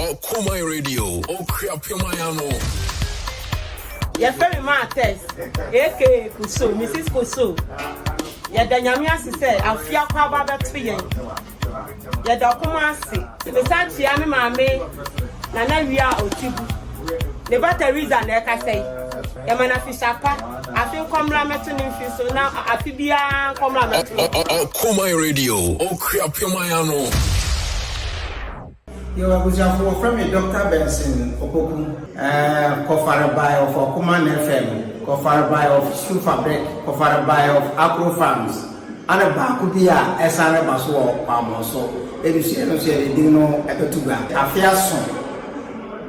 Okoman Radio, Okriapimayano. Your very man test. AK Kuso, Mrs. Kuso. Ya Danyamia said, I'll fear power that 3 years. Ya Dokumasi, the Santi Amame, Nana Via Otibu. The batteries are like I say. Yamana Fishapa, I feel comrameton in Fiso now, I feel beyond comrameton. Okoman Radio, Okriapimayano. You are from Dr. Benson, Okoku, Kofarabai of Okoman FM, Kofarabai of Shoe Fabric, Kofarabai of Agro Farms, and a Bakudia, SR Baswo, Pamoso, Edison, Dino, Epetuga, Afiason,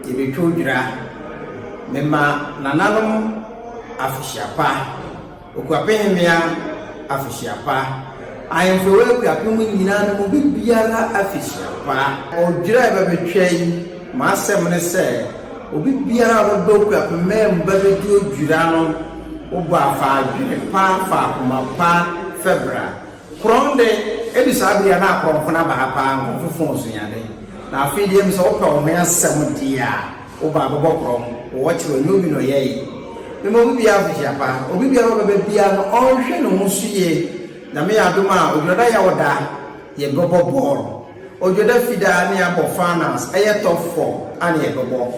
Ibitudra, Mema, Nananum, Afishapa, Ukwapemia, Afishapa. I am for we are coming in an Bibiana official. Or driver betray, Master Minister, Obibiana book up a man better to Girano, Obafa, Pa, Pa, Febra. Cronde, Ebisabiana, Conaba, Fonsiane. Now feed him so called me as 70 Obaba Bokrom, or what you will know, yea. The Mobia Japa, Obibia Bibiana, all Shano Monsieur. Na me aduma ojoda ya oda ye gobo ball ojoda fida ni abo finance eye top 4 ani e gobo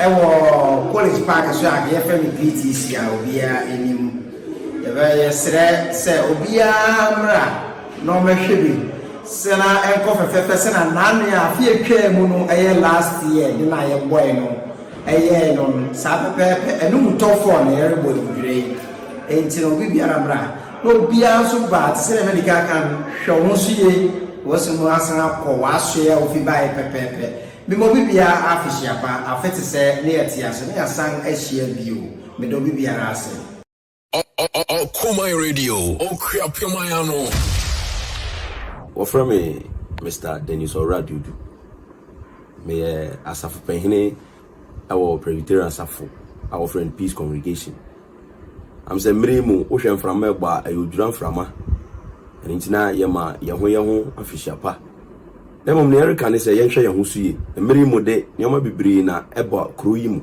e wo college park so a ye femi PTC a obia enim ye ba ye sre se obia mra no me hwebi se na enko fefefe se na nane a fie twa mu no eye last year ni na ye boy no eye no sa pepe enu top 4 na ye rebo dure enti no bibia mra no bia so bad say medical can show onsuye was no asana ko waso ya ofi bai pepepe me mo bibia afishia pa afete say na yatia so na san ahia bio me do bibia ra ase Okoman Radio, Okriapimayano. Offer me Mr. Dennis Oradudu. Me asafu penhine our Presbyterian asafu, our friend Peace Congregation. I'm saying Mirimu, Ocean from Melba, a Udran Frama, and Intina Yama, Yahoyaho, official pa. Then on the American is a Yansha Yahusi, a Mirimu de Yama Bibrina, Eba, Kruimu,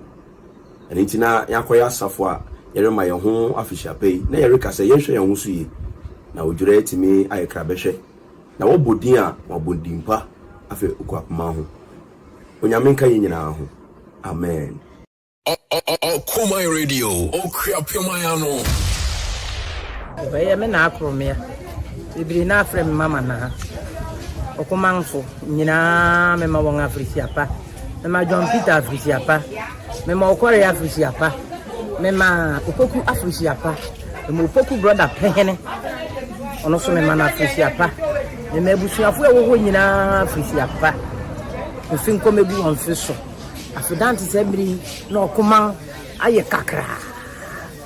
and Intina Yakoya Safwa, Yerema Yaho, official pay, Nerika say Yansha Yahusi. Now would you rate me, I crabeshe. Now, what Bodia or Bundimpa, I feel Uquap Mahu. When Yaminka Yinahu. Amen. Okoman Radio, Okriapimayano. I am an acromia. We bring our friend Mamma na. Okomanfo, Nina, Mema Wanga Frisiapa, Mema John Peter Frisiapa, Mema Okoria Frisiapa, Mema Upoku Afrisiapa, Mema Upoku brother Pehene, and also Mema Frisiapa, Mema Busiafu, Nina Frisiapa, the thing come be on Fiso. After that is every no Okoman aye kakra.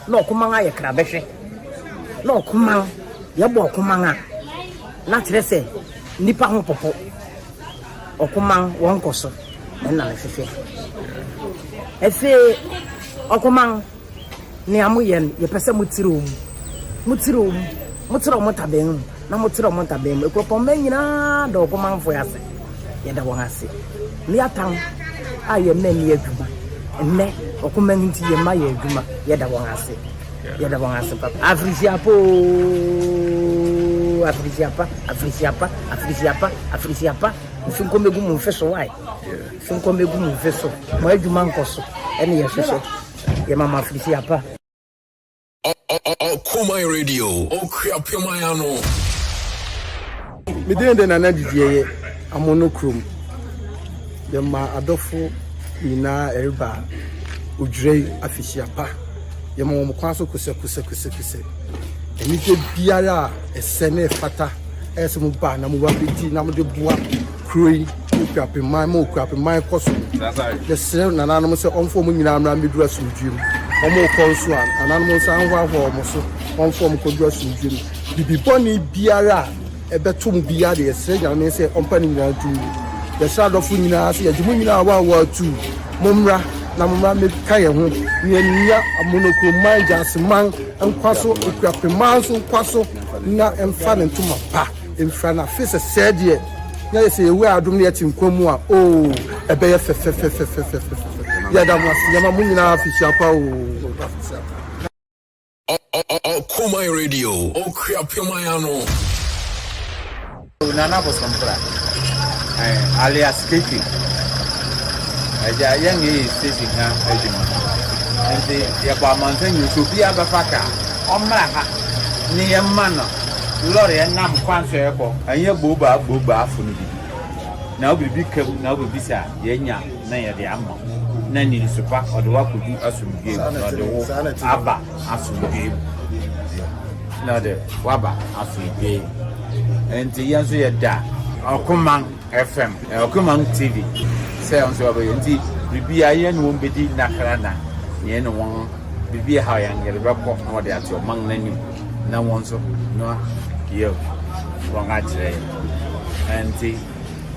No Okoman aye krabeshe. No Okoman yabo Okoman na trese nipa ho popo. Okoman won koso na fefe. Efe Okoman ni amuyen ye pese mutiro motaben na mutiro motaben ekopon menyina do Okoman fo yase ye da won ase mi atan aye meni adwuma enne Okoman nti ye ma ye adwuma ye da won ase papa Afrisiapa Finkomegu mu feso why Finkomegu mu feso mo adwuma nkoso ene ye hwehwe ye mama Afrisiapa Okoman Radio, Okriapimayano. Me dey na nadidie amonokrom the ma adofo ina erba udrei Afrisiapa ye mo kwaso kuse eni ke biara esene fata esemu ba na mo wa beti na mo de bua kroiokrapemai koso the same na nanom se onfo mo nyina amra medura sumdwem omo konso an nanom se anwa ho so onfo mo kodura sumdwem bibi boni biara ebetum biara de esre nyame se ompani nyina du the shadow of Funa, see a Jimina 1 Mumra, Namura make Kayahu, Nia, a monocle, my just man, and Quasso, Equipamanso, Quasso, not and fan and to my pa, in front of face a said yet. Now say, where are doing yet in Comua? Oh, a bear, Yadam was Yamamuna Fishapa. Okoman Radio, Okriapimayano. Nana was from alias Kiki. A young station now, and the Yabaman, you should be a bafaka. On Maha, near Mana, Lorry and Nam Quancerable, and your Buba for me. Now we become now we be sad, Yenya, Naya the Ammo. Nanny super or the work would do as we gave, or the Abba as we gave. No, the Waba as we gave. And the answer that Okoman FM, Okoman TV. Sounds over your tea. We be a young woman, be Nakarana. Yen one, be a high and get a report or that your man menu. No one so, no, you wrong actually. And the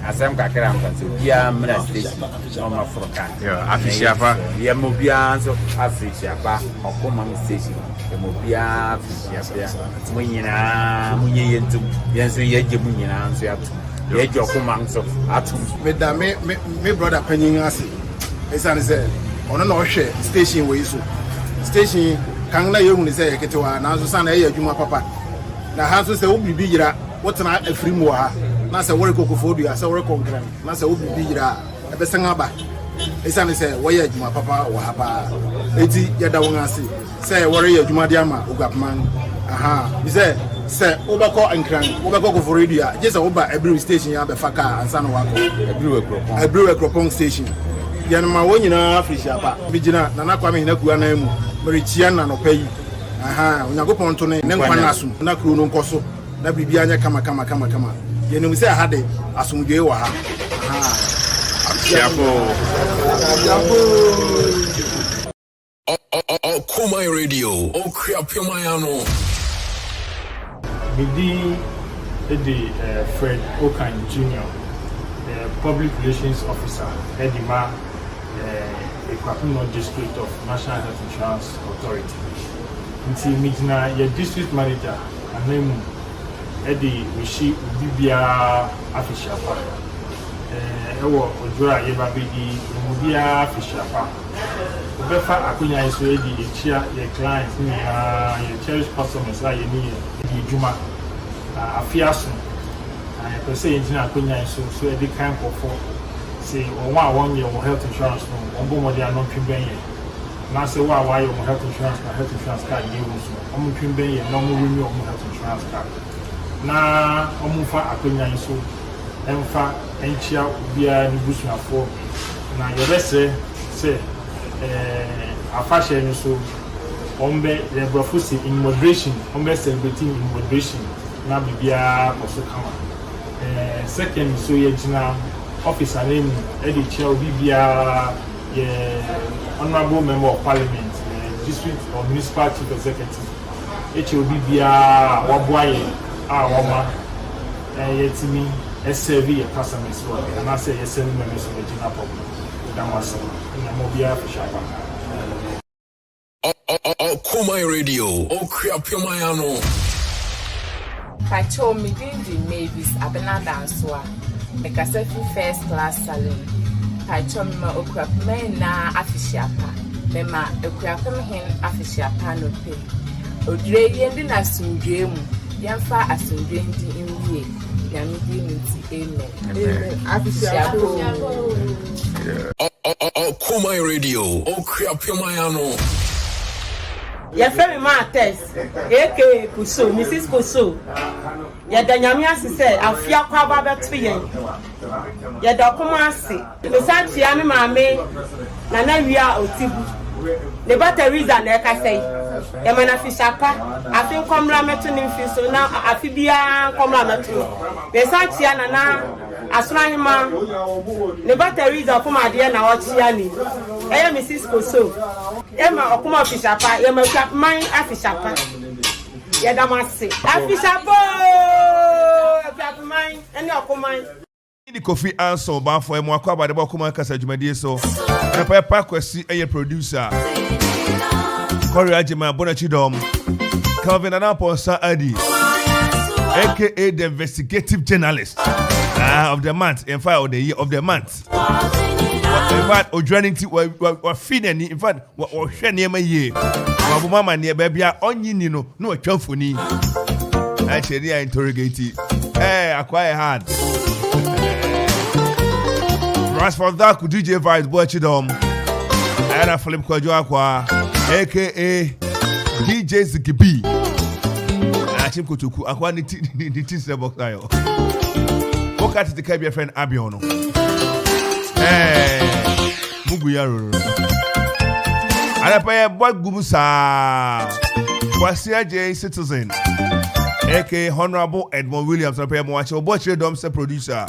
as I'm Kakaram, so be a minister on my frock. Yeah, Afishapa, Yamobians of Afishapa, Okoman Station, Yamobia, Munina, Munyan, Yansu Yajimunia, and so the edge of Okoman of Atum. Me brother penning us. It's an said, on an Oshe station way so. Station Kangla Yum is a Ketua, now Susan Juma Papa. Now, how to say, Ubi, what's an a free moa? Nasa work okophobia, so work on gram. Nasa Ubi, a Besangaba. It's an say, why Juma Papa or Hapa? 80 Yadawangasi. Say, warrior Juma Diama, Ugapman. Aha, he said, say, Obako and Crank, Obako for radio, just over every station, Yabafaka and San Wako, a brewer Cropong station. Yanama Wonina Fishapa, Vigina, Nanakwame Nakuanemu, Marichiana no pay. Aha, when I go on to name Nankanasu, Nakru no Coso, Nabibiana Kama. You say I had it, Asumgewa. Okoman Radio, Okriapimayano. Bidi Fred Okan Jr., the Public Relations Officer, Edima, Equipment District of National Health Insurance Authority. Nti Midina, your district manager, Anemu, Eddie Wishi Bibia Afishapa. Ewo Ojura Yeba Bidi, Mubia Afishapa. Ubefa Akunya is ready, your clients, your cherished customers, like you need Juma, Afiasun. I per se engine Akunya is so a big camp for say, or 1 year health insurance, on board they are not Pimben. Now say, why your health insurance card use? I'm Pimben, normal renewal health insurance card. Now, Omufa Akunya is so, and fa, and chia be a Bushman for. Now, your best say, a fashion so ombe the brofusi in moderation, ombe celebrating in moderation, na bibia also come. Second, so yejina officer name Eddie Chel bibia honorable member of parliament, district or municipal chief executive. HOBBia waboye wama yetimi serve your customers well, and I say yes, members of the general public. Okoman Radio, Okriapimayano. Pacho Midindi Mavis Abena Danswa, Mekasefi First Class Salon. Pacho Mima Okrapmen na Afishapa, Mema Okrapmen Afishapa no pay. Odre Yendi na Sungemu, Yamfa Asungendi in Ye, Yamidi Niti Amen. Afishapa. Okoman Radio, Okriapimayano. Your friend Martes, AK Kuso, Mrs. Kuso. Yadanyamia said, I fear Kwaba Twian. Yadakumasi, besides Yami Mame, Nana Via Otibu. The batteries are like I say. Yamana Fishapa, I think Comrametunin Fiso now, Afibia Comrametu. Besides Yanana. Asrahima, the batteries are from Adia now, Chiani. I am Mrs. Koso. Emma Okuma Fishapa, Emma Mine Afishapa. Yadamasi, Afishapa, mine, and Okomine. The Kofi Ansong Baffour mo akwa ba de Okoman Kasa dwumadie so. Na pa kwasi eye producer. Korea Jima Bonachidom. Calvin Anaponsa Adi. AKA the investigative journalist of the month. In fact, of the year of the month. In fact, Odraning we feed any. In fact, we share near my year. Mama near baby onyi no a chamfoni. Actually, I interrogate it. Hey, acquire hard. As for that, could DJ Vibes Bochidom and a Philip Kwajuakwa, aka DJ Zikibi. I think Kutuku, Aquanity box. Walk at the Caribbean friend Abiono. Hey, Muguyaro. And I pay a boy Gubusa, Kwasia J Citizen, aka Honorable Edmond Williams, and pay a watch or Bochidom, producer.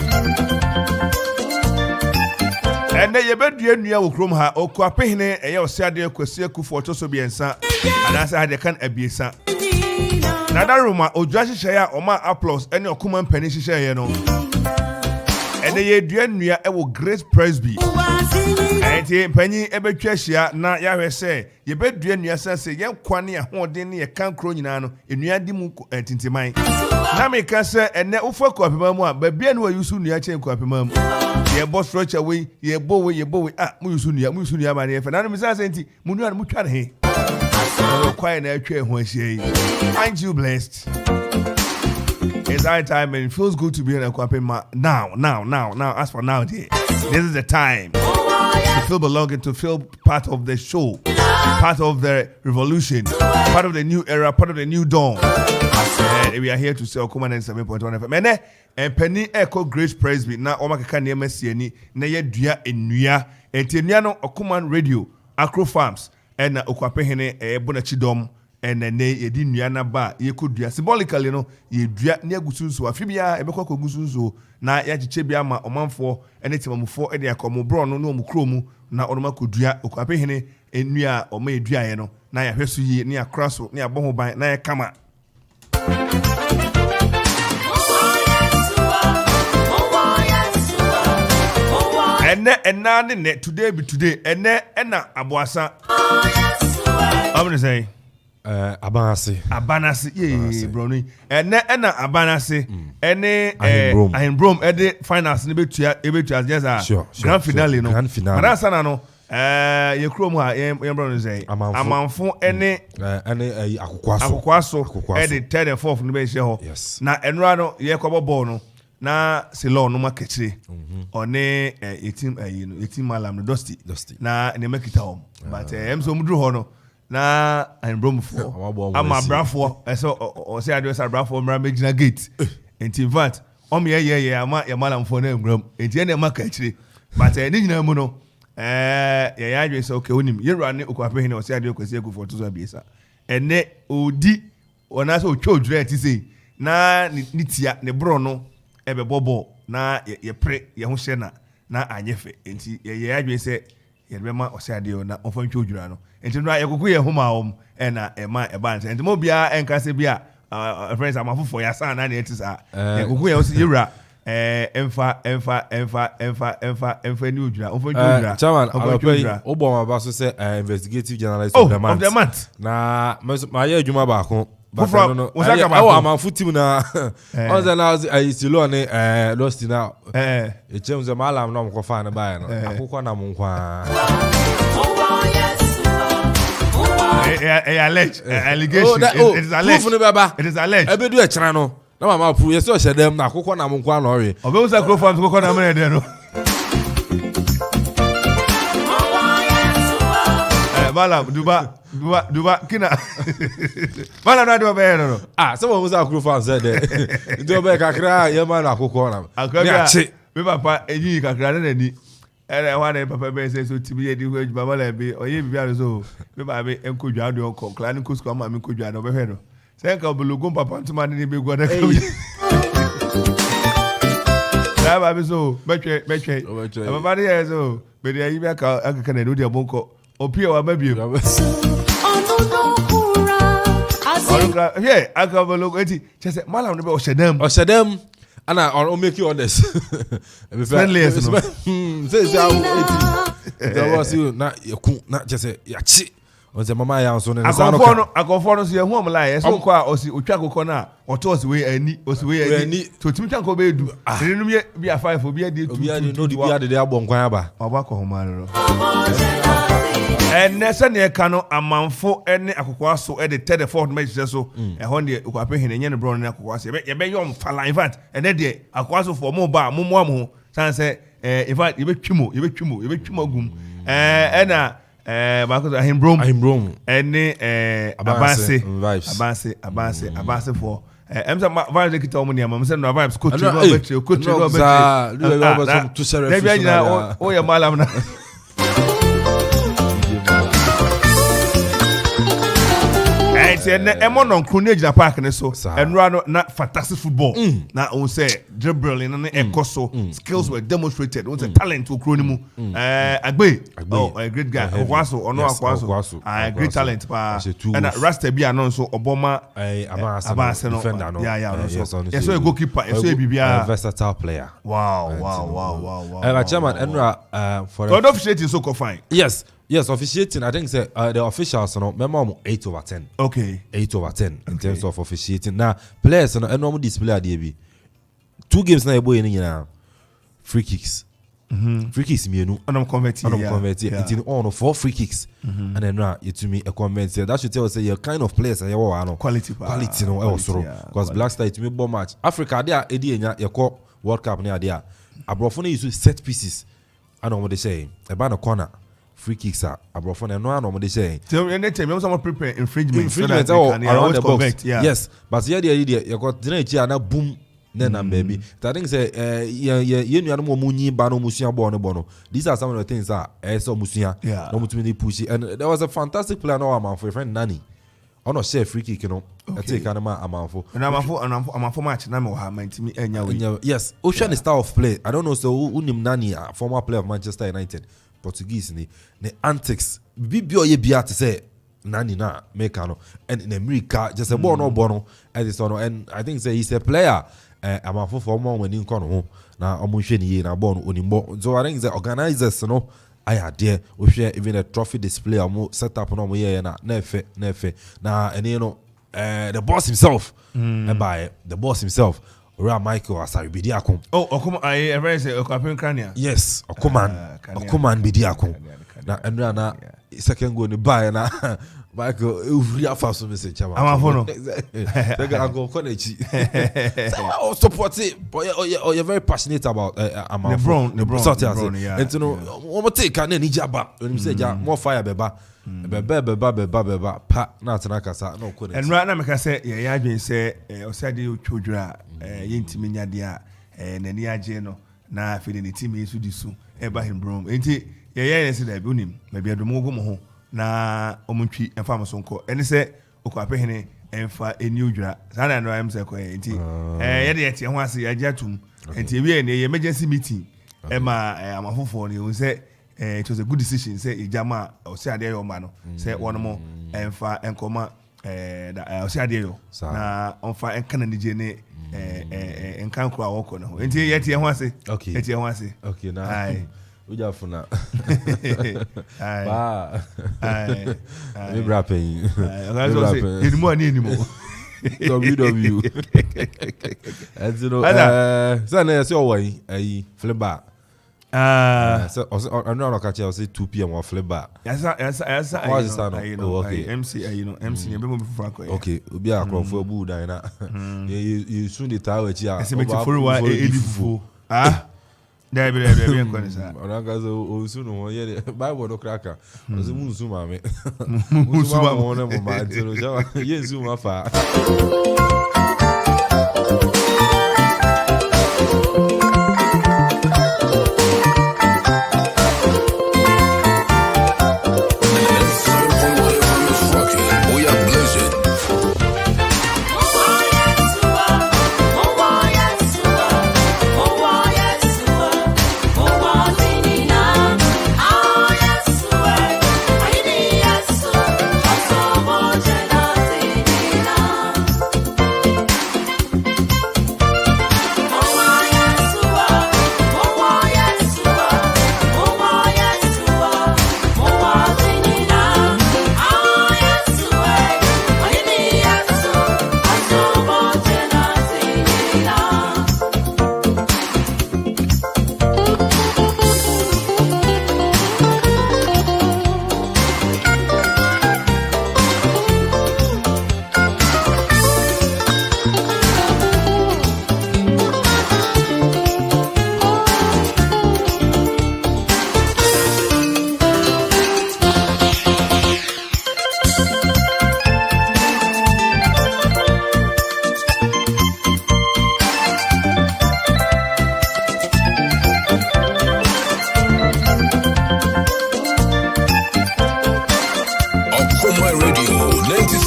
And then you bet you near Okromha or Quapene, a your sadia Quasiaku for Tosobiansa, and as I had a can abisa. Nadaruma or Josh Shire or my applause and your common penny share, no. And the year near Ewo Grace Presby. And the penny ever treasure, now Yahweh say, you bet you near say, young Quania, Hordini, a can cronino, in Yadimu and Tintimai. Nami Kasa and ne ufa kwa pimamwa, but bien wa yusu ni ache kwa pimamu. Ye boss stretch away, ye bowe, musunia mani efe. Nanu misa senti, munuwa na muchana he. Kwa na eche huwashe. Aren't you blessed? It's high time and it feels good to be in a kwapima now. As for now, this is the time to feel belonging, to feel part of the show, part of the revolution, part of the new era, part of the new dawn. We are here to say Okoman 7.1 FM. And Penny Echo Grace Presby. Now, Omakaka near Messiani, Naya Dua Enuya, and Tiniano Okoman Radio, Acro Farms, and Okwapehene, Bonachidom, and Ne Edinuana Ba. You could do symbolically, you dria near Gusunso, Afibia, Ebeko Gusunso, na Yachibiama, Omanfo, and it's Mamufo, and Yakomo Brono, no Mukromu, na Orma Kudia, Okwapehene, Enuya, or May Driano, Naya Hesu, near Crasso, near Bohobai, Naya Kama. And now today be today and na abuasa. I'm gonna say abanasi yeah brownie and na abanasi and brom finance ni betua just grand finale no grand sana no ye krom ha ye brownie say amanfo ene akokwaso the 3rd and 4th ni be hye ho na enra no ye kwabobɔ no na selo no makechire one etim malam no dusty na ne makita hom but emso mudru ho no na anbromfo ama brafo eso o say adwesa brafo mra magina gate enti vat om ye ama ya malamfo na engram enti ne makechire but ne nyina mu no ye adwesa okay onim ye rane okwape ne o say adwe kwesi egu for 200 ene odi ona so otwodwure enti sei na nitia ne bro no ebe bobo na ye pre ye ho hye na anyefe enti ye adwen se ye bema osiade na onfa ntwodwura no enti no ayekuku ye homa om na ema eba enti mo bia enkase bia friends amafofo ya sa na etisa yekuku ye osi yewura emfa ni odwura onfa ntwodwura chairman alopay obo ma ba so say investigative journalist of the month na ma ye adwuma ba ko no amanfo team na on na I still on lost now e chem ze malam no mko fa na ba no akoko na mo nkwa allegation it is alleged it is alleged e be do e kira no na mama pu ye so shedem na akoko na mo nkwa na ore obe usa crowd farms akoko na me de no malam duba kina malam na do be no so we usa crowd farms de do be kakra ye ma na akoko na akra me papa eji kakra na ni ere wa na papa be say so tibi ye di ho ejuma mala be oye bibia so me ba be enkodwa do ko klan ko sko ma me kodwa no be he no say ka bulugun papa ntuma ni be gwa na ka da ba be so betwe papa dey so be dey yi be ka akaka na do dey bonko opie wa mabiem yeah akabulugun eti chese malam no be oshedam And I'll make you honest. Friendly as no. Say I was you not just say yachi. On the mama ya so na akọfọ no so ehun omla ye so kwa osi otwa kokọ na oto osi we ani to timi twa ko be du renum ye bi a 5 obi ade 2 obi ade no di bi ade de abọ nkwan aba oba ko homaro nese ne ka no amanfo ene akokwa so e de 34th match so ehon de okwape hene nye ne bro ne akokwa so ye be yom fala in fact ene de akokwa so for mo ba mo mo san se in fact ye be twimo gum ena Marcus Ahimbrom ene abase for emsa vibes kita omo niam emsa no vibes coach no betri to share o ya malam na emo non crunage na park ne so enra no na fantastic football na on say dribbling na ekoso skills were demonstrated on say talent to crony mu agbe a great guy Okwaso ono Akwaso great talent pa and Rasta bi anon so oboma abase no yes so a goalkeeper so a bibia versatile player wow chairman enra for the officiating so fine Yes, officiating. I think the officials, remember 8/10. Okay. 8/10 in terms of officiating. Now, players, and normal display at DB. 2 games now, boy, in free kicks. Free kicks, me no. And I'm converting. It's in on 4 free kicks, and then you to me a comment. That should tell us your kind of players are your quality, no also because Black Star to me bomb match. Africa, they are Eddie your World Cup near there. Abrofone used to set pieces. I know what they say about a corner. Free kicks are abrofone and no one they say. So anytime someone prepare infringement around the box. Yes, but the idea you got dinner na boom then baby. I think say you know no munyi ba no musia bono. These are some of the things that so musia no mutumi push and there was a fantastic player no man for friend Nani. On a share free kick I take anama amanfo. And amanfo match na me wa mantimi enya we. Yes, Ocean the style of play. I don't know so unim Nani a former player of Manchester United. Portuguese ni antics bibio ye bia to say Nani na make no and in America just a bono and this one and I think say he's a player I'm for more when in kono na omunhwe ni na born onimbo so I think the organizers no I had there we share even a trophy display set up no ye na nefe na and you know the boss himself by the boss himself Ora Michael Asari Bidiakon. Oh, Okoman, I ever say Okoman Kanya. Yes, Okoman Bidiakon. Na Andrea na second go ni buy na Michael uvria fa so message chama. Amafono. Take go konechi. So support it. But you're very passionate about LeBron. And you know, one take can ni jaba. When you say ja more fire beba. Beba pa na tena kasa no konechi. And right now me ka say ya adwen say osade otwodwura yentimi nyade a nani agye no na afede ne team yesu disu eba hembrom enti ye say da bi onim ma bi adomo go mo ho na omuntwi emfa mo so nko ene say okwape hene emfa eni odwura sana no am say ko enti ye de yete ho ase agye atum enti wi ene emergency meeting ema amafofo ne o say it was a good decision say ijama o say ade yo ma no say one mo emfa enkoma o say ade yo na onfa enkana nije ne enkan kura woko no enti yete ho ase yete ho ase okay na uja funa we rapping enimu WW and you know sana say owo ayi flipper so I know catch you say 2 p.m. or flipper yes okay MC you know MC you be mo before ko okay obi akrofo bu dan na you soon the tower chi a ese me for wa edifufu there be enko sa ona ga so soon no ye Bible no kraka so mu zoom ame mu zoom mo na mo ma zero ja ye zoom afa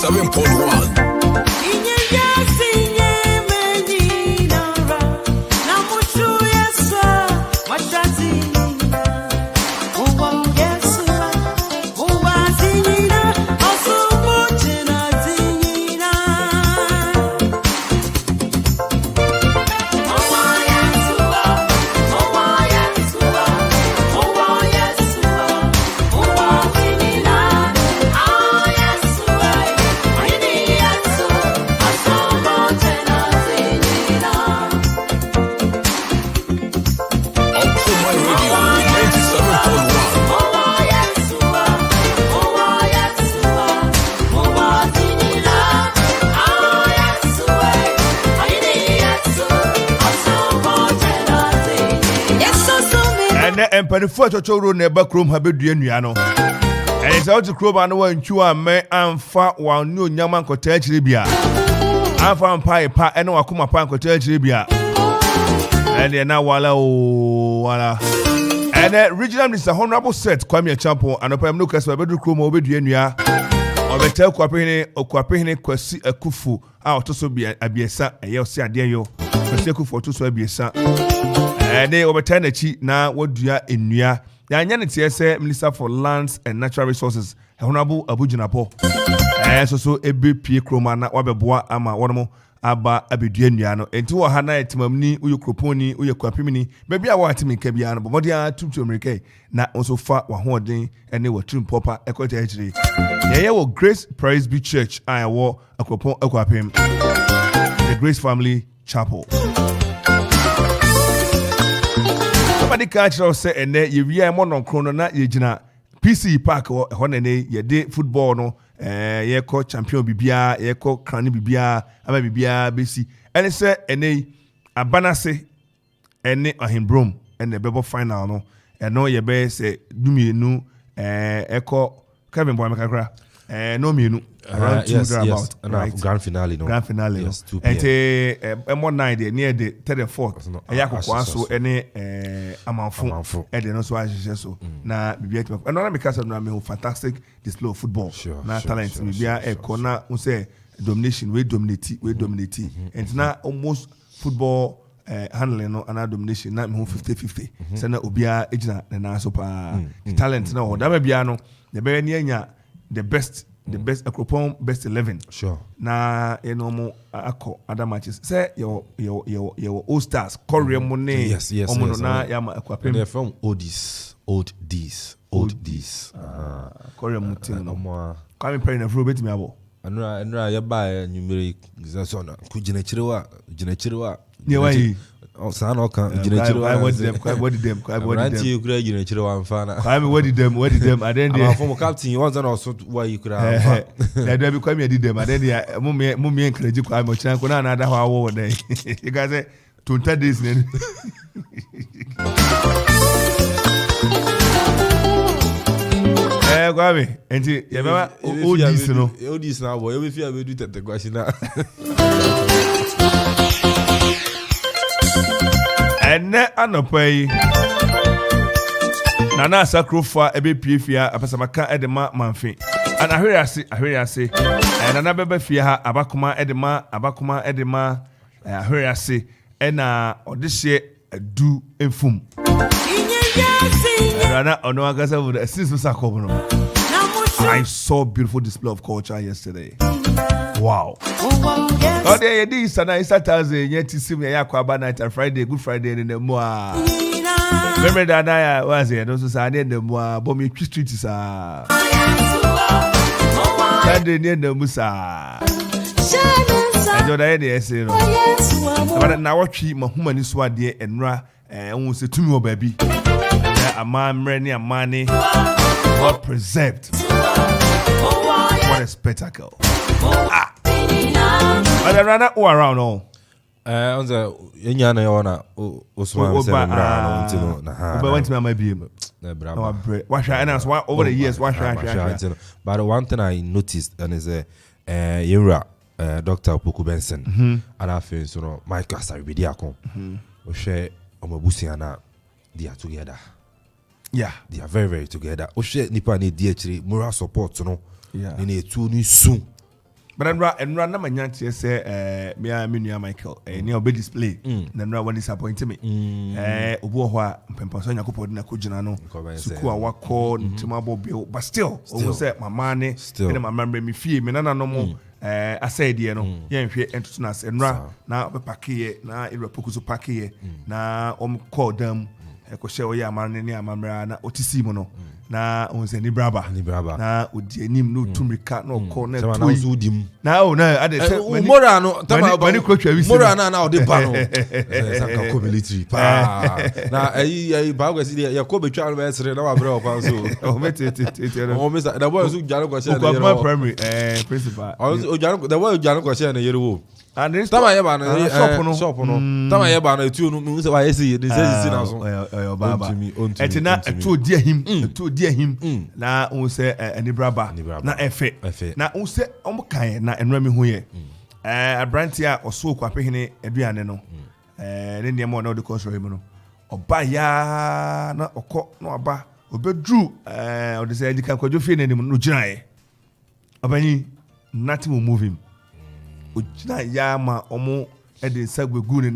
97.1. Empanifo chochoro na eba krom ha bedua nua no ene se oti krom anu wanchu ame amfa wa nu onyama nkota akire bia amfa mpa pa ene wakoma pa nkota akire bia ene na wala o wala ene regional minister honorable set Kwame Champo anopa mno kasa bedu krom obedua nua obeta kwapehene kwasi akufu a otoso bia abiesa eye osi ade yo kwasi akufu otoso abiesa ne obeta na chi na wadua enua ya nya ne tie se Minister for Lands and Natural Resources Honorable Abujinapo so ebe pie kroma na wabeboa ama wono aba abedua enua no enti wo ha na etimamni uyokroponi uyekwapimini bebia wa atimi ka bia no bomodi a tutu america na onso fa wa hoden ene watrim popa ekwata hire ye wo Grace Presby Church ayewo akropon akwapim the Grace Family Chapel. Somebody catch us say and ye we mo non chrono na ye gina PC Park ho na ne ye de football no ye ko champion bibia ye ko crane bibia ama bibia besi ene say ene abanase ene ahimbrom ene bebo final no eno ye be say dumienu eko Kevin boy makakra no mienu around yes, about right? Grand finale no grand finale yes, 2 and more night near the 34th ayakwa so ene amanfo e de no so ahye so na bibia timo and na because na me fantastic display of football na talent bibia e kona un say domination we dominate and na almost football handling no ana domination na me 50-50 say na obia ejina na so pa talent na o da bia no the be ne anya the best Akropon best 11 sure na mo akọ other matches say your all stars Korea money yes omo na ya ma akwapem they're from old D's Korea mutin no kwame pray na fro betimi abo anura ya ba numeric so na ku gina chirewa ne wai sa na oka gina chirewa I body them ranti you could gina chirewa mfana kwame wadi them and then from captain you want to also why you could have na do be kwame did them and then mu me encourage kwame chan ko na ada ho awo dey you guys say 20 days ne kwame enti ye baba odis na boy we fear we do tete kwashi na ene anopai nana sakrofa ebe piefia apasamaka edema manfe ana ahwere ase nana bebe fia ha abakoma edema ahwere ase ena odehye adu enfum nana ono agasa with assist sakobo no I saw beautiful display of culture yesterday. Wow. Oh, there it is. And I Saturday, yet to see me. I Kwaba night and Friday, Good Friday in the Moa. Remember that I was here. Those are in the Moa. Bommy Street is a Sunday near the Musa. I don't know any essay. But now what she, my human is what dear and ra, and won't say to me, baby. A man, many a money, not preserved. What a spectacle. But I ran all around all. On the Yanyana Yona, Osman, went to my baby. Wash and as one over the years, wash. But one thing I noticed and is a Yura, Dr. Opoku Benson, and I feel so my Kasa Bidiako, Oshe Omabusiana, they are together. Yeah, they are very, very together. Oshe Nipani DH, moral support, you know. Yeah, in a 2 new soon. but enra na manya tie say me nua Michael ne obe display na enra one disappoint me obu ho a mpempa so Yakobodi na kogina no suku a wakọ ntima bobio but still o say mama ne mama me fie me nana no mo aside no yenhwe entutu na enra na obepake na erepokuso pake na call them ko she oya amane ne amamra na otisi mu no na onse ni braba na odi anim no tumrika na okọ na toyi na o na ade se mora no tama bani kwatwa wi mora na odi ba no saka ko military pa na ai ba go si ya ko betwa no esre na wa bre o kwan so o mete o me sa da boy so jaro ko she na yero o primary principal o jaro da boy jaro ko she na yero wo and tama ye ba no shop no tama ye ba no etu no me se wa yesi de se na so baba etina etu odi ahim na o se anibraba na efe na o se omo kan na enra me hu ye abrantia oso kwapehene aduane no ne ne mo na de console mu no oba ya na okọ na oba obedru o de se edika kwadwo fie nanim no girae obani nothing will move him ojina ya ma omo e de sagwe guni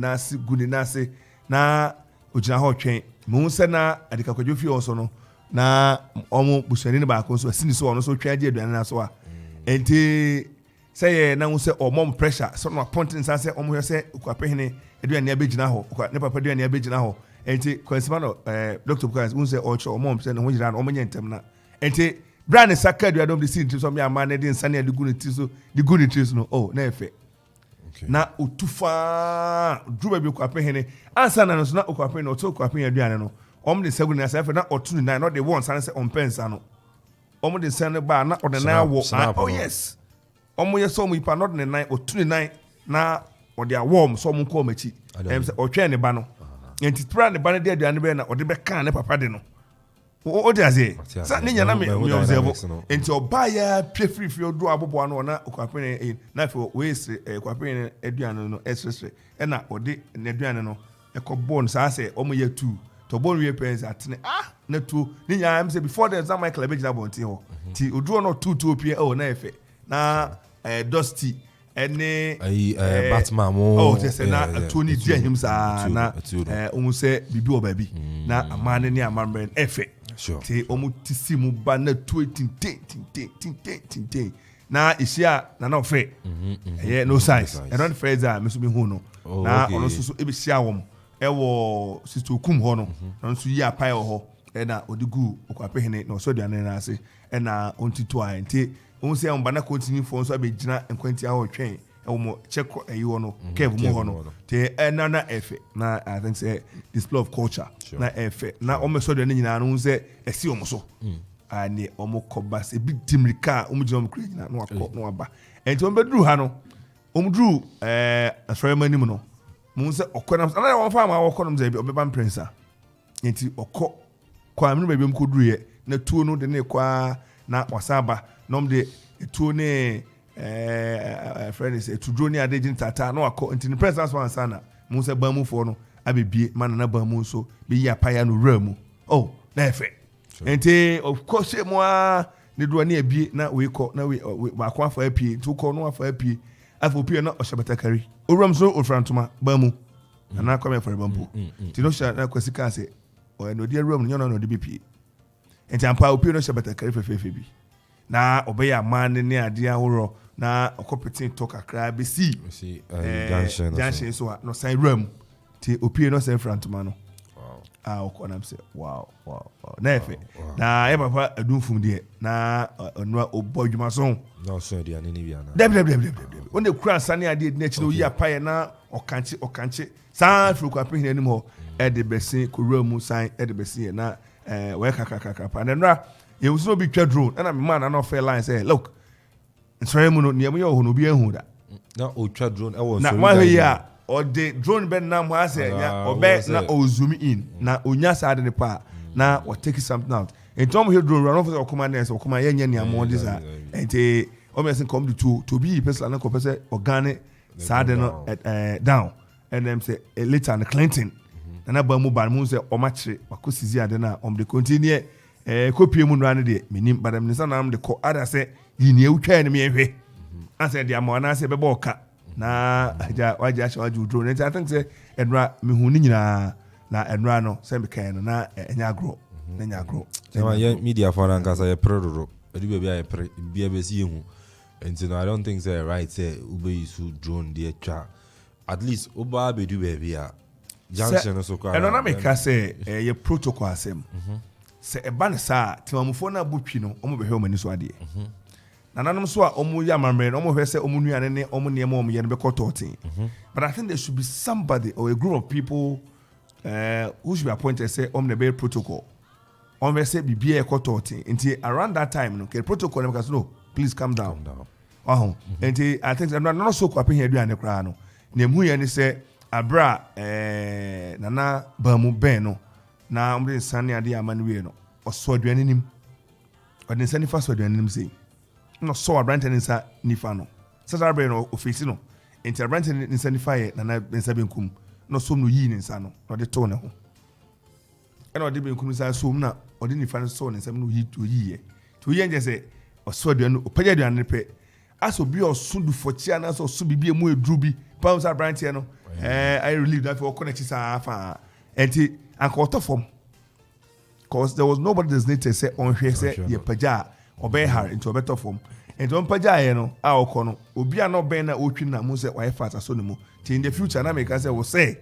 nase na ojina ho twen mu se na edika kwadwo fie oso no na omo busani ne ba ko so asini so ono so twa ade aduane na so a enti say na wo se omom pressure so no appointing say omo hwe se kwapehene aduane abegina ho ne papa aduane abegina ho enti kwansima no Dr. Bukas wo se ocho omom se ne ho yira no omonye ntem na enti brand saka aduane de sin so me amane de nsane de guni tiso de guni tiso no oh na efe na otufa druba bi kwapehene ansa na no so na kwapehene oto kwapehene aduane no om de segun na sefe na otunu na no de won san se ompensa no om de san ba na odena wo oh yes omo ye so mo ipa not ne nine otunu nine na ode awom so mo ko machi em se otwe ne ba no enti tra ne ba ne de aduane be na ode be kan ne papa de no o de aze sa ne nya na me observe enti oba ya pefrifri odo abobo no na okwapene na fe we se kwapene aduane no esresre e na ode ne aduane no e ko bon sa se omo ye tu to bon we pens atene na tu ne nya am say before the exam Michael abegina bonti ho ti oduo no tu opie o na efe na Dusty ene Batman mo oh say na Tony dia him sa na omu say bibi obabi na amane ne amamren efe ti omu tisi mu ba na tu tin na isia na na ofe no size e don fraser me so be hu no na ono so e be sia wom e wo sister okum ho no no so yi apai ho e na odigu okwapehene na so duane na ase e na ontitu a enti on say on bana continue for so abegina enkwanti a otwen e wo check ayi wo no kev mu ho no te na efe na I think say display of culture na efe na o me so duane nyina no say esi o mo so ani o mo kobas e bi timrika o mo gina o mo kure nyina no akọ no aba enti on bedru ha no o mo dru asrema nim no mu se okonam na won fa ma okonam ze bi obeba prince a enti okọ kwa mnu bebem ko dru ye na tuo no de ne kwa na wasaba nom de tuo ne friend is to drone ade jin tata na akọ enti presence one sana mu se ba mu fo no abebie man na ba mu so be ya paya no ramu oh na efe enti of course mo a ne do na abie na we kọ na we ba kwa fa apie to kọ no afa apie afopie na oshabatakari owram so ofrantoma ba mu na kwa me for bampo ti no sha na kwasi ka se o no dia room no de bipie enti ampa opie no shabatakari fefefe bi na obeya man ne ade ahoro na okopetin talk akra be si junction so no sign room ti opie no say frantoma no okonam say wow na efe na e papa adunfum de na onwa obodwuma so na so de ani ni bia na deb on the kura sane ade na chi no yi apaye na okanche san fru kwa pehina nim ho e de bese kowura mu san e de bese na we kaka pa na nra ye was no be twa drone na me man na no fair line say look nsore mu no niam ye ho no bi ehu da na o twa drone e wo so na wa he ya o de drone ben na mo ase nya obe na o zoom in na onya side ne pa na o take something out en tom he drone run off the Okoman nurse Okoman ye nya niam mo dis a ente o me say come to be person na ko person organic side no down and them say later na Clinton na ba mu ban mu say o match makosizi ade na de continue kopie mu no ane de menim badam ne sanam de ko ada se yini ewtwa ne me hwe answer the amount I say beboka na waja shawaju drone. I think say enra mihuni nyina na enra no say me kan na enya grow na nya grow. Sama ye media for Nkasa ye prororo. Edi be bia ye pre bia be si ehu. And so I don't think say right say ube isu drone dey twa. At least oba be do be a junction so kwa. And na make say ye protocol asem. Say e ba ne sa timamufo na butwi no omo be hwe omani so ade. Na nanom so a omo ya mamre no omo hwe say omo nuane ne omo ne omo ye no be kototin. But I think there should be somebody or a group of people who should be appointed say omo ne be protocol. Omo say bibia e kototin. Until around that time no ke protocol because no please calm down. Until I think I'm not so kwape here aduane kra no. Na emu ye ne say abra nana bamu ben no na omde sane ade amanuwe no oso aduane nim ode sane fa so aduane nim sei no so abrante ne sa nifa no sasa bre no ofisi no enti abrante ne sane fa ye nana nsa benkum no so no yi ne nsa no ode to ne ho ena ode benkum sa so na ode nifa no so ne nsa no yi to yi ye to yi nje se oso aduane opaja aduane pe aso bi osundu fochia na so so bibie mu edru bi pa sa abrante no I relieve that for connect sa fa enti anko form because there was nobody designated say on hwe say ye paja obey her into a better form and on paja ye no a okono obi a no ben na otwi na mu say why fast aso ne mu till in the future na make say we say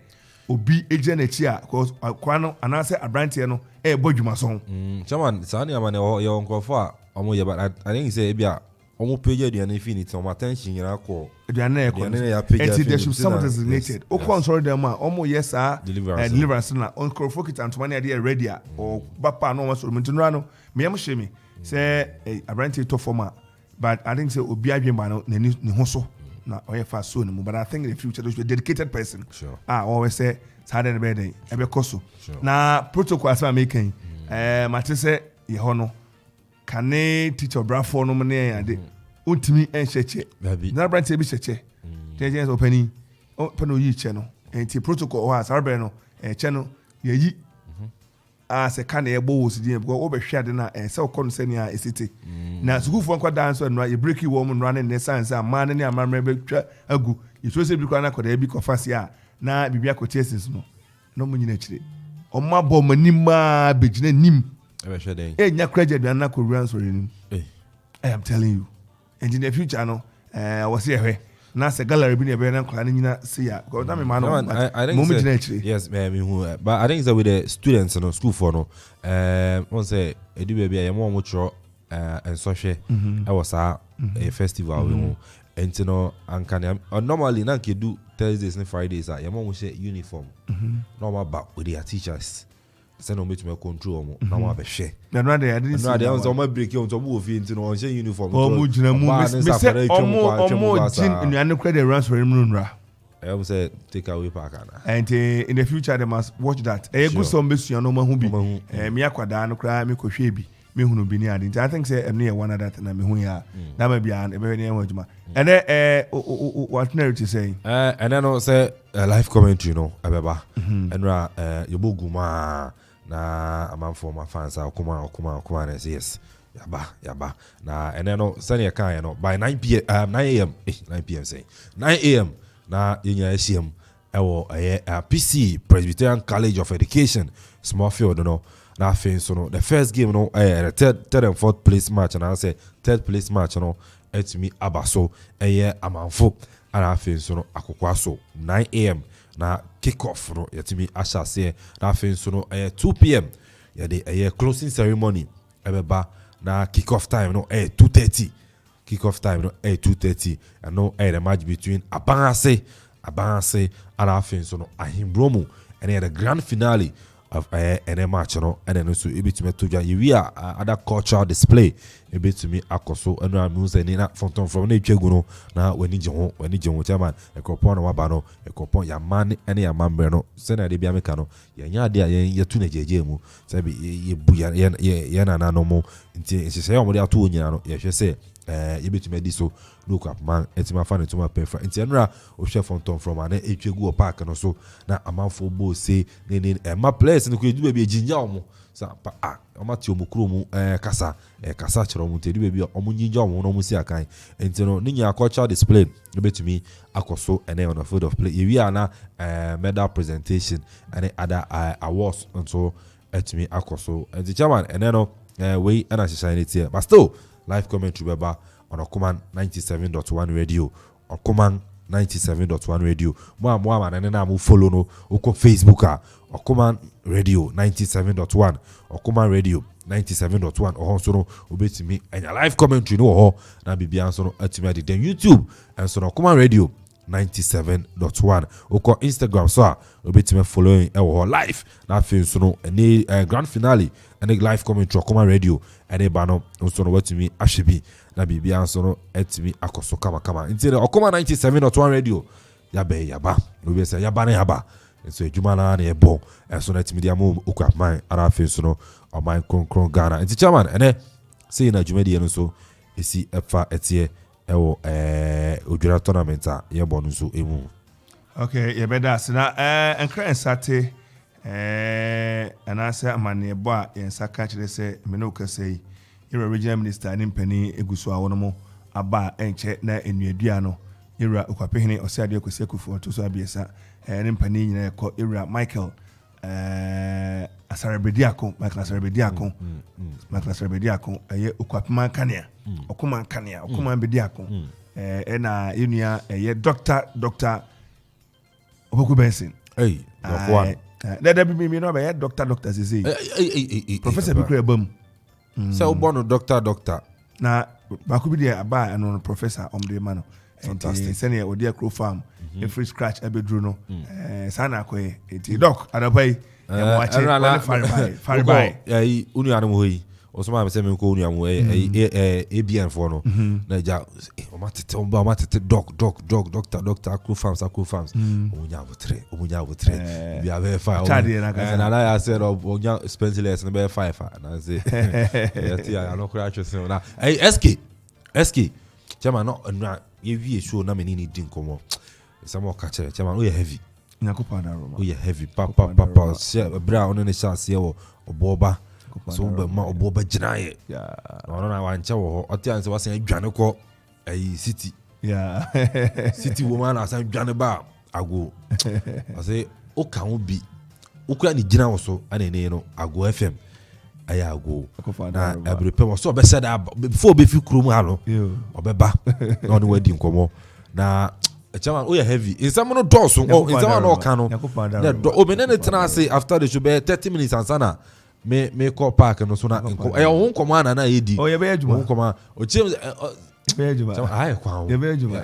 obi eje na chi a because kwano ana say abrante no e bodwuma so chairman sani amane ye onkofo a omo ye but I think say e bia omo page aduane infinity omo attention yira ko aduane e ko and there should some designated okon sorry them omo yes deliverance na on crofokit and money dey ready or bapa no so mentino no me am shemi say abrante to former but I think say obi adwemba no ne ho so na oye fa so no but I think in the future there should be a dedicated person always say sada ne be dey e be koso na protocol as making mate say ye ho no kane teacher brafo no me ade ontimi encheche na branch bi cheche teje so pani pano yi che no enti protocol wa sarbe no che no ye yi se kane e bo wo sidin because obehwe ade na se okon se nia esiti na sukufo nkwa dance no ye break wo mu no ne sense ama ne amamre be twa agu ye so se bi kwa na koda bi kofase a na bibia kotesis no mu nyina chire omma bo manima begina nim nya credit na ko run sorry nim I am telling you and in the future no was here na se gallery bi na be na nkwa na nyina see ya because that me man no yes but I think that with the students no school for no one say edu be bia ye mo chro and so hwe I was a festival we mo enti no ankane normally na ke do Thursdays and Fridays ye mo share uniform normal back with their teachers say no make me control mo na wa be hwe na no dey I didn't see no dey on my break on to move in no on share uniform mo jina mu me say omo jin nnuane credit runs for him nra I will say take away park na and in the future they must watch that e go some besu no ma hu bi me akwada no kra me kohwe bi me hunu bi ni ade I think say em ne one other thing na me hu ya na ma bia e be ne ho adwuma and what narrative say and then no say live commentary no abeba enra yoboguma na amanfo ma fans Okoman na yes yaba na and then no senior kan no by 9 p.m. say 9 a.m. na yenya SCM ewo PC Presbyterian College of Education small field no na fin so no the first game no the third and fourth place match and I say third place match no et me abaso amanfo and fin so no akokwa so 9 a.m. na kick off no yetimi asha say na fin so no 2 p.m. ya the closing ceremony ebeba na kick off time no 2:30 kick off time no 2:30 and no the match between Abanase and afin so no Ahimbromu and the grand finale of any match no and then also able to to we are other cultural display able to me akoso and I music na from na twegu no na wani je chairman e kopon na waba no e kopon ya man ene ya mambre no se na de bia meka no ya nya de ya tu na jeje mu se bi ye bu ya na no mo nti se ya mo de ato nyina no ye hwe se you bet me so look up man etima fan to my prefer nti enra o hwe from an etwegu o park no so na amanfo bo say ne ma place no ko edu be ginja omo sa pa omati omukuru mu kasa kasa chero mu tedi baby omunyinja omu no mu si akan enti no ninya cultural display no betumi akoso ene on the field of play we are na medal presentation and other awards so etumi akoso enti chairman ene no we ana society here but still live commentary beba on Okoman 97.1 radio Okoman 97.1 radio mo ene na mo follow no uko Facebook Okoman radio 97.1 Okoman radio 97.1 oho so no obetimi enya live commentary no ho na bibia so no atimi ade then YouTube and so Okoman radio 97.1 uko Instagram so obetimi following ho live na fin so no any grand finale and live commentary Okoman radio and ba no so no watimi ahwebi na bibia so no atimi akoso kama nti Okoman 97.1 radio yaba no be say yaba na yaba so ejuma na ebo so na timi dia mo okwaman ara fe so no oman konkron Ghana nti chairman ene say na juma die no so esi efa etie ewo odwira tournament a yebo no so emu okay ye beda sina enkran sate anase amane ebo a yensaka kire se me no kasei ira regional minister ni mpani eguso awono mo aba enche na enuadua no ira okwapehene osiade akwesi akufu to so abiesa ni mpani nyina ekọ ira Michael Asarbediako Michael Asarbediako eye okwapema kania Okoman kania Okoman bediako na yenua eye Dr. Oboku Benson that be me no be Dr. Zeze Professor Bikru Ebam say obono doctor na bakubi dia aba no professor omde mano fantastic senior odia crow farm free scratch ebedru no sana akoye eti doc adabai ya wache far by unu anu hoyi osoma me se me ko unu amu ABN for no na ja o matete doctor crow farms omunya botre bi ave fa na na ya said onya expensive na be 5 na say yati ya no kura atwese na SK chama no ye wie show na menini din komo samo kache chama o ye heavy nyakopa na roma o ye heavy papa bra ono ne chance ye oboba so be ma oboba ginaye no na wanche wo oti anse wasen adwane ko city city woman asan adwane ba ago ase o kan obi o kura ni gina wo so anene no ago FM ayago na abrepe mo so be said before be fi krom ha no obeba na on wadi nkomo na chairman o ya heavy in some no door so in some no kan no na o menene tena say after the show be 30 minutes ansana me call park no so na nko e ho nkomo na yedi o ye be adwuma nkomo o chim be adwuma ai kwa ye be adwuma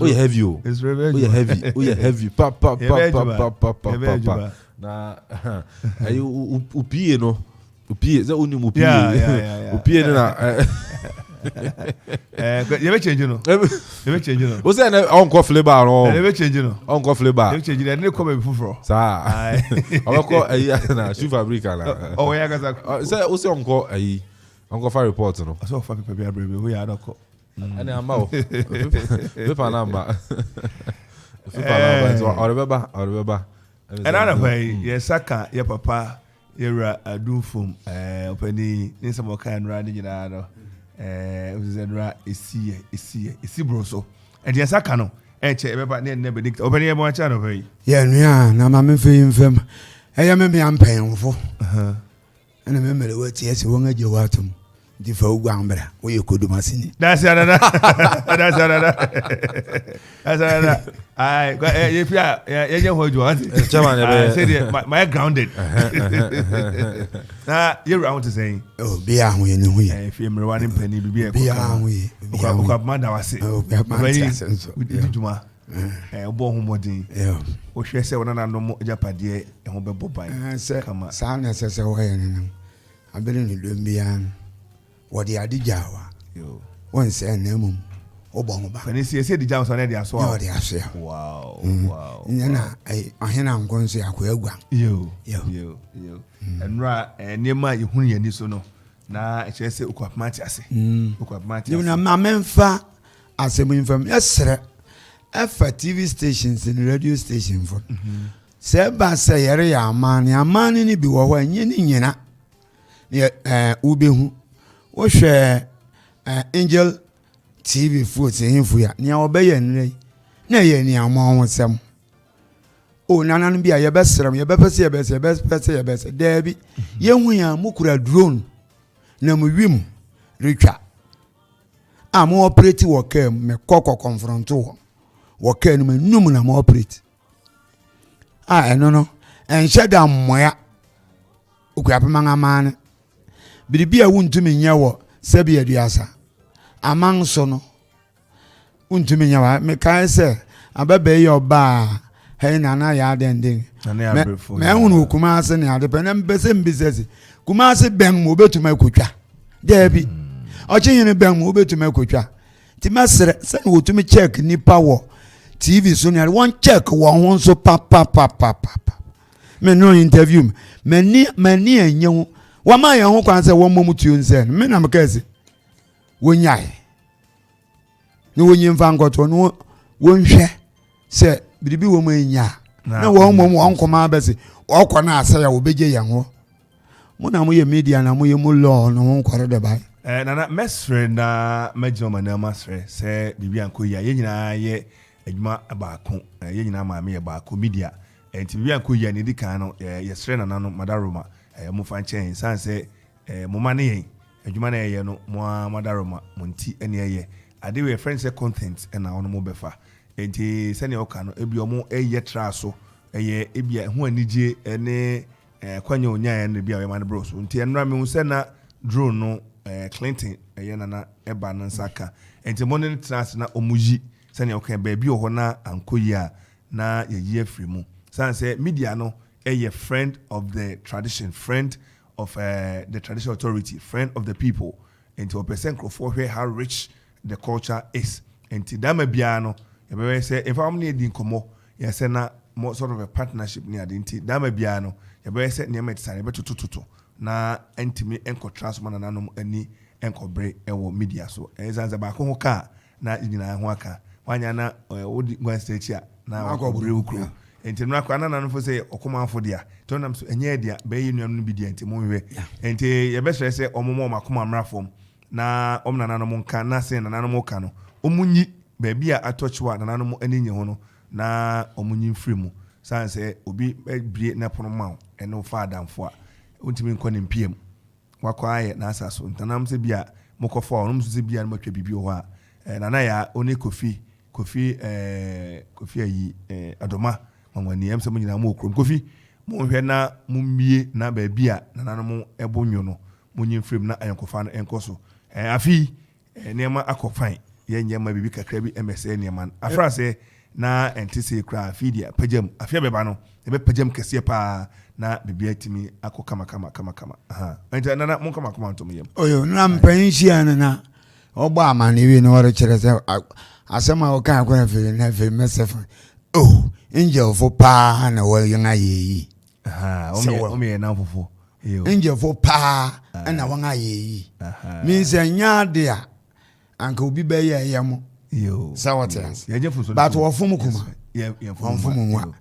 o ya heavy o ya heavy pa na ayi upie no upie za uni upie upie na ye be change no o say na onko flavor no ye be change no onko flavor ye change na ko be fufuro sa awako ayi na shoe fabrica na o ya gaza say o say onko ayi onko fa report no so fa people be abrebe we ya doko ani ama o pepa number so orebeba and other way yes saka your papa era adufum opani ni some kind rani nyina no uzedra esi bro so and yes saka no enche ebeba ne ne bedict opani e mo acha no pay ye nua na ma me fem eya me ampanfo ana me mele wati ese won aje watum di fa ugwa ambra wo ye kodumasini that's another ai ye pia ye hoju anti chairman say my grounded na you round to saying oh be ahun ye ni hu ye if you mrewani mpani bibi e be ahun ye ko manda wase juma obo hu modin o hwe se wona na no japade e ho bebo ban kama sa na se wo ye ni abere ni dombia wodi adijawa won se na mum obon ba fani sie di jam so na dia so wodi aso wow nyana ai ahena nkonso akwa yo enra niema yehunu yani so no na e chese okwapmati ase na mamemfa asemu infam esre efa TV stations and radio station for se ba se yere ya amani ni bi wo ho enye ni nyina ubehu wo hwe Angel TV foot hinfu ya nia obeye nre na ye nia mo wonsem o nanan bia ye besram ye bepese ye bese dabi ye hu ya mukura drone na mu wim retwa mo operate wo kem me kokko confront wo kem me num na mo operate no enhye da mmoya okuapemanga man biribi a wuntumi nya wo sebi aduasa amanso no wuntumi nya wa me kan se ababe ye oba hey nana ya dending me hunu Kumase ne ade pe na mbese mbisesi Kumase ben mo betuma kotwa debi ochihine ben mo betuma kotwa ti masere se na wotumi check nipa wo TV so ne one check wo ho so pa me no interview me ni enye wa ma ye ho kwan se wo mom tuo nse me na mekase wonyai ni wonyi mfa ngoto no wonhwe se biribi wo mo enya na wo mom wo nkoma bese okọ na asa ya obeje ye ho mo na mo ye media na mo ye mo law no ho kware de bai nana mesre na majoma na masre se biribi anko ya ye nyina ye adwuma baako ye nyina ma me ye baako media enti biribi anko ya ne dikan no ye sre na no madaroma mo fa nchen sanse mo mane yen adwuma na ye no mo madaroma mo nti ene ye ade we friends say content na ono mo befa enti sene oka no ebi omo eye traso eye ebia ho anije ene kwanya onya ya ne bia we man bros nti enra me hu se na drone no Clinton eye na eba na nsaka enti mo ne trans na omuji sene oka ba bi ho na ankoyi a na ye afri mu sanse media no a friend of the tradition, friend of the traditional authority, friend of the people. And to a percent for how rich the culture is. And to dame biano, you say if I'm near Dinkomo, you say na more sort of a partnership near Dinti, dame biano, you say near Medicine, but to na intimate enco transman and anum any enco break ewo media. So as a back car, na in waka, wanyana would go and stay here now. I'll brew crew. Enti no akwa na no say Okoman fo dia to nam so enye dia be yi nuam no bi dia enti mo hwe enti ye be sere say omomo makoma mrafom na omna no mo nka na say na no mo ka no omunyi ba bia atochwa na no mo aninye ho no na omunyi mfiri mu san say obi brie na pono ma ene o fa adamfo a ontimi nko ne mpiem wakwa aye na asaso ntanam se bia mokofo no mo se bia no matwa bibi ho a na ya oni kofi ayi adoma mamani em se mo nyina mo okrom Kofi mo hwe na mo mie na ba bia na nanu mo ebonwo no mo nyimfrem na ayankofa no enkoso afi nema akofan ye nyema bibi kakra bi MSA nema afra se na entise kra afi dia pagem afi beba no ebe pagem kese pa na bibi atimi akokama kama enta na mo kama ntom yem oyo na mpanhia na ogba amane wi no wore kire se asema o kan akwa fe na fe mesef Angel for pa na wo yanga yi o me na fofo Angel for pa na wanga yi means anya dia anka obi be ye yemo sawotens but wo fom kuma fom nwa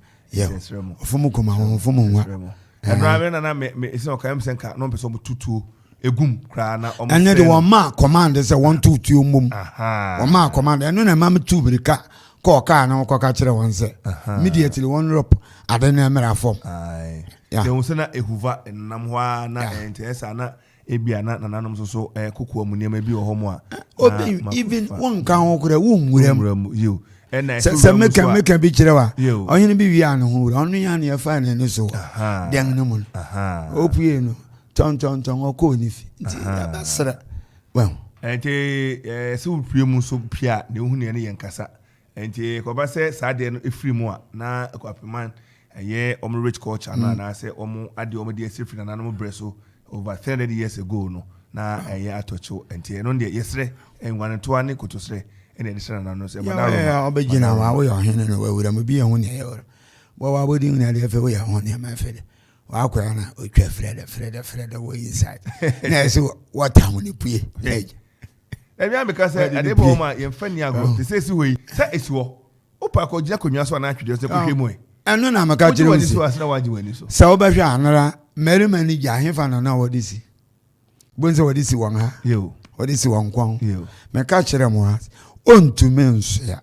fom kuma fom nwa Edra na me isi okayem senka no pese mo tutu egum kra na o anya de wo ma command say 1 2 3 mum wo ma command eno na ma tu birika ko ka na ko ka kire won se immediately one rop ade na emera form ya de won na ehuva nam ho na ntesa na ebia na nanom so kuku amunema bi ho mo a even one kan ho kura wo nwuram you se meka bi kire wa onye bi wi an ho onu ya na fa na ni so den no mu opue no ton ko ni fi nti abasra well ente se opue mu so pia ne hu ne ye nkasa enti ko ba se saade no efiri mu a na akwapeman ye omo rich culture na say omo ade omo de esifiri na no breso over 300 years ago no na ye atocho enti no de yesre enwane to ane kotosre ene de sra na no se badaro ya obegina wa wo yo hene no wawura mo bi ye ho ne ye wa bodi na de fe wo ya ho ne ma fe de wa akwa na otwa frede wo inside na so what am ni pue ebi am because adebo ma ye mfani ago te say si hoyi say esiwo opa ko gina konwa so na atwede se ko hwemu eno na maka kire woni so asna waji wani so sa obahwe anara mary manager hefa na wodi si bonse wadi si wan ha yo wadi si wan kwan yo me ka kire mo ha on to men so ya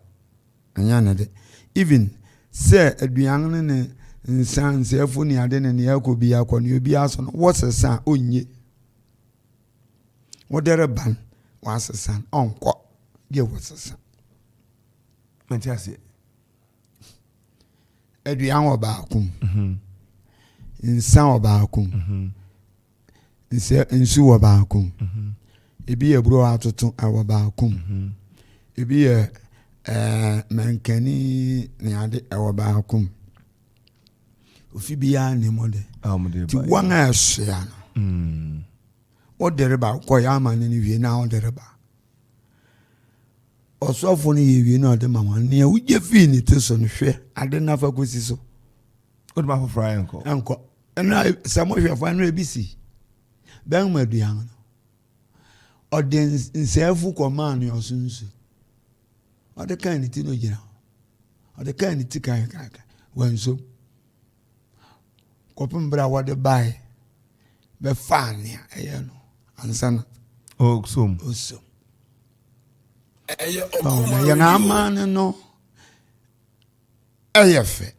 anya na de even say aduan ne nsan se afu ni ade ne yakobi akọ ne obi aso no what sesa onye wodere ban wa sesa onko ge what sesa mentiase aduan wo ba akum nsan wo ba akum nsu wo ba akum ebi ebro atoto wo ba akum ebi mankani ne ade wo ba akum ofi bia ne mode ti wanga ahia no odere ba ko ya ma ne wie na odere ba osofo ne ye wie na ode mama ne uje fi ni te so no hwe ade na fa kosi so ode ma fofra enko na samo hwe fa no ebisi ben ma duan no ode nsefu command yo sunsu ode kan ni ti no gira ode kan ni ti kan wanso kopum bra wode bai be fania no ansana oksum ya na man no eyefe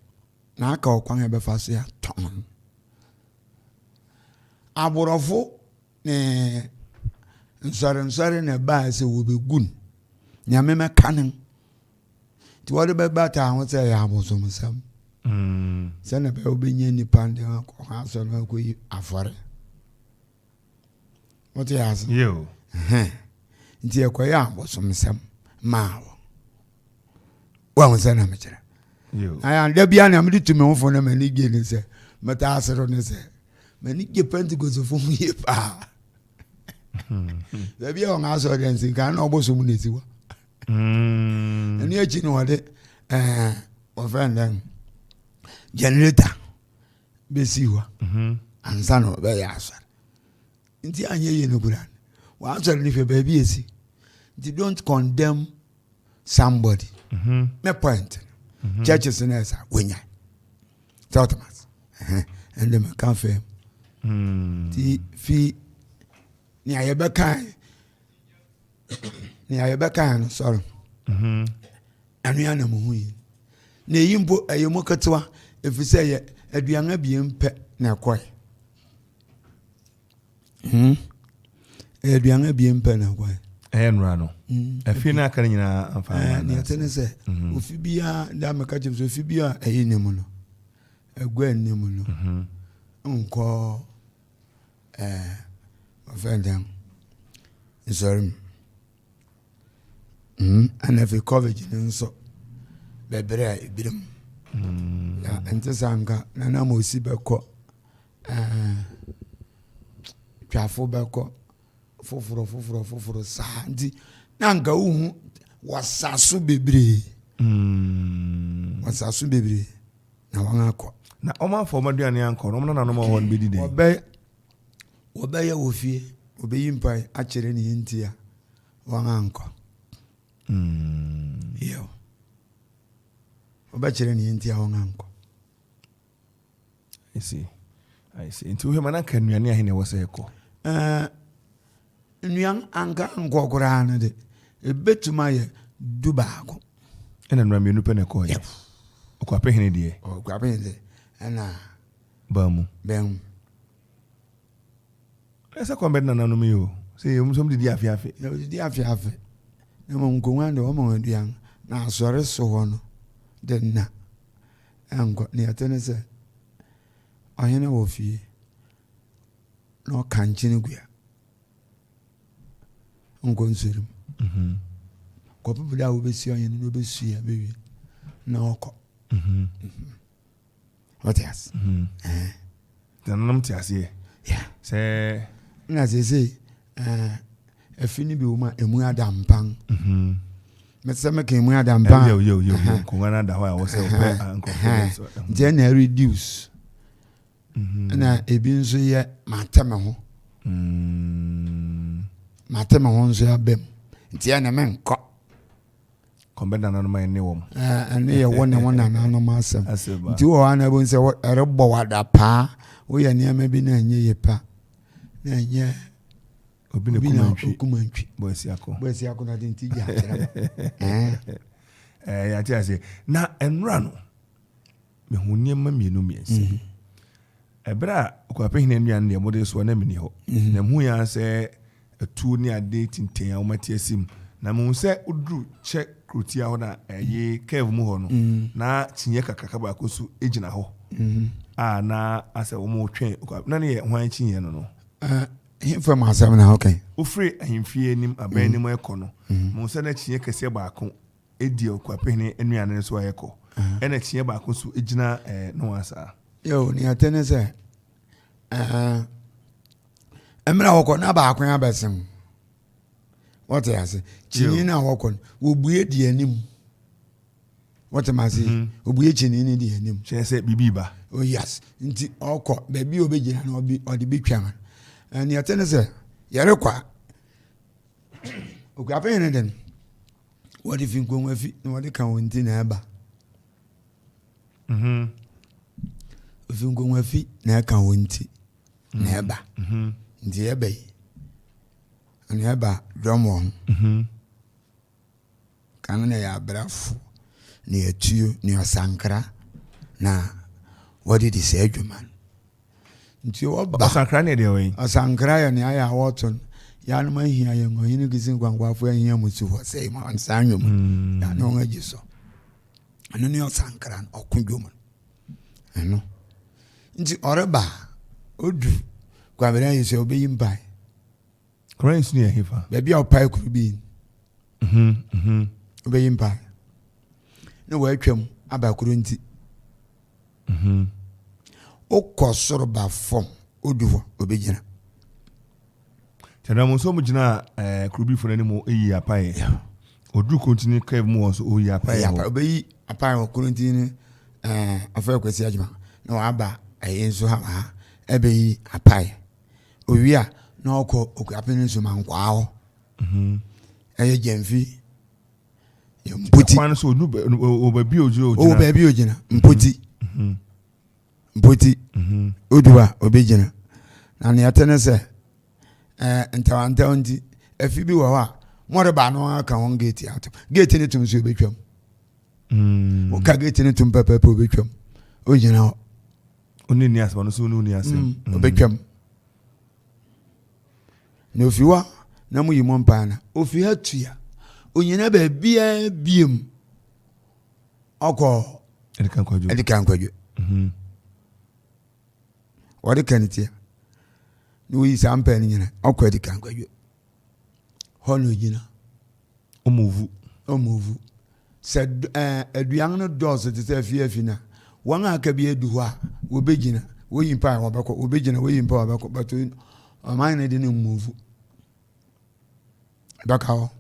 na aka okwan e be fa so ya ton aborofo ne nsare ne ba se wo be gun nyame me kanen ti wode be bata ho se ya abosom sam sana be obenye ni pande ko ha so na ko yi afore what you ask yo nti e ko ya abosom sam maawo wa won sana me kire yo aya nda bia na me ditumi ho fo na me ni ge ni se meta asero ni se me ni ge pentecost fo mu ye pa da bia on aso den sin kan na obosom na siwa ni echi no de o friend generator besiwa ansano be ya asar nti anye ye no buran wa asar ni fe baby esi nti don't condemn somebody me point churches in esa wenya Thomas and them can fame ti fi ni ayebe kan no sorry anu ya na mo hu yi na yimbo ayemo katwa efise ye aduan abiem pe na koy aduan abiem pe na koy enra no afi na kan nyina amfa na tene se ofi bia da meka chim so ofi bia ayinim no agwa anim no nko offending sorry and if coverage nso bebre ibirim ya entesanga na mo si beko twafo beko foforo sa ndi na nga uhu wasasu bebre na wanga ko na oma forma duane anko no na no ma won bedi de obe ya wofie obe yimpai a kire ni ntia wanga anko yo obe kire ni ntia wanga anko I see nti wo mana kan nuane ahene wo se ko nuan anka ngogora na de ebetuma ye dubaako ena nwa menu pe ne ko ye ko apehene de ko apehene ana bamu bem esa ko mbed na nanu mi yo se yo msom di afiafe na di afiafe na mo nkonwa de o mo aduan na asore so ho no de na anko ne atene se ahene wo fie no kanchine gua ngon sirim ko pebida wo besi ahene no besi ya bewie na oko what else nanam tiase yeah se na se afini bi wo ma emu adampan metse me kan emu adampan yo ko ngana da ho a wo se wo pe anko je na reduce na ebi nso ye mateme ho nso ya bem nti ya na menko kombeda na no ma ne wom ane ye wona na no ma asem nti wo ana bo nse erebo wada pa wo ye ne ma bi na nye ye pa na nye obi ne kumantwi boys yako na denti ja ya ti ase na enra no me hunnie ma mienu miense ebra Okwape hine nnuan ne mode so na mini ho na hu ya se atu ni ade tinten a womati asim na mu se udru che krutia ho na ye kev mu ho no na tinye kakaka ba ko so ejina ho na ase wo mu twen na ne hwan chinye no himfa ma asam na okay ofre ahimfie nim aban nim ekọ no mu se na chinye kese ba ko edi Okwape hine nnuan ne so ayekọ ena chinye ba ko so ejina no asa yo ni atene se emra woko na ba akwan abesem what you say chini na woko wo bue di anim what am I say obuye chini ni di anim che se bibi ba oh yes nti oko ba bi obegina na obi odi bitwa ni atene se yare kwa Okwape hene den what if nko nwafi na what kan wonti na eba ofingo nwafi na kan wonti na eba ndi eba yi na eba dromo kan na ya brafu ni etuo ni osankra na what did he say adwuman nti oba osankra ne de we osankra ya ni aya woton ya no mahia ye ngo yin gisin gwangwafo ahia musu ho sei ma ansanwom ya no ngaji so anu ni osankra okundwom eno nti oreba odu kwabere yi se obeyi mbai Christ ni ehifa baby a pai kurubi obeyi mbai na wa atwam abakuru nti okosoro ba fom odu ho obegina tada mo so mo gina kurubi fo nani mo eyi apai odu kontinu kev mo so oyi apai obeyi apai okuru nti ni afa kwesi adwuma na wa aba ayenso ha ebeyi apai owia na Okwape nso mankwa ho eye gemfi mputi kwan so obabi ogina mputi oduwa obegina na ne atene se ntawanta onti afi bi wo ha more ba no aka won gate out gate ni tum so obetwam o ka gate ni tum pepe obetwam ogina ho oni ni asba no so oni asem obetwam na ofiwa na mu yimo mpana ofi hatua onyina ba bia biem akọ edikan kwadwo wadi kanitia ni wi sampa ni nyina akọ edikan kwadwo hono gina omuvu se aduan no dose te se afia na wan aka bi edu ho a wo begina wo yimpa wo beko wo begina wo yimpa wo beko but aman ne de no move baka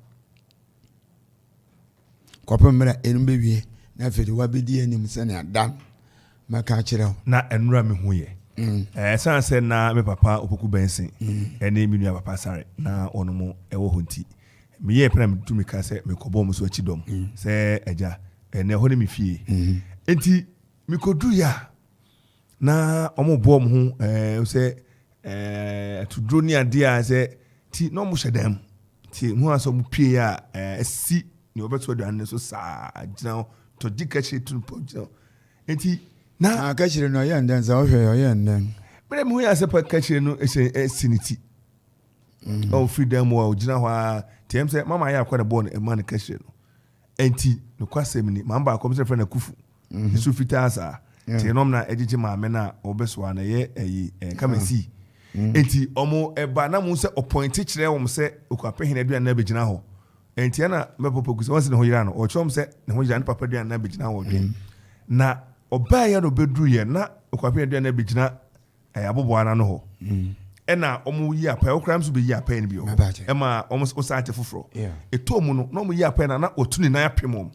Kope mera enumbe wie na fedi wa bedi anim se na dan maka kire na enura me ho ye san se na me papa opoku bensin ene mi nua papa sare na ono mo ewo honti me ye pena me tumi ka se me kobo mo so achi dom se eja ene ho ne me fie enti me kodu ya na omo bo mo ho se to drone ade a se ti no mo shedam ti ho aso mo pie ya si ni obeto aduane so saa gina to dikachi to po enti na akachire no ye ndan za wo hwe ye ndan bere mu ya se pa kachire no siniti o freedom wa gina ho tem se mama ya akwa na born e man kachire no enti no kwasem ni mamba akom se friend akufu so fita sa ti nom na ejiji maame na obeso na ye kamasi enti omo eba na mu se appoint kire wo se Okwape hene aduane na begina ho enti na mepopokuso won se ne ho yira no o chom se ne ho yira ne papa aduane na begina ho dwen na oba ya no bedru ye na Okwape aduane na begina abobo ana no ho ena omo yi apai okram so be yi apai ne bi ho ema omo osate foforo etomu no no mo yi apai na otuni na apem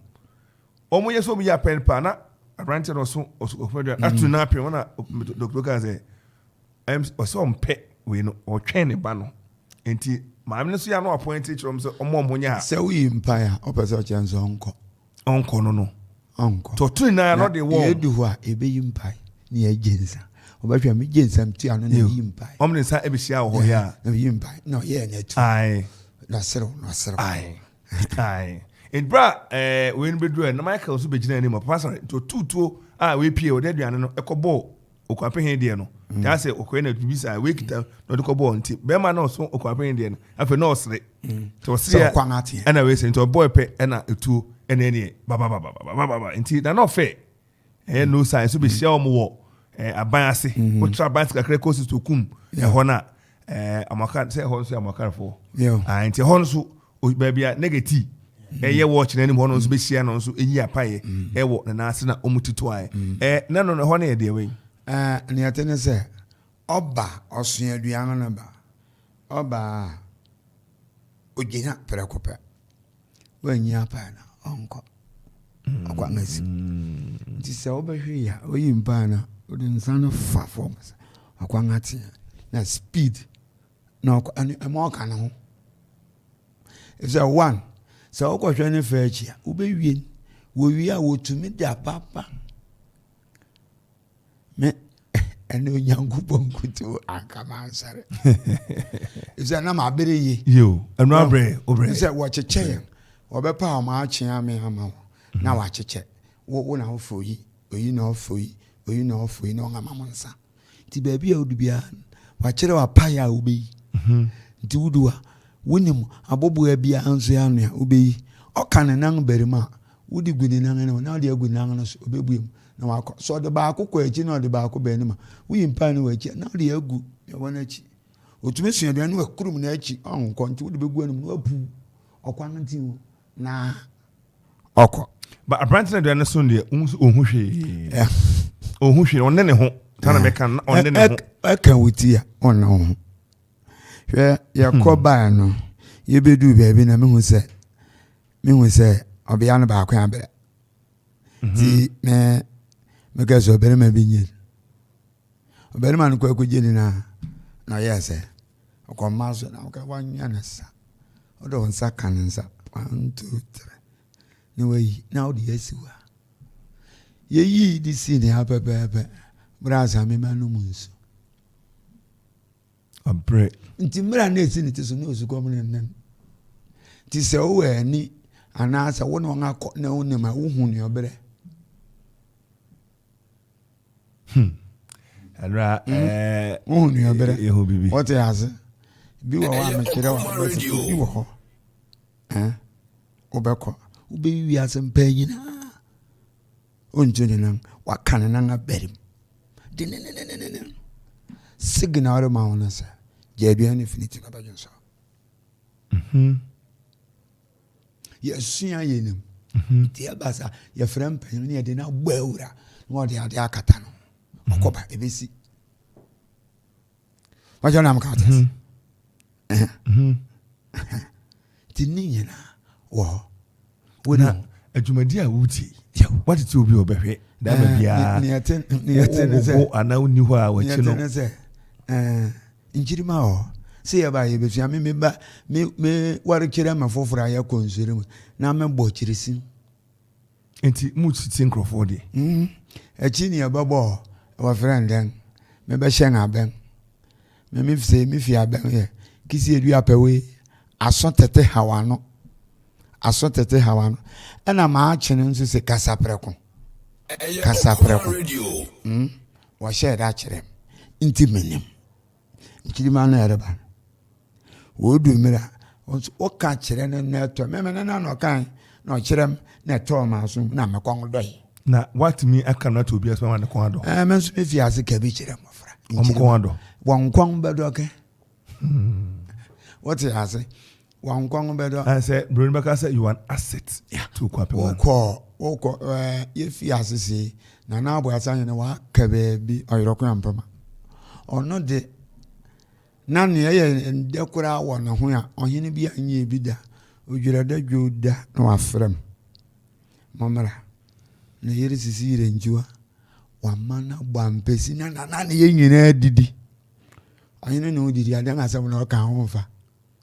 omo yeso mo yi apai pa na abrante no so Okwape aduane atuni na apem na doktor ka say so mpe we no o twen ne ba no enti maame so ya no appoint chrom so omo nya se wi mpaya opese o chenso onko no to tuni na no de wo edu ho a ebeyi mpai ni agenza obahwa me gye nsam tu ano na yi mpai omne sa ebihia wo ho ya na yi mpai no ye na tu ai na sero ai it bra we nbedu na Michael so begina ni mo pastor to tutuo we pie o de aduane no ekobo okwape he de no ya se okoye na dubisa we kita no de kobo nti be ma na so okwape he de no afa no osre to osre ana we se to boy pe na etuo ene ne baba nti na no fe no sign so be share omo wo aban ase wo tra ban kakra kosi to kum ho na amaka se ho so amaka fo nti ho no so baabia negative ye watch na ni ho no so be share no so enyi apaye wo na ase na omutito aye na no ho na ye de we ni atene se oba osun aduan no ba oba ogina prekope wanyi apa na onko akwa ngasi nti se obehwe ya oyi mpa na odi nsano fa form akwa ngati na speed na mo ka na ho is a one so okwohwe ne fa achi obewie wo wi a wotumi da papa me eno nyangupo nkutu akamansare is a na mabere yi yo eno abre is a wacheche obepa ma achi ame ama na wacheche wo na ofoyi oyi na ofoyi oyi na ofoyi na ngama monsa ti baabi a odubia wachire wa pa ya obeyi nti wuduwa wonim abobu abia anso ya no obeyi okane nan berima wudi guni nan na odi aguni nan no obebuem na wakọ so de ba akọ echi na odi ba akọ be ni ma wuyi mpa ni wachi na odi agu ya wana echi otumi sua de no akurum na echi onko nti wudi begu anum no apu okwan nti na ọkọ ba apprentice na de so de ohunhwe ohunhwe onne ne ho tana meka onne ne ho aka wuti ya onna ho hwe ya koba no ye bedu baabi na mehu se obia no ba akwa abere ti me ga so bere ma binye obere ma no kwa kujeni na yese okoma so na ka wanya na sa odo nsa kan nsa 1 2 3 ni we na odi yesiwa ye yi di si ni abebe braza me manu munso abre nti mra na esi ni tiso na osu kom nen ti se o we ni anasa wo no nga na woni ma wo hu ni obere alra wo hu ni obere ye hu bibi what has bi wo wa me kire wa bi wo ho obekọ ubeyi asempa nyina onjoni nan wakane nan aberim dinenenenenen signal ma wona sa jeduan infinity na bajonso yesuya yenim ti abasa ye frem pen ne de na gbawura no de ade akata no okoba ebesi wajona am kates tinyina wo wona adwumadi a wuti what ti obi obehwe da ba bia ni aten ze ana uni ho a wachi no injiri ma o se ya ba ye besu me ba me ware kire ma fofora ya konsere mu na me bo kirisin enti mu titi nkrofo de echi ni ababo wa friend den me be hye na ben me fi aben ye kisi edu apewe asotete hawano ena ma chene nso se kasapreko wa share da chire nti menim nti ma na ereba wo du mira o ka chire na to me na no kan na chirem na to ma so na me kon doi na what me aka na to obi asma na kon ado me nso me fi ase ka bi chire mofra kon ado won kon bedo ke what you say wan kwang bedo I say Bruno Bakasa you an asset to kwape one oko ye fi asese na abo asanye na wa ka bi oyiroko ampama ono de na ne ye ndekura wo na ho a ohene bi anye bi da odwira da dwoda na wa frem momra na yeri sisi yire njiwa wa mana gbampesi na ne ye nyina didi ohene no didi adan asem na o ka ho fa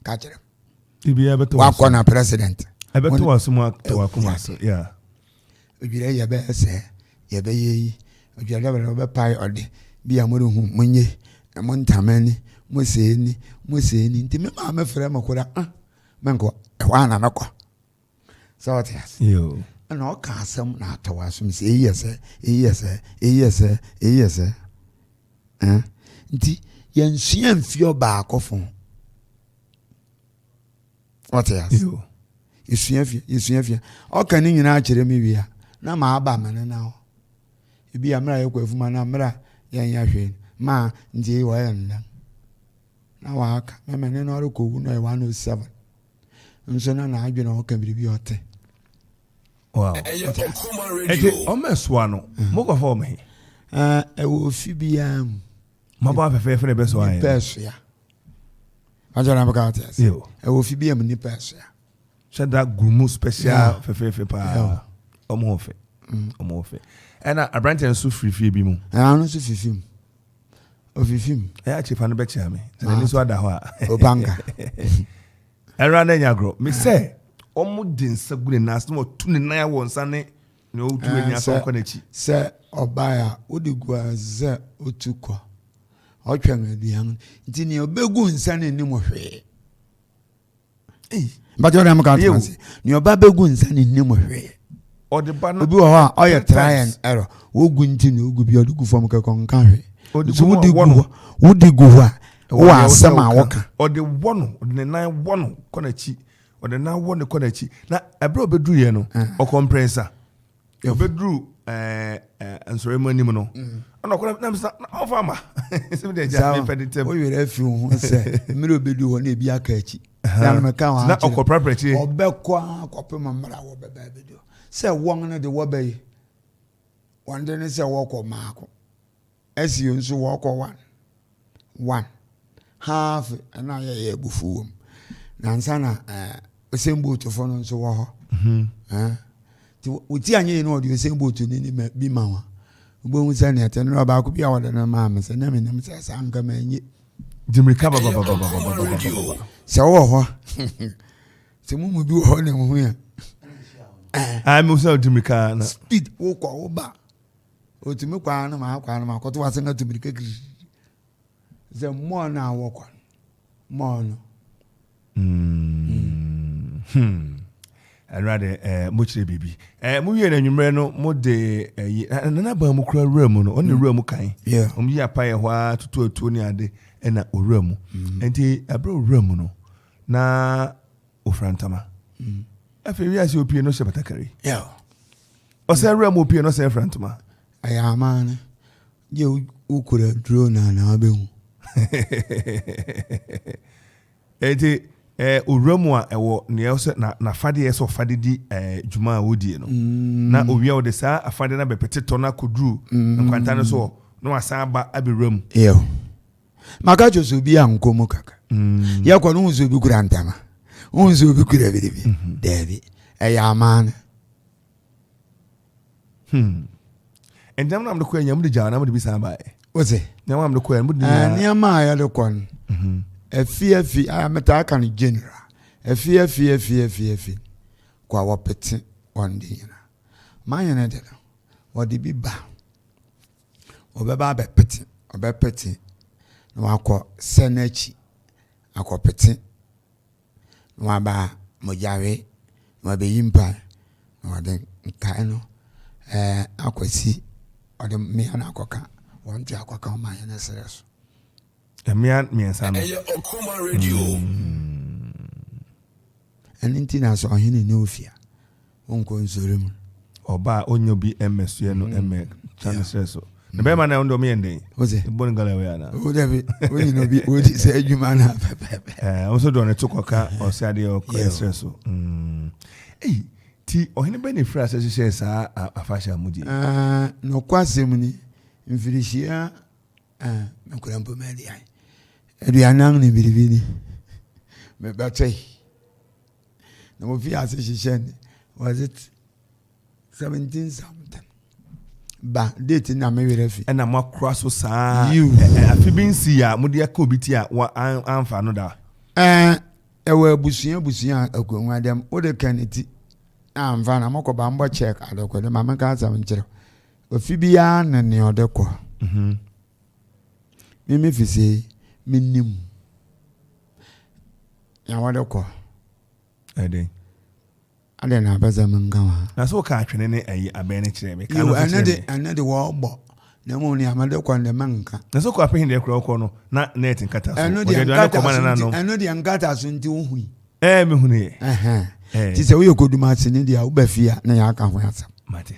ka kire ibia beto wakọ president abeto wasuma to wakuma so yeah odwira ye be se ye be yi odwira da be pai ode bi amuru hu munye montamani moseni nti me ma me frɛ me kora menko ɛhɔ ana nakɔ so what yes yo na o ka asɛm na atawa so me sɛ eyese nti yɛnsua mfio ba akɔfo what yes yo yɛsua fie ɔka ne nyinaa kyerɛ me wia na ma aba mene na ho ebi amra yɛkɔ afuma na amra yɛn yahwɛ ma nti wɔ yɛn ndan na waka mene na ɔrekɔ wu no 107 nso na adwene ɔka biribi ɔte wow ete omesoa no moko fa me ɛwɔ fi bia maba afefe ne beso aye pesoa ajana baka tes yo ɛwɔ fi bia ni pesoa shada gumu special fefe pa omo ofe ena abrante nso frifie bi mu ano so fifim ofifim chifa no be chia me ni so ada ho a obanka era na nyagro me say omo din sagune nas no tu ne nan won sane ne o tu enya so ko na chi se obaya odigua ze otukọ otwan aduan nti ne obegu nsane ni mo hwe but you am can't say ne obabegu nsane ni mo hwe ode ba no obi wo ha oye try and error wogu nti ne ogu bi odugu fam kekon kan hwe wodigu ha wo asema woka ode wono ode ne nan wono ko na chi ode na wono ko na chi na ebra obedru ye no o compressor obedru ansoro mani mu no ana ko na msa na ofama sim de ja me peditem o yere afi ho se mere obedu ho na ebi aka achi na me ka wa na okoprapre obekọ akopema mara wo beba bedu se won no de wo bayi wande ne se wo ko maako asio nso wo ko one half ana ye bufuwom na nsa na osembo tofo no nso wo ho ti uti anye no de osembo to ni bi mawa ugbo nsa ne ate no ba ko bia wode na ma me se na me nem se sanka ma nye Jimrika baba se wo ho se mu bi wo ne ho ya I mo se Jimrika na speed wo ko wo ba otumi kwa na ma ko to wasenga Jimrika kiri ze mo na wo kwa mo no Anrade mo chire bibi mo wie na nwumre no mo de na ba mo kura wura mu no on ne wura mu kan o mi apa ye hwa tutu ni ade na owura mu enti abro wura mu no na ofrantama afi wi asi opie no shebatakari o se wura mu opie no se frantama aya man je ukura drone na abehu enti owuramu a ewo ne yose na fade yeso fade di djuma wodie no na owia wo de sa afade na bepeteto na kodru nkwanta ne so no asan ba abewram maka joso bi ankomo kaka ya kwa no nzo bi kura ntama nzo bi kura bibi David eya man endam na mdo nyam de jana mdo bi san ba ose nyam mdo ko mdo nyama ya de kon efi ameta kan general efi kwa wopete ondina manyene de odi bi ba obeba be pete no akọ senachi akọpete no aba mojawe no be yimpa no de nka no akwasi ode me ana akoka won tu akoka ma yana sereso emian miensa no Okoman Radio eninti na so ohene ne ofia wonko nsorem oba onyo bi emesue no eme chane sereso ne be ma na ndo me nden ose bon gala we ana o debi oni no bi odi se adwuma na pepe also do ne tokoka o se ade o sereso ti ohene be ne fra se se sa afasha mudi no kwasem ni mfirishia mekura mpo mali ai aduanan ni biribini me batay na mo fi ase shishen was it 17 something ba date na me were fi na makra so saa afi bi nsi ya mudi aka obiti a anfa no da ewe busuan akwanwa dem o de kaneti anfa na mako ba mbo check adoko de mama ka asa nchiro ofi bia na ne odeko me fi say minim ya wade ko ade na beza mengawa na so ka atwene ne ayi abene kire me ka no anade wo ogbo na mo ni amade ko nde manka na so ko apehin de kura ko no na net nkata so o de de nkata so nti wo hui me hunu ye ti se wo yokoduma se ni dia wo ba fia na ya aka ho yasa mate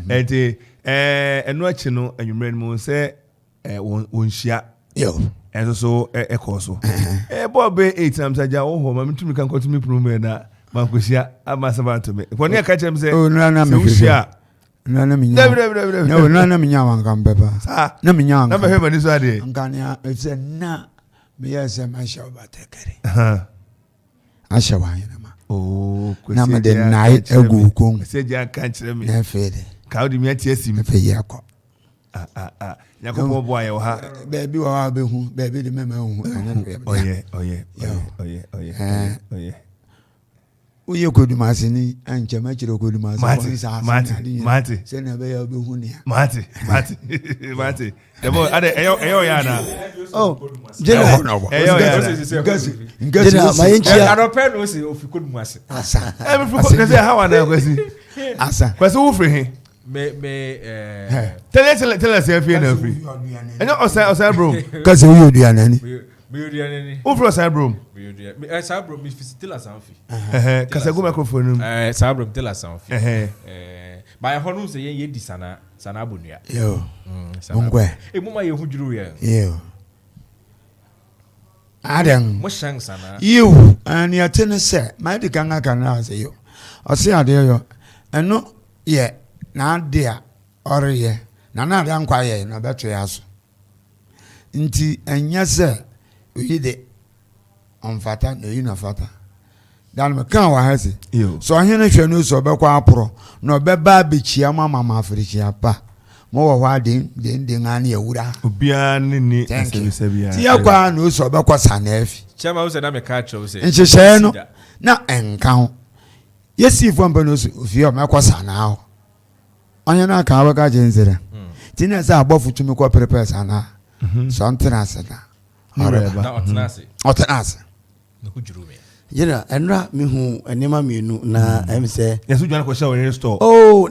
ete eno achi no anwumre mu se wonhia yo enso so ekoso bobe 8 times aja wo ho ma mitumi kan kotumi promo na mankohia amasaba to me ko ne ka chem se se wohia na minya na minya wanka mbeba na minya wanka na be hema ni so ade ngania se na me yesa ma sha batekere asha wa yana ma na me de night egu kon se ja kan kire me na fede ka odi mi atiasi mi fe yakọ Yakobo boy yo ha baby wa be hu baby de mema hu oye uye kodumase ni anche ma chiro kodumase mate se na be ya be hu ni mate demo ade eyo ya na jena eyo ya ngasi ma yenchi arope no se ofi kodumase asa me fi ko how na kwasi asa kwasi wo free he tell us if you know free and outside bro cause we oduana ni who from outside bro sabro mi still asanfi cause go microphone sabro still asanfi by honu se ye di sana abonua yo ngwe muma ye hu juru ye yo adam mo shan sana you and ya tenese my de kanga kana say yo o se ade yo eno ye na dia oreye na ada nkwa ye na beto ya so nti enya se oyide onfata no yi na fata dan me kan wa ha se so hene hwe no so bekwa apro no beba bechia mama africhia pa mo wo hwa den ane ewura obia ni asebisa bia ti akwa no so bekwa sanefi chama wo se na me ka cho se nchehye no na enka ho yesi fu ampa no so ofie o mekwa sana onye na aka abaka jenzere tina sa abofu tumi ko prepare sana so ntina sada otanase no hujuru me yena enra mi hu enema mienu na em se yesu jwana ko show in store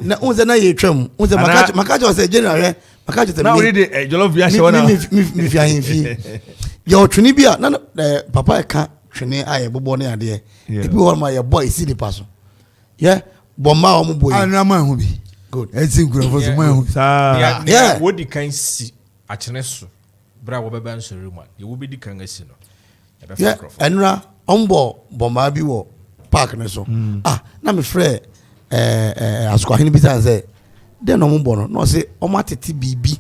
na unze na ye twam unze makacho se general makacho te na we dey jollof bia show na mi fi ahemfi ye otwini bia na papa ka twene aye bobo ne ade ebi ho ma ye boy si ni paso ye bomma o mo boy anama hu bi good ezi grofo so mo hu yeah wodi kan si achene so bra wo beba nsori mu ye wo bedi kan asi no yeah enra ombo bomba bi wo park ne so na me frɛ asukwa hini bi san sɛ de no mo bo no se o matete bibi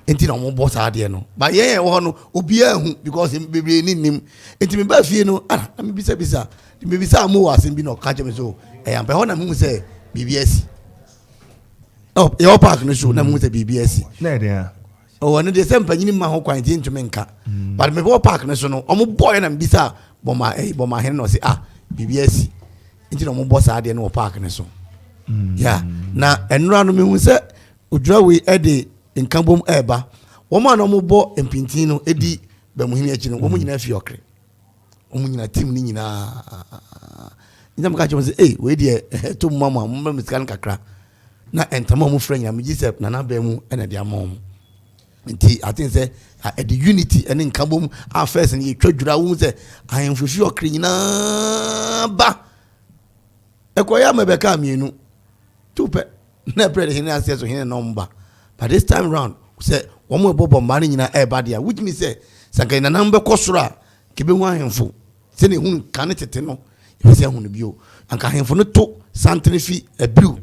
enti no mo bo sa de no ba ye wo no obi ahu because bebre ni nim enti me ba fie no na me bisa mo wa sem bi no ka je me so am pe ho na me hu sɛ BBS your park no show na mu sɛ BBS na de ha o ne de sɛ mpanyini ma ho kwan ti ntumi nka but me bo park no so no omo boy na mbisa boma hen no say BBS nti no mo bo sa de no park no so yeah na enura no me hu sɛ odura we de nkabom eba wo ma no mo bo mpintin no edi ba muhimi achi no wo mo nyina fi okre wo mo nyina team ni nyina nyam ka chom say we de to mama mo ba miskan kakra na entama mo franya me gisep na ba mu na de amom nti I think say the unity and in kabom our first and you twadura wo say I am fufi okre nyina ba ekoya mebeka mienu tupe na bread hin ase so hin number but this time round say wo mo bobo mari nyina eba dia which means say sanka na number kosora kebe hu ahemfo se ne hu kan tete no e say hu no bio anka ahemfo no to santrifi a blue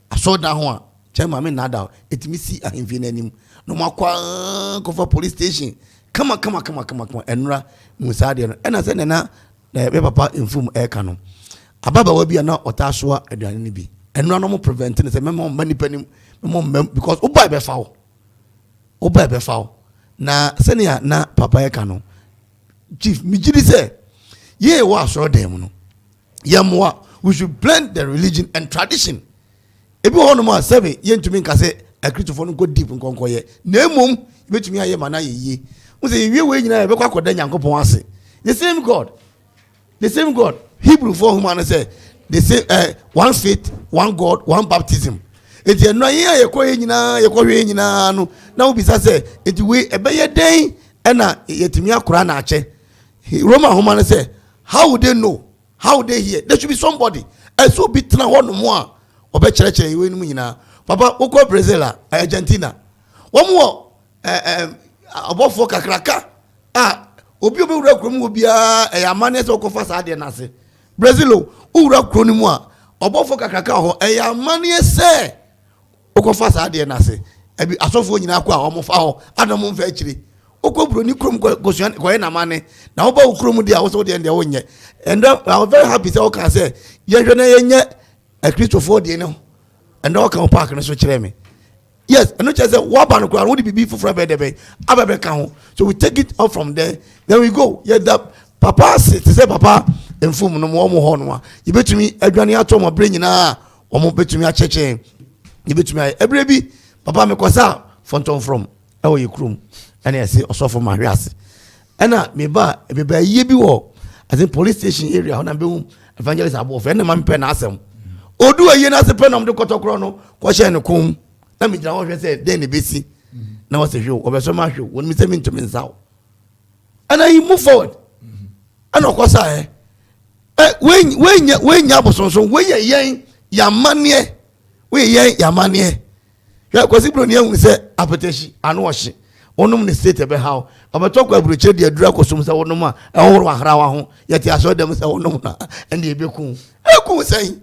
aso da ho a chema me nada etimi si ahemfo nanim no makwa kofa police station kama enra musade no ena se na be papa infum e ka no ababa wa bia na otasoa aduane ni bi enra no mo prevent ne se memo mani panim memo because oba be fawo na se ne na papa e ka no chief mi gidi se ye wa so dem no yamwa we should blend the religion and tradition ebi ho no ma sebe ye ntumi nka se Christopher no go deep nkonkoye na emom betumi aye mana ye we say we nyina be kwa koda nyankopon ase the same God Hebrew for human say they say one faith one God one baptism eti no ye kɔ nyina ye kɔ hwe nyina no na obi sa say eti we ebeye den na yetumi akora na ache Roman human say how would they know how would they hear there should be somebody so be tena ho no mo a obe kyerɛkyerɛ we no nyina papa woko Brazil Argentina womo abofo kakraka obi wura krom obi amane se okofa sa de na se Brazil wura krom mu a abofo kakraka ho amane se okofa sa de na se abi asofo nyina akwa omofa ho adom mfa akire okobro ni krom gosuan ko na mane na oba krom de a wo so de wonye and I'm very happy say o can say ye hwe na yenye a Christopher de no and all can park no so kire me yes and no say what ban ko we be for be de ababe kan ho so we take it up from there then we go yeah that papa say papa enfum no mo ho no a ye betumi adwane ato mo bre nyina o mo betumi a cheche ye betumi ebre bi papa me kosa fonton from e wo ye krum and I say osofo ma hwe ase ena me ba ye bi wo I think police station area ho na be evangelist abo fe na man pe na asem odu aye na se pe na mde kotokro no ko hye ne kum na me jira wo hwe se den ne besi na wo se hwe wo be so ma hwe won mi se mi ntumi nsaw and I move forward and of course when nya bosonso we yen yamane we yen yamane ya kwasi bro ne ehun se apeteshi anu ohye onum ne state be how abatokwa buruche de adura kosum se wonum a ehoro ahrawa ho yati aso dem se wonum na ende ebeku eku sei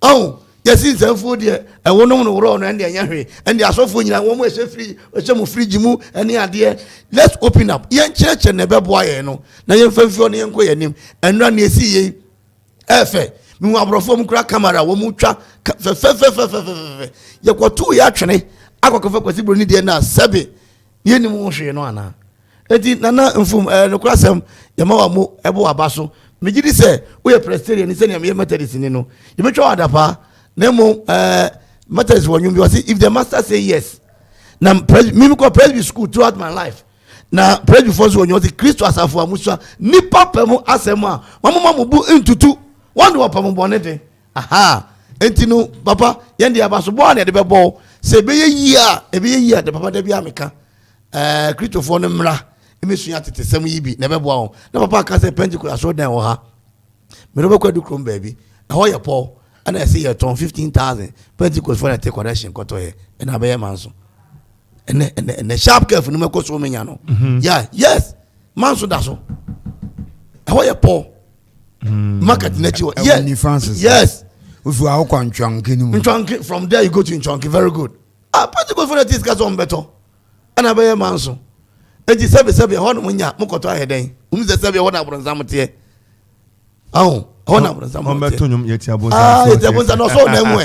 oh yesi nsanfo de wonum no woro no ende anya hwe ende asofo nyina wo mo ehye fridge mu ene ade let's open up yen cheche ne bebo aye no na yen famfio ne yen ko yanim enra na esi ye efe mi wa brofo mu kra camera wo mu twa fe yekotu ya twene akwakofa kwasi bro ni de na sabe yeni mu hwe no ana eti nana mfum no krasem yema wa mu ebo abaso megidi se we presbyterian ni se ne me methodist ni no yemetwa adapa na mu methodist wonwum bi o say if the master say yes na me ko presby school throughout my life na presby for so wonwum say Christo asafo amusua nipa pemu asem a mamu bu ntutu wonder wa pemu bonede aha enti no papa yende abaso bo na de bebo se ebeye yi a de papa da bi ameka Christopher no mra emesuya tetesem yi bi na beboa ho na papa ka say Pentecost so dan wo ha me no bekwa du krom baby na ho ye Paul and I say you ton 15,000 Pentecost for take correction koto he na be ye manso and sharp careful no meko so menya no yeah yes manso da so ho ye Paul market na chi yes if you are Nchwanki from there you go to Nchwanki very good Pentecost for take ka so better and I be ye manso enti sebe ho no munya mukoto aheden umze sebe ho na bronzam te ho na bronzam on beto nyum yeti abonza yeti abonza no so na mu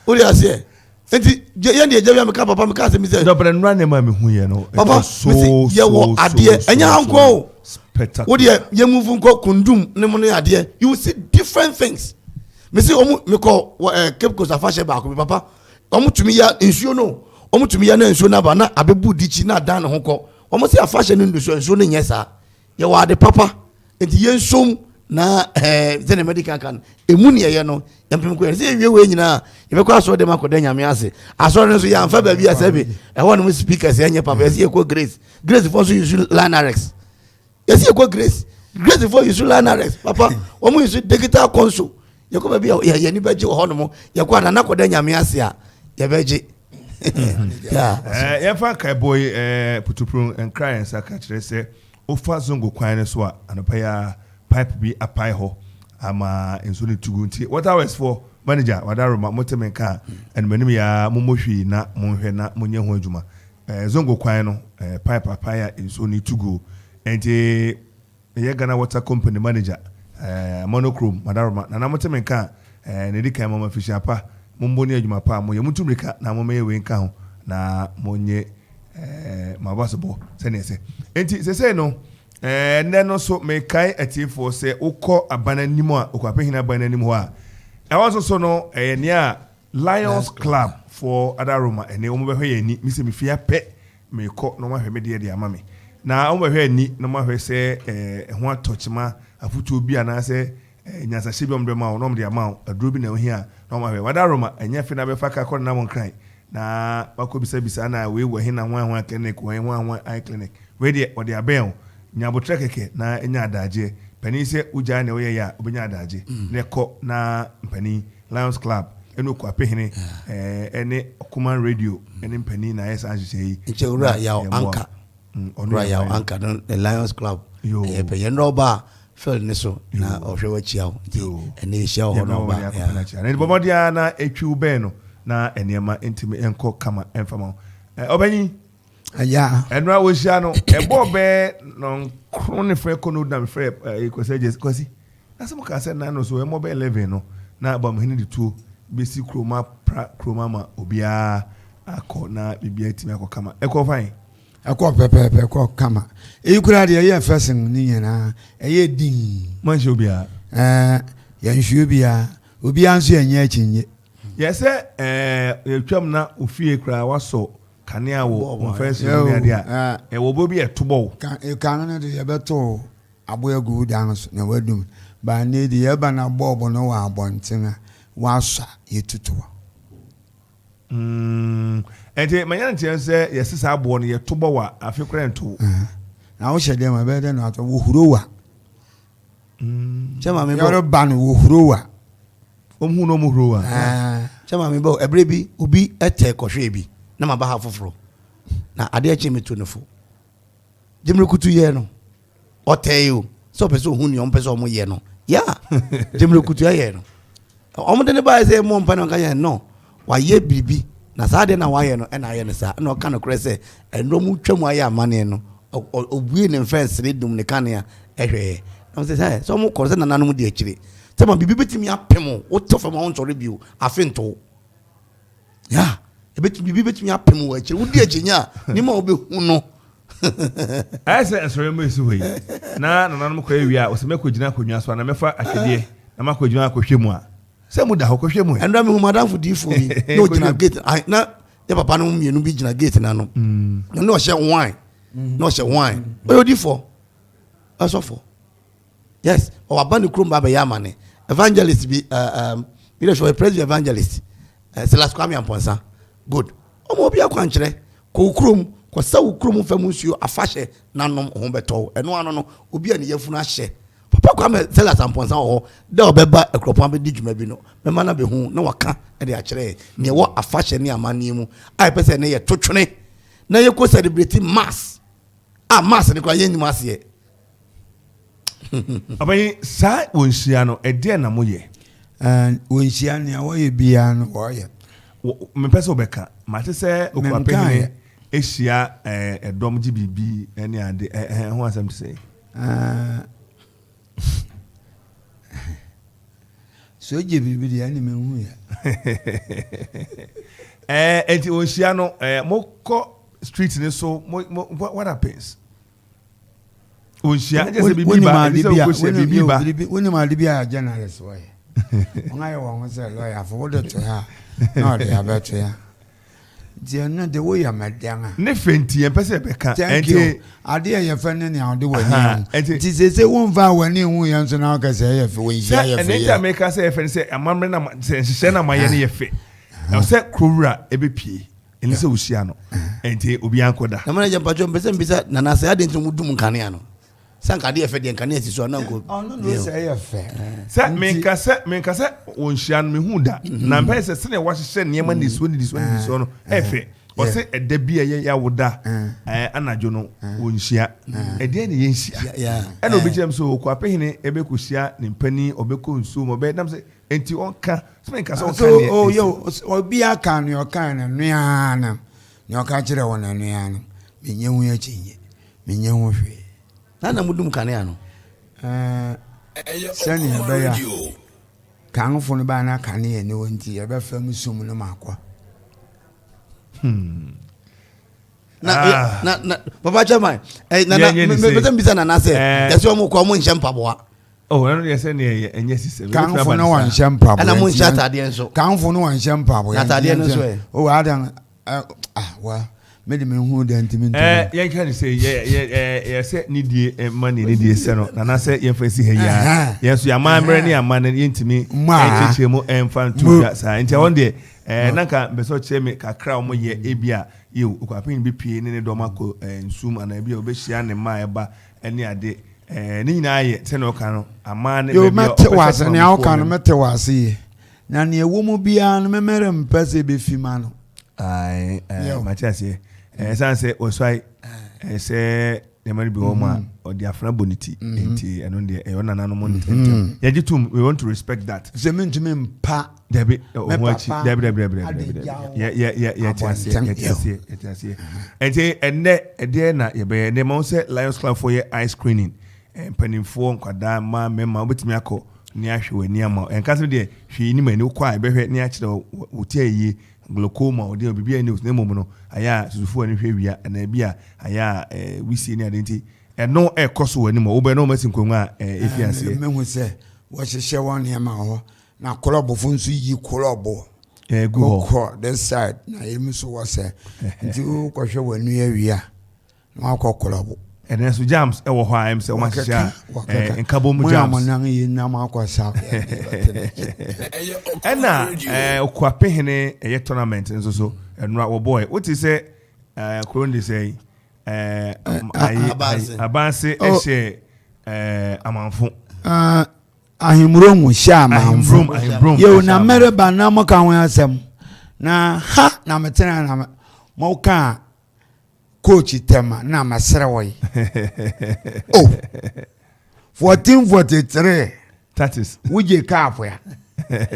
uri ase enti yende ejabia me ka papa me ka se mi se dobre nra ne ma me hu ye no papa so ye wo ade enya hanko spectacle odi ye move nko kundum ne mo ne ade you will see different things me see omu me ko Cape Coast afashe ba ko papa omu tumi ya nsuo no omutumi ya na nsuo na ba na abebu dichi na dan ne hokọ omo se afashe ne nsuo ne nyesa ye wa de papa enti ye nsom na zene medical kan emu ne ye no yampem ko se ye we nyina ye be ko aso de makoda nyame ase aso ne so ya amfa ba bi ase bi e ho no speakers ye nye papa ye ko grace for so use lanarex ye se ko grace for use lanarex papa omo use digital console ye ko ba bi ye ni beje ho no mo ye ko na nakoda nyame ase a ye beje fa kai boy putupru and cry and sakatre say ofa zongo kwan so a anopaya pipe bi apai ho ama enso ne tugu nti what hours for manager wadaroma motemenka and manim ya momohwi na monhwe na monye ho adwuma zongo kwan no pipe apai enso ne tugu enti ye Ghana Water Company manager monochrome wadaroma na motemenka ne dikai mama fisher pa mumboni adwuma pa mo yemutumrika na mo meye wenka ho na monye mabasebo se ne se enti se no ne no so me kai atifo se ukọ abananimu a ukwapehina abananimu a e wonso so no ne a Lions Club for Adaroma and they over here ni Miss Mifia pet me caught no one media dear mammy. Now over here ni no one say one touch ma a foot to be an answer Nyasa Shibum de Mount, no the amount, a drooping here, no matter what Adaroma and Yafina Befaka called no one crying. Now Bakobi Sabisana, we were here and one clinic, one eye clinic. Ready or the abel, Nyabo Trekeke, na enya daje, Penny say Ujane Oya, Ubinya daje, Neko na Penny, Lions Club. Eno kwa pehine ene Okoman Radio ene mpani na yes as you say Ncheura ya anka ora ya anka the Lions Club e pe yenro ba feel ne so na ohwe chia ene hia ho no ba ya ne bomodia na etwi ube no na enema ntimi enko kama enfama obanyi aya eno a wo hia no ebo be no krone fe kono dam fe ikoseje kosi asemo ka se na no so emo be 11 no na abam hini de tuo besi kroma ma obia akọ na bibia timi akọ kama ekọ fine ekọ pepe ekọ kama eyikura de ye fesin ni nyina eye din manche obia ya nhwe obia nso enye achinye yese etwam na ofie kura waso kanea wo fesin ni ade a wo bobi etobo kan na de ye beto aboyagu dan so na wadum ba ne de ye ba na bobo no wa abonten washa yetutuwa ente manya ntiense yesisa abo no yetobo wa afikrento na wo hyede ma be de no ato wo hurowa chama me bo ban wo hurowa omhu no mo hurowa chama me bo ebre bi obi ete kohwe bi na ma ba ha foforo na ade achi metu no fo jemre kutu ye no oteyo so pese ohun ni on pese omo ye no ya jemre kutu ye no omo de ba say mo mpa no kan ye no wa ye bibi na sa de na wa ye no e na ye no sa na o kan no krese enro mu twam aye amane no obue ne fence ne dum ne kan ya ehwe na say so mo korse na nanu de akire tema bibi betimi apem o to fam on tori bio afento ya bibi betimi apem o akire wo de aginya ni ma obe hu no ase asore mo esi hoyi na nanu ko ewia o se meko gina konwa so na mefa akedie na mako gina akohwemu a se mu da hokohwemu e ndo me hu madam for difo mi no gina gate na ya papa no mienu bi gina gate na no no she wine no she wine o difo asofo yes o abani krum ba ya mane evangelist bi you know president evangelist Silas Kwame Amponsa good o mo bi akwa nkyere ko krum ko sa krum famu nsuo afahye nanom ho beto eno ano no obi ani yafunu ahye papa Kwame Silas Amponsa ho da obeba ekropa be djuma bi no me mana be hu na waka e de akere ne wo afahye ne amane mu ai pese ne ye totwene na ye ko celebrate mass mass ne kwa ye nyima ase abayi sa wonhia no ede na moye wonhia ne awoye bia no woye me pese obeka mate se okwape ehia edom GBB ene ade ho asem to say so GBB de ani me hu ya enti wonhia no moko street ne so what happens onhia just be ba woni ma de bia journalist way onga yo won say lawyer for what to ha no dey about ya dia no de wo ya madanga ne fenti en pese be ka enti ade ya fa ne ne ade wani enti se won va wani hu ya so na ka say ya fe won ya ya fe ya make ka say ya fe say amamre na se na maye ne ya fe na say krowura ebe pie eni se wuhia no enti obi ankoda na manager pacho mpese mbisa na na say ade nti mudum kane no sanka de efe de nkane si so na nko no say ya fe say me ka say wonhia no me hu da na mpese se ne wahye niema ni so no efe o say eda bia ya woda anajo no wonhia ede ne ye nhia e na obi jem so okwa pehine ebe kohia ne mpani obeko nsu mo be nam say enti onka se me ka say onka ne oh yo obi aka no oka na nua na ne oka kire wona nua na menye hu ya chinye menye hu hwe na mudum kane ano sani ebe ya kan funu ba na kane ye ne wonti ye be fam sum no makwa na papa chama na me bisa na say yesi omo kwa mo nche mpaboa Oh, I don't know. And yes, it's a can't for no one champagne. And I'm shut at the end. So can't for no one champagne. Not at the end. Oh, I don't. Well, made me who the intimate. Yeah, can say, yeah, said need money, need the seno. And I said, yes, here, yes, your man, Bernie, and man, into me, my and fan to that side. Until one day, Nanka, Beso Cheme, a crown more ye, Abia, you, who have been BP in the Domaco and Zoom and a be obesian and my bar, and near day. Nina ye tenokano a man you met was an alcan met was here. Nanny a woman be an memorem pese be female. Aye, my chance here. As I say, was why I say there might be woman or the Afra bonity and on the Eona. Yajitum, we want to respect that. The men to me, pa, Debbie, watch Debbie. And then, you bear the Monse Lions Club for your eye screening. And penny phone kwada ma mema obetimi akọ ni ahwe ni ama en kaso de hwe ni mani kwa behwe ni a kire wotie yi glaucoma ode obibi ani ne mom no aya susufu ani hwe wia na bia aya wisi ni adenti no ekoso wani mo obe no masin konwa efiase mehu se wo hyehyɛ won ne ma ho na kolobo fu nso yi kolobo go this side na yemi so wo se nti ko hwe wani awia na akọ kolobo and then so jams e wo ho am se o ma hia en kabo mu jams mo nan yi na ma kwasa ena okwape hene e tournament nso so enura wo boy what is say Kurundi say abanse e she amanfo ahimro mu sha amanfo yo na mereba na mo kan won asem na ha na metena na mo kan coach tema na masrewoy oh 1443 that is wuje cap ya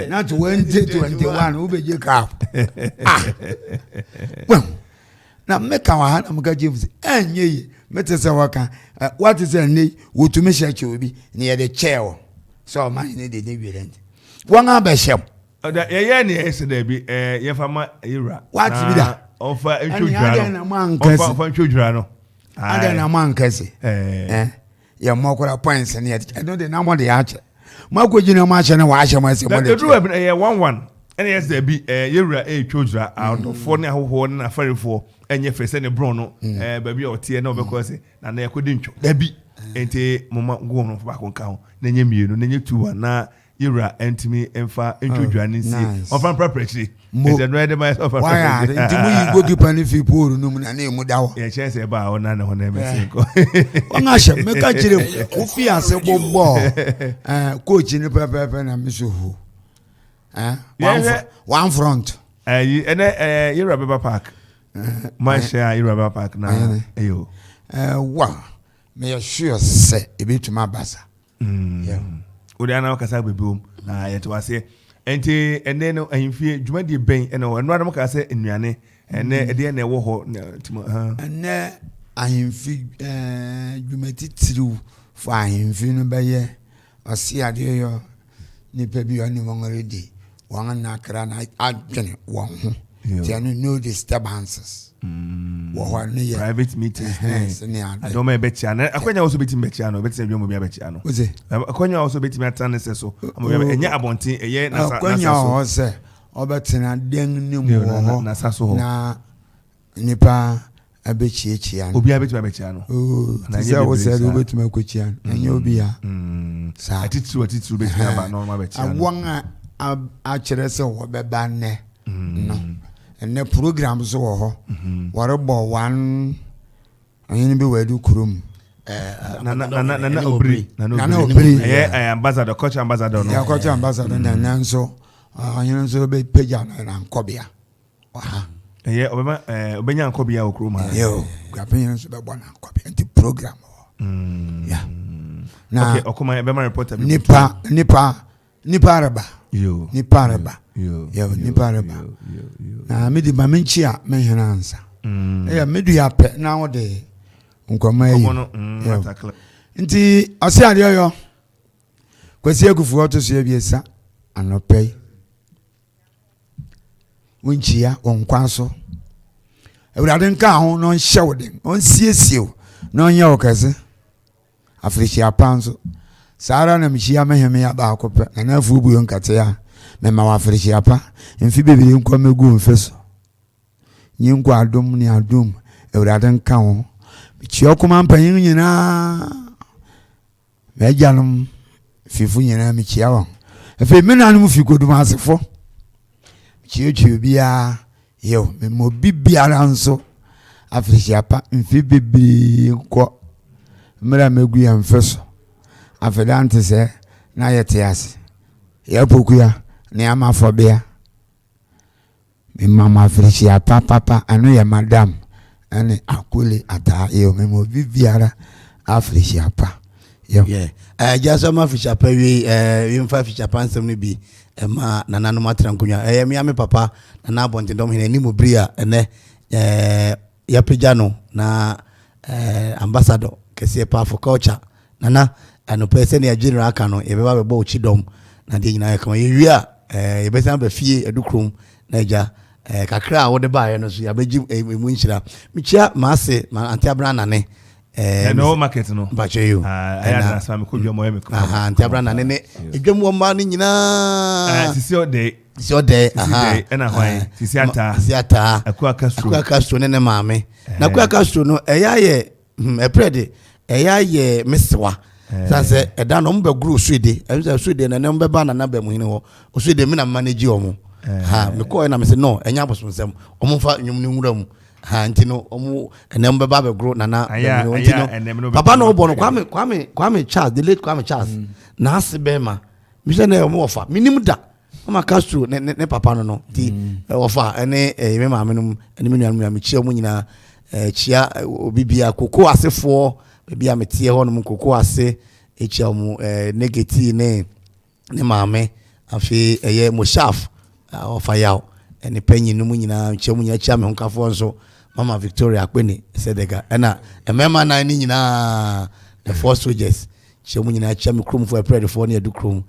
not 2021 wuje cap well na meka wa na meka James enye yi metese waka what is a ne wotumi sheche obi ne ye de chair so man ne de evident won abeshem ye ne ese da bi ye fama ira what be that ofa ntwodwara no ada na man kase ya mokora points ne I don't na mo de ya che makogina ma che na wa che ma se mo de the true 1-1 and yes there be yewura twodwara out of for ne ahoho na afarefo enye fese ne bron no baby o tie na obekọ se na na yakodi ntwo da bi ente moma go no fa konka ho na nye mienu na nye 2-1 na yewura entimi emfa ntwodwara ne si ofan preparatory is the right myself why enti mu yi go keeper ne fi pool no mu na na emu dawo ye chese ba o na ne ho na emese ko wanga hye meka kire Kofi ase bobo coach ni pepepe na miso one front ene Irababa Park my share Irababa Park na eyo wa me sure say e betuma basa yeah odi ana kasa bebom na yeto ase enti ene no ahimfie dwumadi ben ene no anwada mo ka se enuane ene ede na ewo ho timo ene ahimfie dwumati tiru fa ahimfie no beye ase ade yo ni pe bi oni mo ngoredi wan na kra na adwene won ho tiano no disturbances private meetings I don't be channel akwanya also beti be channel beti dwom bia be channel akwanya also beti atane se so enya abonten eye na sa akwanya o se obetena den ni mu na sa so ho na nipa abechiechia no obi abeti be channel na se wo se obeti makochia enya obi ya sa atitru beti aba normal be channel awon a kire se wo beba ne no and program so ho warabo one ayin bi wadu kurum na obri ambassador coach ambassador no ya coach ambassador na nso ayin so be peja na nkobia aha obenya nkobia okurum ha yo gapen so be bona nkobia anti program yeah na okay Okoman be my reporter nipa araba yo nipa araba nipa araba na medi ba menchi a menhena ansa ya medu ya pe na wo de nkoma yi nti ase ade yo kwasi akufu oto so ebiesa anope wonchia wonkwa so ewurade nka ho no nhyewden on siesie no nya okase afrishia panso Sara na mchia meheme ya ba akope na na fu buyo nkate ya me ma wa frisi apa mfi bebiri nkwa megu mfeso nyinkwa adom ni adom ewrade nka ho chi Okoman panyin nyina me janum fifu nyina me chia won efe me nanum fi kodum asefo chi bia yo me mo bibiara nso afrisi apa mfi bebiri nkwa mra megu ya mfeso afedante se na yetias ya pokuya ni amafobia mi mama frisia papa anu ya madam ane akule ata yo memo bibiara afrisia pa yo just ma frisia pa wi mfa frisia pa nsem ni bi ma nana no matra nkonya mi ame papa na abonte dom hene ni mo bria ene ya pejano na ambassador kese pa for culture nana ano person ya general aka no ye beba bebo chidom na de nyina kama ye wia ye besan ba fie edukrum na eja kakra wo de ba ye no so ya beji emu nchira michia maase ma anti abra nane no market no ba che you na sam ko dwom ye me ko anti abra nane ne edwom wo ma ni nyina sisi ode na hwan sisi ata akwa kastro ne maame na akwa kastro no eya ye eprede eya ye meswa sanse eda no mbe guru swede ezo swede na mbe ba na be mu hini ho swede me na manage omo ha me ko na me se no enya bosonsem omo fa nyum ni nwura mu ha nti no omo ena mbe ba be guru na papa no obo no kwame Charles the late kwame Charles na asibema mi se na omo ofa minim da mama Castro ne papa no ti ofa ene me ma menum ene me nua me chia mu nyina chia obibia koko asefo bebi ametie ho no koko ase echia mu negative ne maame afi eye mo chef ofa yawo ene panyin no mu nyina chia mu nyina chia me honkafo nso mama Victoria akpeni sedega ena emema na ni nyina the four soldiers chia mu nyina chia me krom for pray for ne edu krom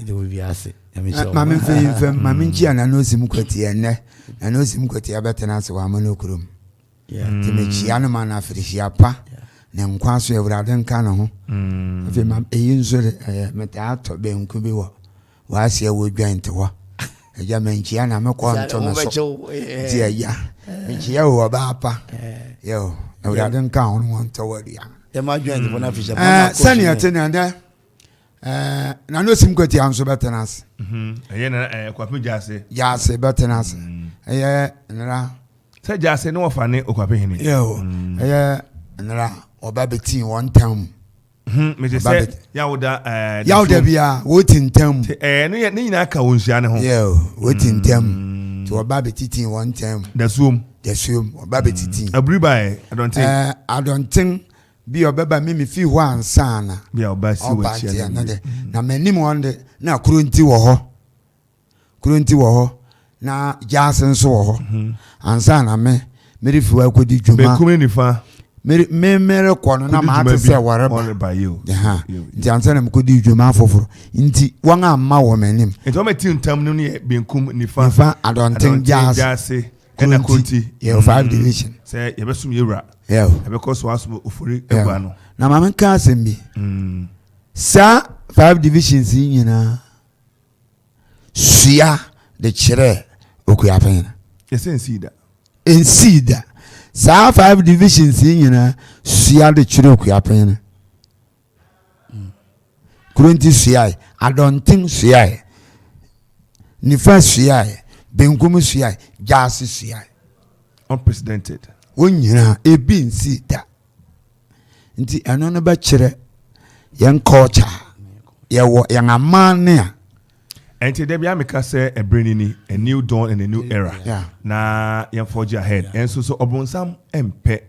de we bi ase mama fe mama nchi ana no sim kwati ene na no sim kwati abetena se wa mano krom timechi anu ma na frisi apa na nkwa so ewrade nka no ho afi mam eyinzo meta ato be nku bi wo wa asia wo dwante ho eja menchi ana me ko nto me so ti eya menchi ya wo ba apa yo ewrade nka ho no nto wa dia e ma dwante fo na fisha mama ko sani atenanda na no sim kwati anso betenas eye na kwape jase betenas eye nra se jase no ofa ne okwape hene yo eye nra oba betin one time me je say yawda bia wotin tem ne nyina aka wonhia ne ho yo wotin tem to oba betitin one time the zoom oba betitin abribai I don't think bi obeba me fi ho ansa na bia oba si wachia na manim wonde na kurunti wo ho na jasen so wo ho ansa na me fi wa kodi djuma be kumi ni fa mere kono na ma ate se wareba ha nti ansa na mkodi djuma foforo nti wan amma wo manim nti o meti ntam no ne benkum ni fa I don't think jase ena konti 5 division say ye besum yewra because was ofori egwa no na mama nka asembi sa 5 divisions nyina suya de chire okuyapen ensida sa 5 divisions nyina suya de chire okuyapen kurunti suya I don't think suya ni fa suya benkum suya jasi suya unprecedented wonyina ebi nsida nti eno no ba chire yen culture yewo yen amane a enti de bia meka say a brand a new dawn and a new era na yen forge ahead enso so obonsam empe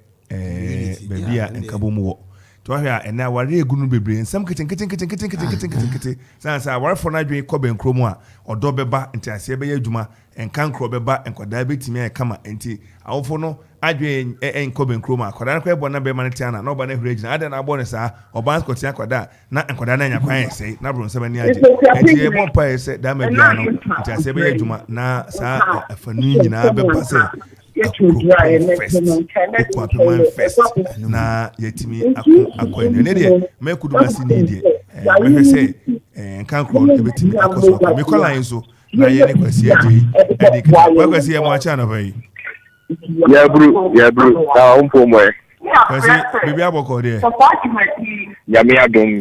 bebia enkabom wo to ahia ena ware egunu bebre nsam keten sansa ware for na dwen ko ben kromu a odo beba enti ase be adwuma enkan kro beba enkoda betimi ekama enti awofo no adwen enko ben kromu akoda na ko ebo na be manetiana na oba na hurejina ade na abo ne sa oba skotia akoda na enkoda na nya kwan ese na bro nsem ani age enti e bompa ese da ma bia no enti ase be adwuma na sa afanu nyina be pase na yetimi akwandu ne de mekuduma sini de me say kan kro ebetimi akoso me kola yenso na ye ne kwasi aje edi kan kwasi ye mo acha na bai ya bru ta umpo mo kwasi bibi aboko de nyame adom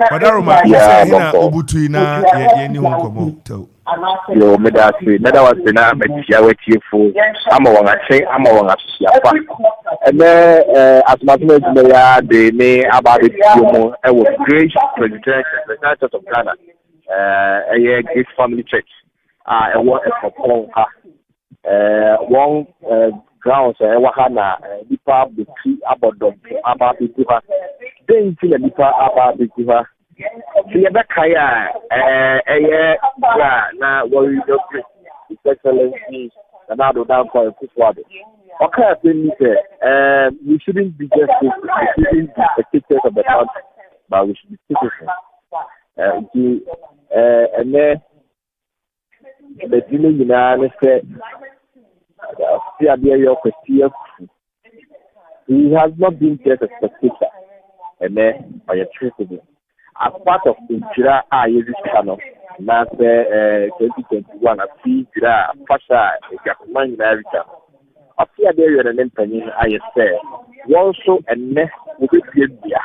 padaruma ya hina obutui na ye ni ho komo to yo meda was na metia wetiefo ama won asia pa asmatuma juma ya de me about it mo e was great president of Ghana a great family church e was a popon ha one grounds e wa ha na nipa buti abodom aba bitu ha den ti nipa aba bitu ha si ebe kaya na worry doctor excellency na do down for Kufuado. Okay, we shouldn't be just spectators of the country, but we should be citizens. And then the dealing in our he has not been just a spectator, and then by a truth. As part of the Jira channel, now 2021, I see Jira Pasha, Japan, America. I see a very important I say. Also, and next will be India.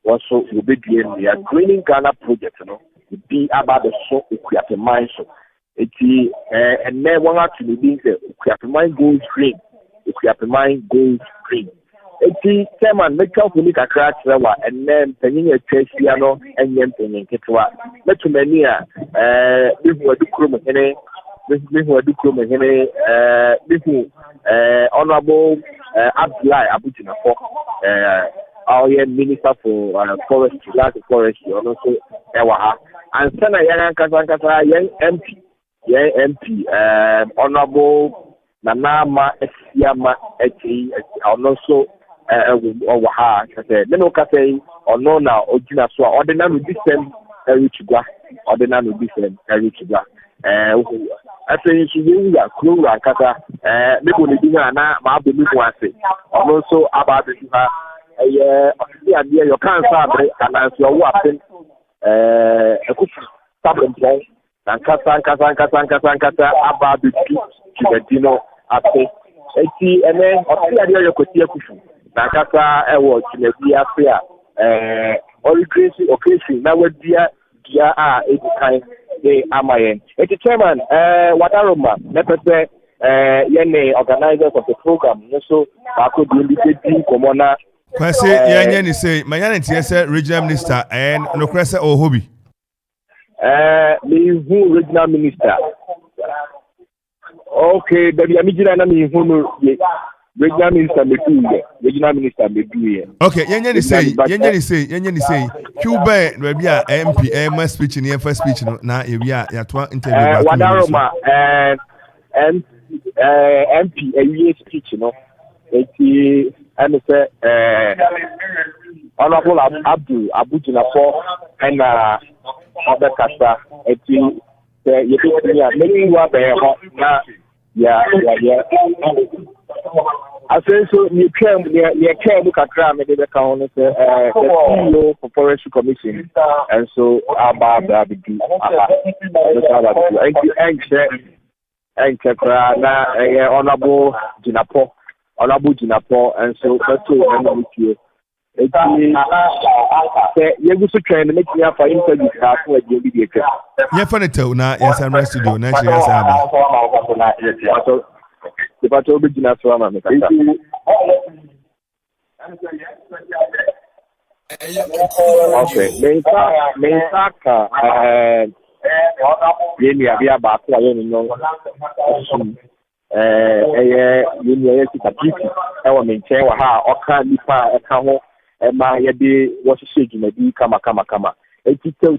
Also, will be India. Greening Ghana project, will be about the show of Japan. And then one actually means that Japan goes green. Japan goes green. Eti chairman make up with a crack and then penny a chase piano and then penny ketwa. Let to many this were the crew honorable Abdullah Abutina our minister for forest forestry also Ewaha and Sana Yang Kasa young MP honorable Nanama Esiama Eti also Owaha kase neno kase ono na ojina so ordinary disem erichigwa ordinary disem erichigwa ase nsuwe ya kura kasa mebo ne dinga na ma abemi ho ase ono so aba be ha osi ade yo kansa abre kana so wo apen ekufu sabempon na kasa aba be kibedino ase eti ene osi ade yo kwoti ekufu na kasa ewo chinebi afia occasion na wadia dia edikan de amayen eti chairman wadaroma nepese yene organizers of the program so ako di ndi komona kwase yenye ni say manyane tie regional minister no kwase o hobby me who regional minister okay baby amijira na me who no regional minister me do here. Okay, yenye ni say Cuba baby MP my speech in first speech na ya to interview back. Wadaroma MP a speech no. Eti and say honorable Abdul Abujina for and other Kasa eti you make you up na yeah. I say so you came look at Gram and the CEO for Forestry Commission and so about the honorable Jinapo and so that's all with you. You go to train and make me up for interview for the video. Yeah, for the town now, yes, I'm ready to do. Now, the battle begins from America. Okay, Mensaka, Yenia, we are back. You know, maintain how or can be far at home. And my idea was a shake in a D, kama. A tito,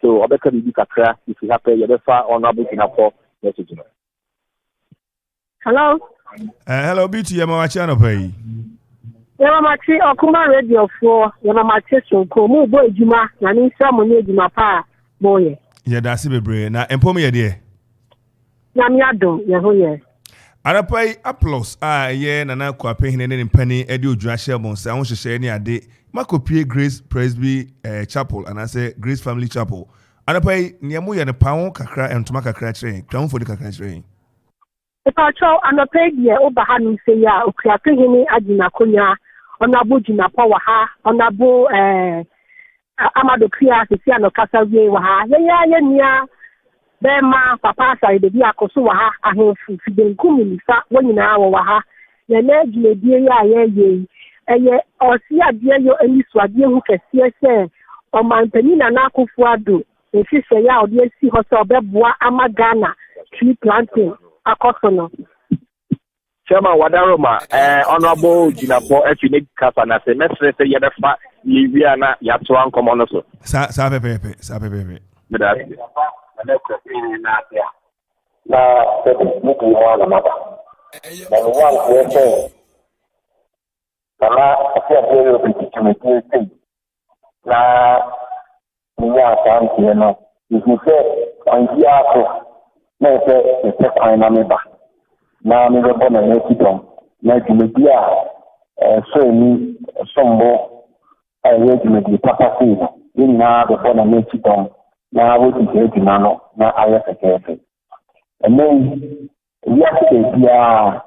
or better be a crack if you have paid your far honorable in a poor message. Hello. Hello, beauty. Yama channel pay. Yama Okoman Radio 4. Yama so komu boy juma. Nani samu juma pa boy. Yeah, that's it, bre. Na empomi ya dear. Yamiado, yahoye. Arapai applause ye nana kwape hine ne mpani edi odwahye bon sa ho hyehye ne ade makopie Grace Presby Chapel and I say Grace Family Chapel. Arapai niamu ye ne pawo kakra entoma kakra kire twamfo di kakra kire. Epacho anope ye oba ha no se ya okuape hine agina konya onabo gina po wa ha onabo amado pia se ano kasa wie wa ha ye nia Bema papa sai de bia koso wa ha ahemfu fidenku minisa wonyina wa ha na na gilebie ya ye eye osi ade yo enisu ade hu kese se o mantani na nakofu ado ehihye ya ode asi ho se obeboa amagana tree planting akoso no Chairman Wadaroma honorable Jinapo Ethnic Kasa na se mesre se ye befa ye na ya to an komo no so sa pepe medasi na mutu wana mata na mwana kuwete kama akia pele pikitumekete na niya asanti eno ikise kwanjia ako na ete kwa ina meba na mebe na nekidom na jumedia so ni sombo aye jumedia papa sina yini na bebo na nekidom na wotu keji nano na ayefekefe enen yake bia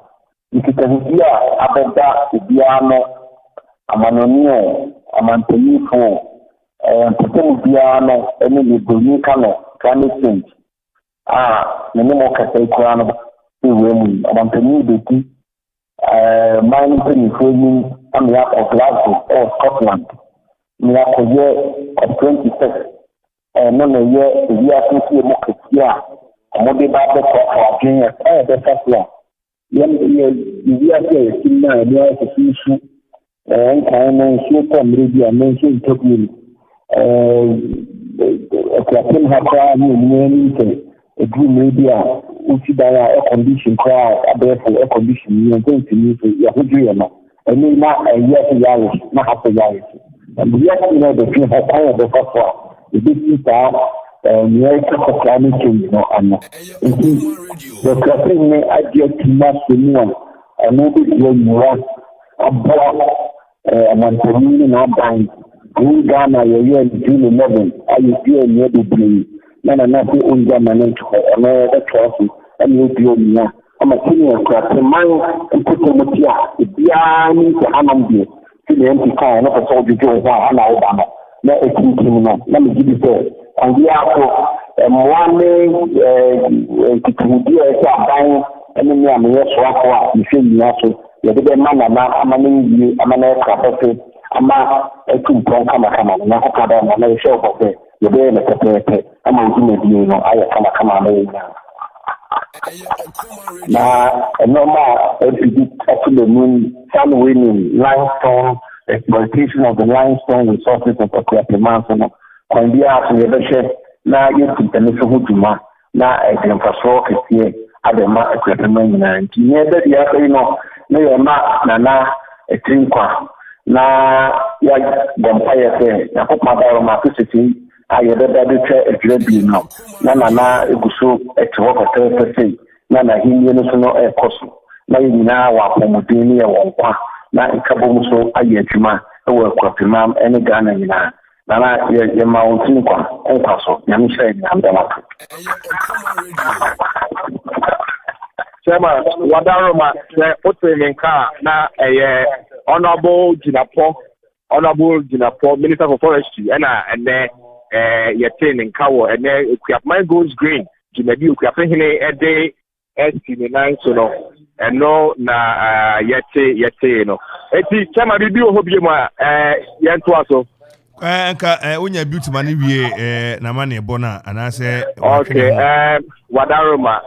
ikitazia abeda biano amanonio amantenifo mpetemu biano ene libunika no climate change nene mo kasa ikurano iwemu amanteni beti mining penifo ni amya of Glasgow or Scotland ni akoye of 26 no no ye ya sisi mo ketia amode ba be ko adwen be fasla ye ya ke kinna ya sisi nkan no so ko mredi amen so tokni akwapin hapa ni ke edu media uti dara air condition kwa abefo air condition ni nkan tini ya hoju no eni na ya na hapo ya and ya ni the thing hapa the fasla the America climate change no ano. The campaign may adjust to mass renewal and maybe you want about a mantamini na bank. In Ghana, you're in June 11. Are you here near the blue? Nana nothing on German to another trophy and you'll be on now. I'm a senior class. The man and put them with you. The behind the Anambi. To the empty car, and not a soldier to Obama. Na ekinkinno na mejidi se andi ako mwane kitudia esa ban ene mi amye so akwa ife mi aso ye de mana na amane amane kafe ama etumpon kama na kokada na na show kofe ye de na pepe ama ngine bi no aya kama na normal every after the moon sun winning limestone exploitation of the limestone resources of Okoman on the art of the na you can huduma na infrastructure here at the equipment and near the na trinkwa na ya vampire say na papa ma city aye the ejebi no na eguso etwo kote say na hinye no so no ekoso na yina wa pomodini ya wonkwa na ikabom so aye adwuma ewo kwapimam ene Ghana nyina na ye mountain kwa so nyame hye nyame ma Chairman Wadaroma se otemenka na honorable Jinapo Minister for Forestry ene yetenin kawo ene equipment goes green jimedi equipment hine ede ST9 so no eno na yete no eti chama bibi o hobie mu yento aso nka onya beauty man wie na ma na ebo na anase okay Wadaroma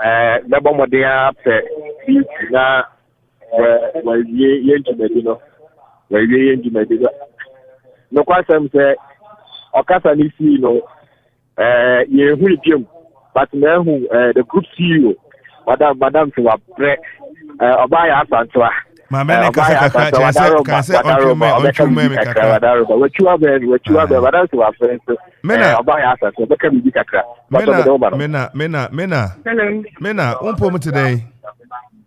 bebo modern pe beauty na we yenjumedi no kwasem se okasa ni si no ye hu ipiem but na hu the group CEO madam to apre obaya asantwa mama kasa onchume me kaka wachuwa be madam to apre obaya asantwa beka bi kaka mena umpo mu today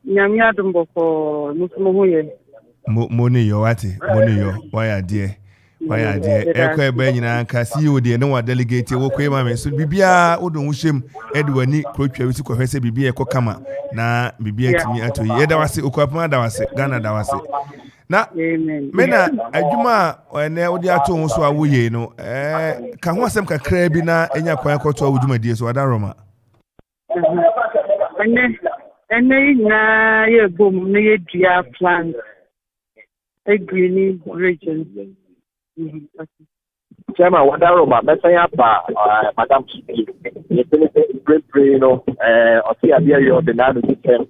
Nyamia Dumboko, Musumuye. Money, yo, why are dear? Why are dear? Echo Benny and Cassie, dear, no one delegate, walk away, mammy. So Bibia, Odon Wishim, Edward Nick, Croce, with Professor Bibia Kokama, na Bibia to me at you. Yet I was Okapma, that was it, Ghana, that was it. Now, Mena, Ajuma, or now the atom so away, no, can one some crabina and your quiet quarter with my dear, so Adaroma. And na ye boom near dear plant a greeny region. Chairman, what I wrote about Messiah, Madam, you great, you know, or see a beer or the Nano system.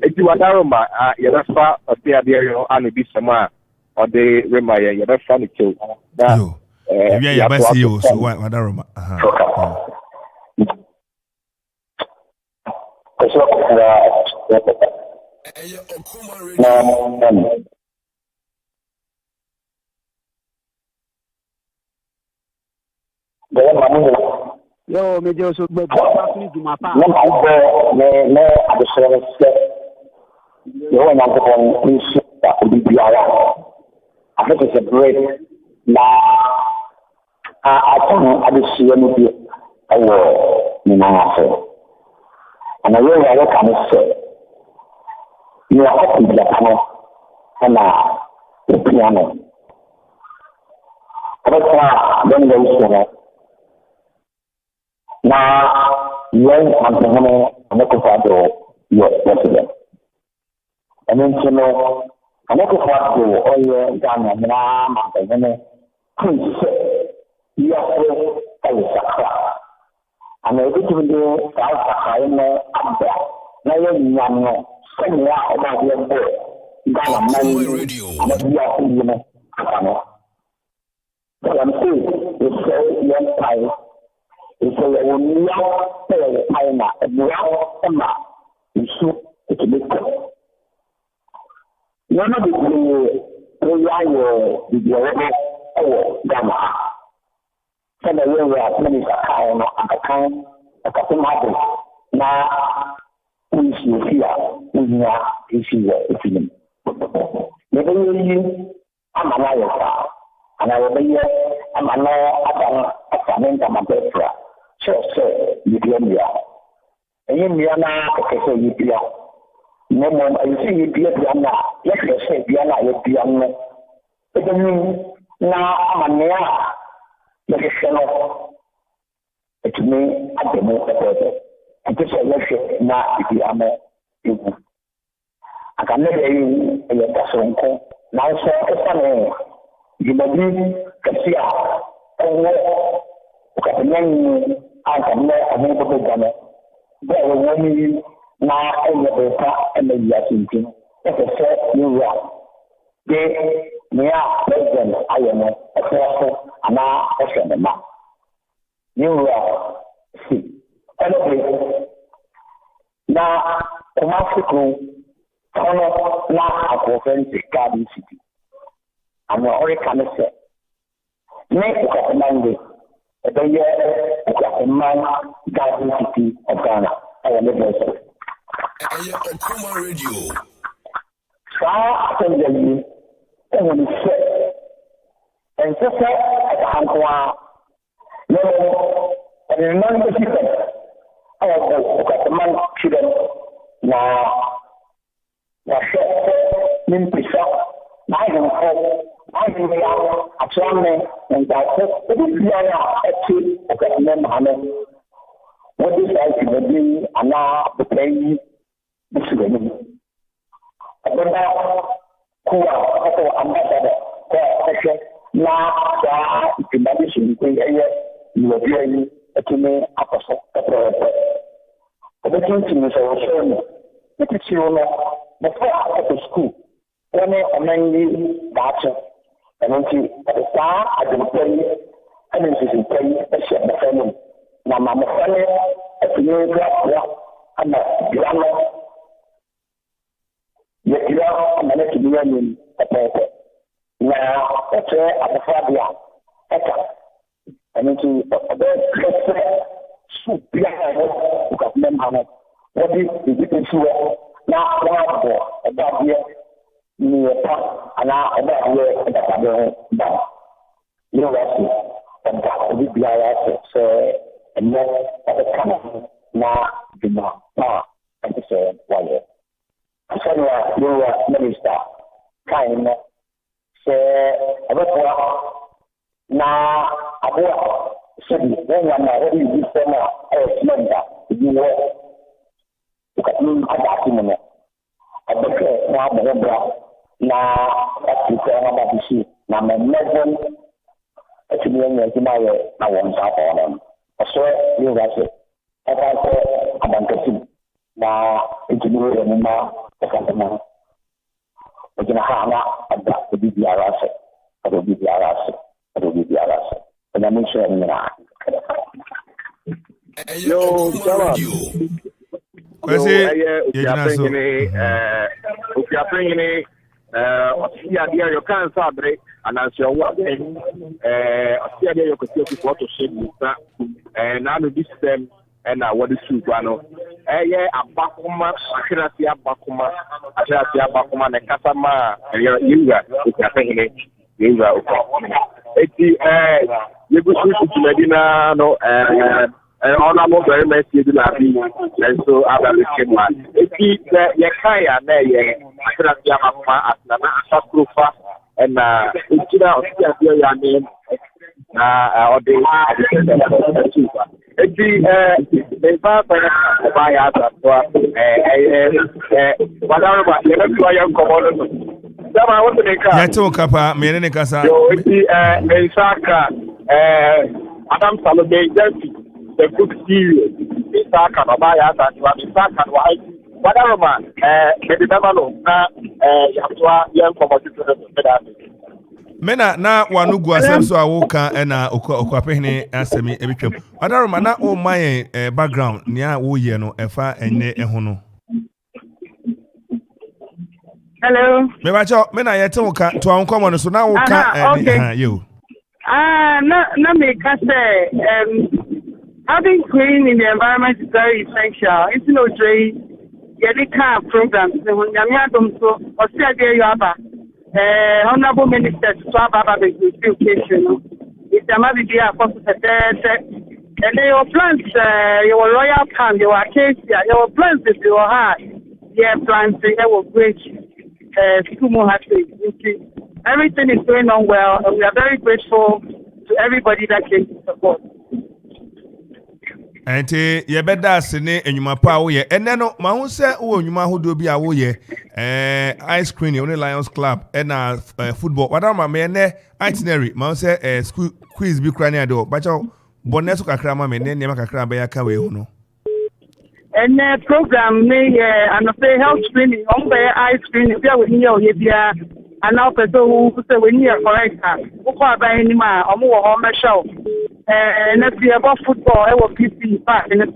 If you are Daroma, you're not far or see a beer and be somewhere or the Remaya, you're not funny too. No, yeah, but see you, so what Daroma. Yo, me just but my pa. No, the service. You want to go on that will be I think it's a great now. I don't I just see anything. And I really like to say, you are happy with the piano and the piano. But then they say, now, young Anthony, and Okofado, your president. And then, you know, and Okofado, all your Ghana, Anthony, please say, you are so a and I think we do South Africa, now you somewhere about your boy, Ghana, and we are in the but I'm saying, you say, young time. It's a real China, a real Emma, you shoot it to be cool. None of the Ghana. So the way we are many at the time, a couple of now, we see here, we are issue a film. Maybe I'm a liar, and I will be I'm a law at my bedroom. So, you be here. And you are now, okay, you be no more, you see, you be now. Let us say, be now, but then now I'm a near. Let us show it to me at the moment. And this is now, if you are more. I can never in a person. Now, so, you may be, see, oh, okay, I can know a little bit. There will only now and the Yasin. Let us say you are. They may president, I am a person, and now I send them up. You are. See. Anyway, now, Mexico, now a province, Garden City. And the Oregon said, make a Monday. The year of man Garden City of Ghana. I am the person. Okoman Radio. So I tell you, when you say, and so say, I can't no, and remember the people. I have the man children now. Now, I don't know. I think they are a chairman and that it is actually a government. What is like to be and now the pay this way. I don't know who are ambassador now if you manage to be you will be to me up a the thing is also it is before I to school. When a man leaves and until the star I can play and then she play a ship the family. Now, my family, if you know, I'm not drama. Yet you are a minute to be in a paper. Now, that's where at the Fabia, and into a very soup, what is the difference na wɔabɔ ɛdadeɛ mmiɛnsa anaa ɛdadeɛ ɛdakadeɛ ho ba ne wɔasi ɛda obi biara ase sɛ ɛnɛ ɛbɛka no ho na dwuma pa a ɛte sɛ wɔayɛ asɛnea yɛwɔ minista kan no sɛ ɛbɛtoa na aboa sɛbi wɔnyam a wɔde yi sɛm a ɛyɛ simenta ebi wɔ adase mu no ɔbɛhwɛ na abɔ ho bra na ɔsi sɛ ɔba bisi na mmɛmmɛdɛm atumi anya adwuma yɛ na wɔn nsa akɔ no ɔsɛ yɛwura sɛ ɛba sɛ abankasim na ntumi yɛ mu ma ɛkasa mu ɔgyina ha na ɔda obi biara ase ɔda obi biara ase ɔda obi biara ase ɔnyame nhyɛ no nyinaa Yo, Sama. Kwesi, yegyina so. Ofiapengine, ɔsiadeɛ yɛ kan sabre anansi ɔwɔ ɔsiadeɛ yɛ kɔsi ofi fɔtɔ hyɛ nsa na ano bi sɛm ɛna wɔde suugua no ɛyɛ abakoma ahwerɛase abakoma na kasa ma ɛyɛ yewura ofiapengine yewura okɔ eti yegu so tumadi na no honorable very much you do not be and so Abraham man. If he Yakaya Akaya Mama Asakrufa and Uchida of your name or the Papa by us whatever young commodity. I want to make a Yato Kapa, Mene Kasa, Adam Salome, the good series, Saka, Babaya, and Saka, whatever man, maybe never know, young commodity. Mena na wanugu asem so awoka na okwapehne asemi ebitwam. Adaroma na o my background nia wo ye no efa enne eho no. Hello. Me ba cho mena yete wo ka to ankomo no so na wo ka yo. Na me ka say having clean in the environment is very essential. It's no dre yedi ka programs when nyame adom so o se ade yo aba. Honorable Minister to Baba education. It's a Mavia for and your plans, your royal palm, your acacia, your plans that you have, your plans, they will great. Everything is going on well, and we are very grateful to everybody that came to support. Ante ye beda sene enwuma pa wo ye ene no ma hu se wo enwuma hodo bi a wo ye ice cream only Lions Club na football wada ma me ne itinerary ma hu se school quiz bi kra ne ade o ba cha bonus kakra ma me ne ne ma kakra ba ya ka we hu no and program me and say health screening on the ice cream bi a we ni ye bia and now person who say we need correct wo kwa ba ni ma omo wo ho me show next year about football I will PC back in the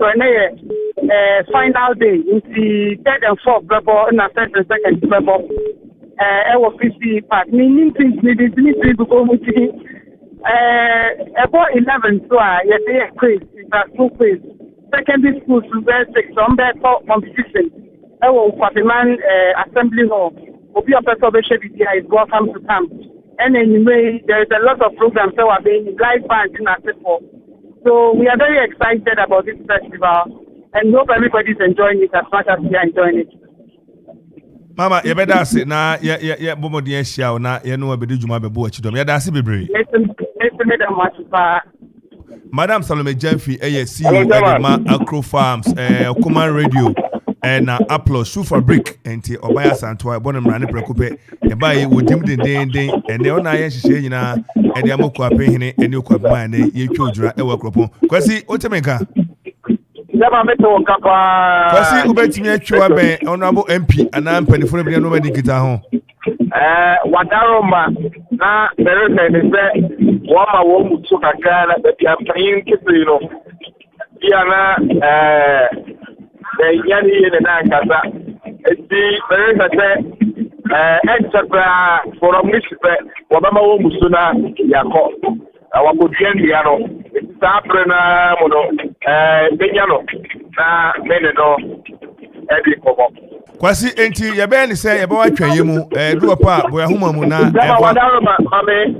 final day in the third and fourth level and third and second level I will PC back meaning things needed to go with about 11 so yes quiz is that school quiz secondary school to verse 6 on that competition I will Fatima assembly hall will be a person is welcome to camp. And anyway, there is a lot of programs that are being live band in Africa. So we are very excited about this festival and hope everybody is enjoying it as much as we are enjoying it. Mama, you better say na ya bomodi ehia na ye no abedi djuma bebo achidom. Ya da se bebre. Madam Salome Jemfi CEO Edema Acro Farms Okoman Radio na Apple Shoe Fabric enti obaya santoa bonamra ne prekope e bae wodim den ene ona ye hihye nyina e de amoko apehene ene okwabma ne ye twodwura e wakropon kwasi otemenka Jama meto kapa kwasi ubetimi atwa ben honorable MP ana mpanifo bi no madi kita ho wadaroma na bereka ne se wo ma wo mutu kakra na be ampan kitri no bia na yani yene na kasa eti bereka se enterprise for municipal wabama wo musuna yako wakoduan dia no eti sapre na mono benya no na mene no edi kobo Kwasi enti ye be ni say ye be wa twan ye mu du pa boya homa mu na Dama wadaro mame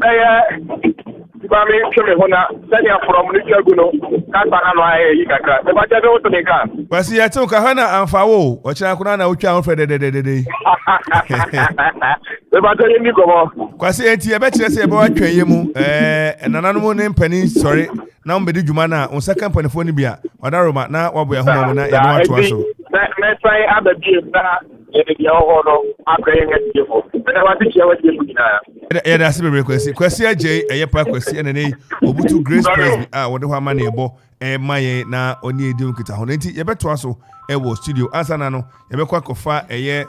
Mami chome hona sani from Nichaguno kan bana no aye yi kakra e ba jabe woto ne kan Kwasi ya tun ka hana amfawo o kira kuna na utwa on fede de e ba to ni komo Kwasi enti ye be kire say ye be wa twan ye mu nananom ne mpani sorry na mbedi dwuma na on second panifo ni bia wadaro ma na waboya homa mu na ye no atwa so me sai ababi na ye de ho no akran ngati fo e wa ti che wa ti mu na ya da sibe kwasi aje eye pa kwasi enene obutu Grace Presby wode ho ama na ebo maye na oni edi nkita ho nti ye beto aso wo studio ansana no ye bekwa kofa eye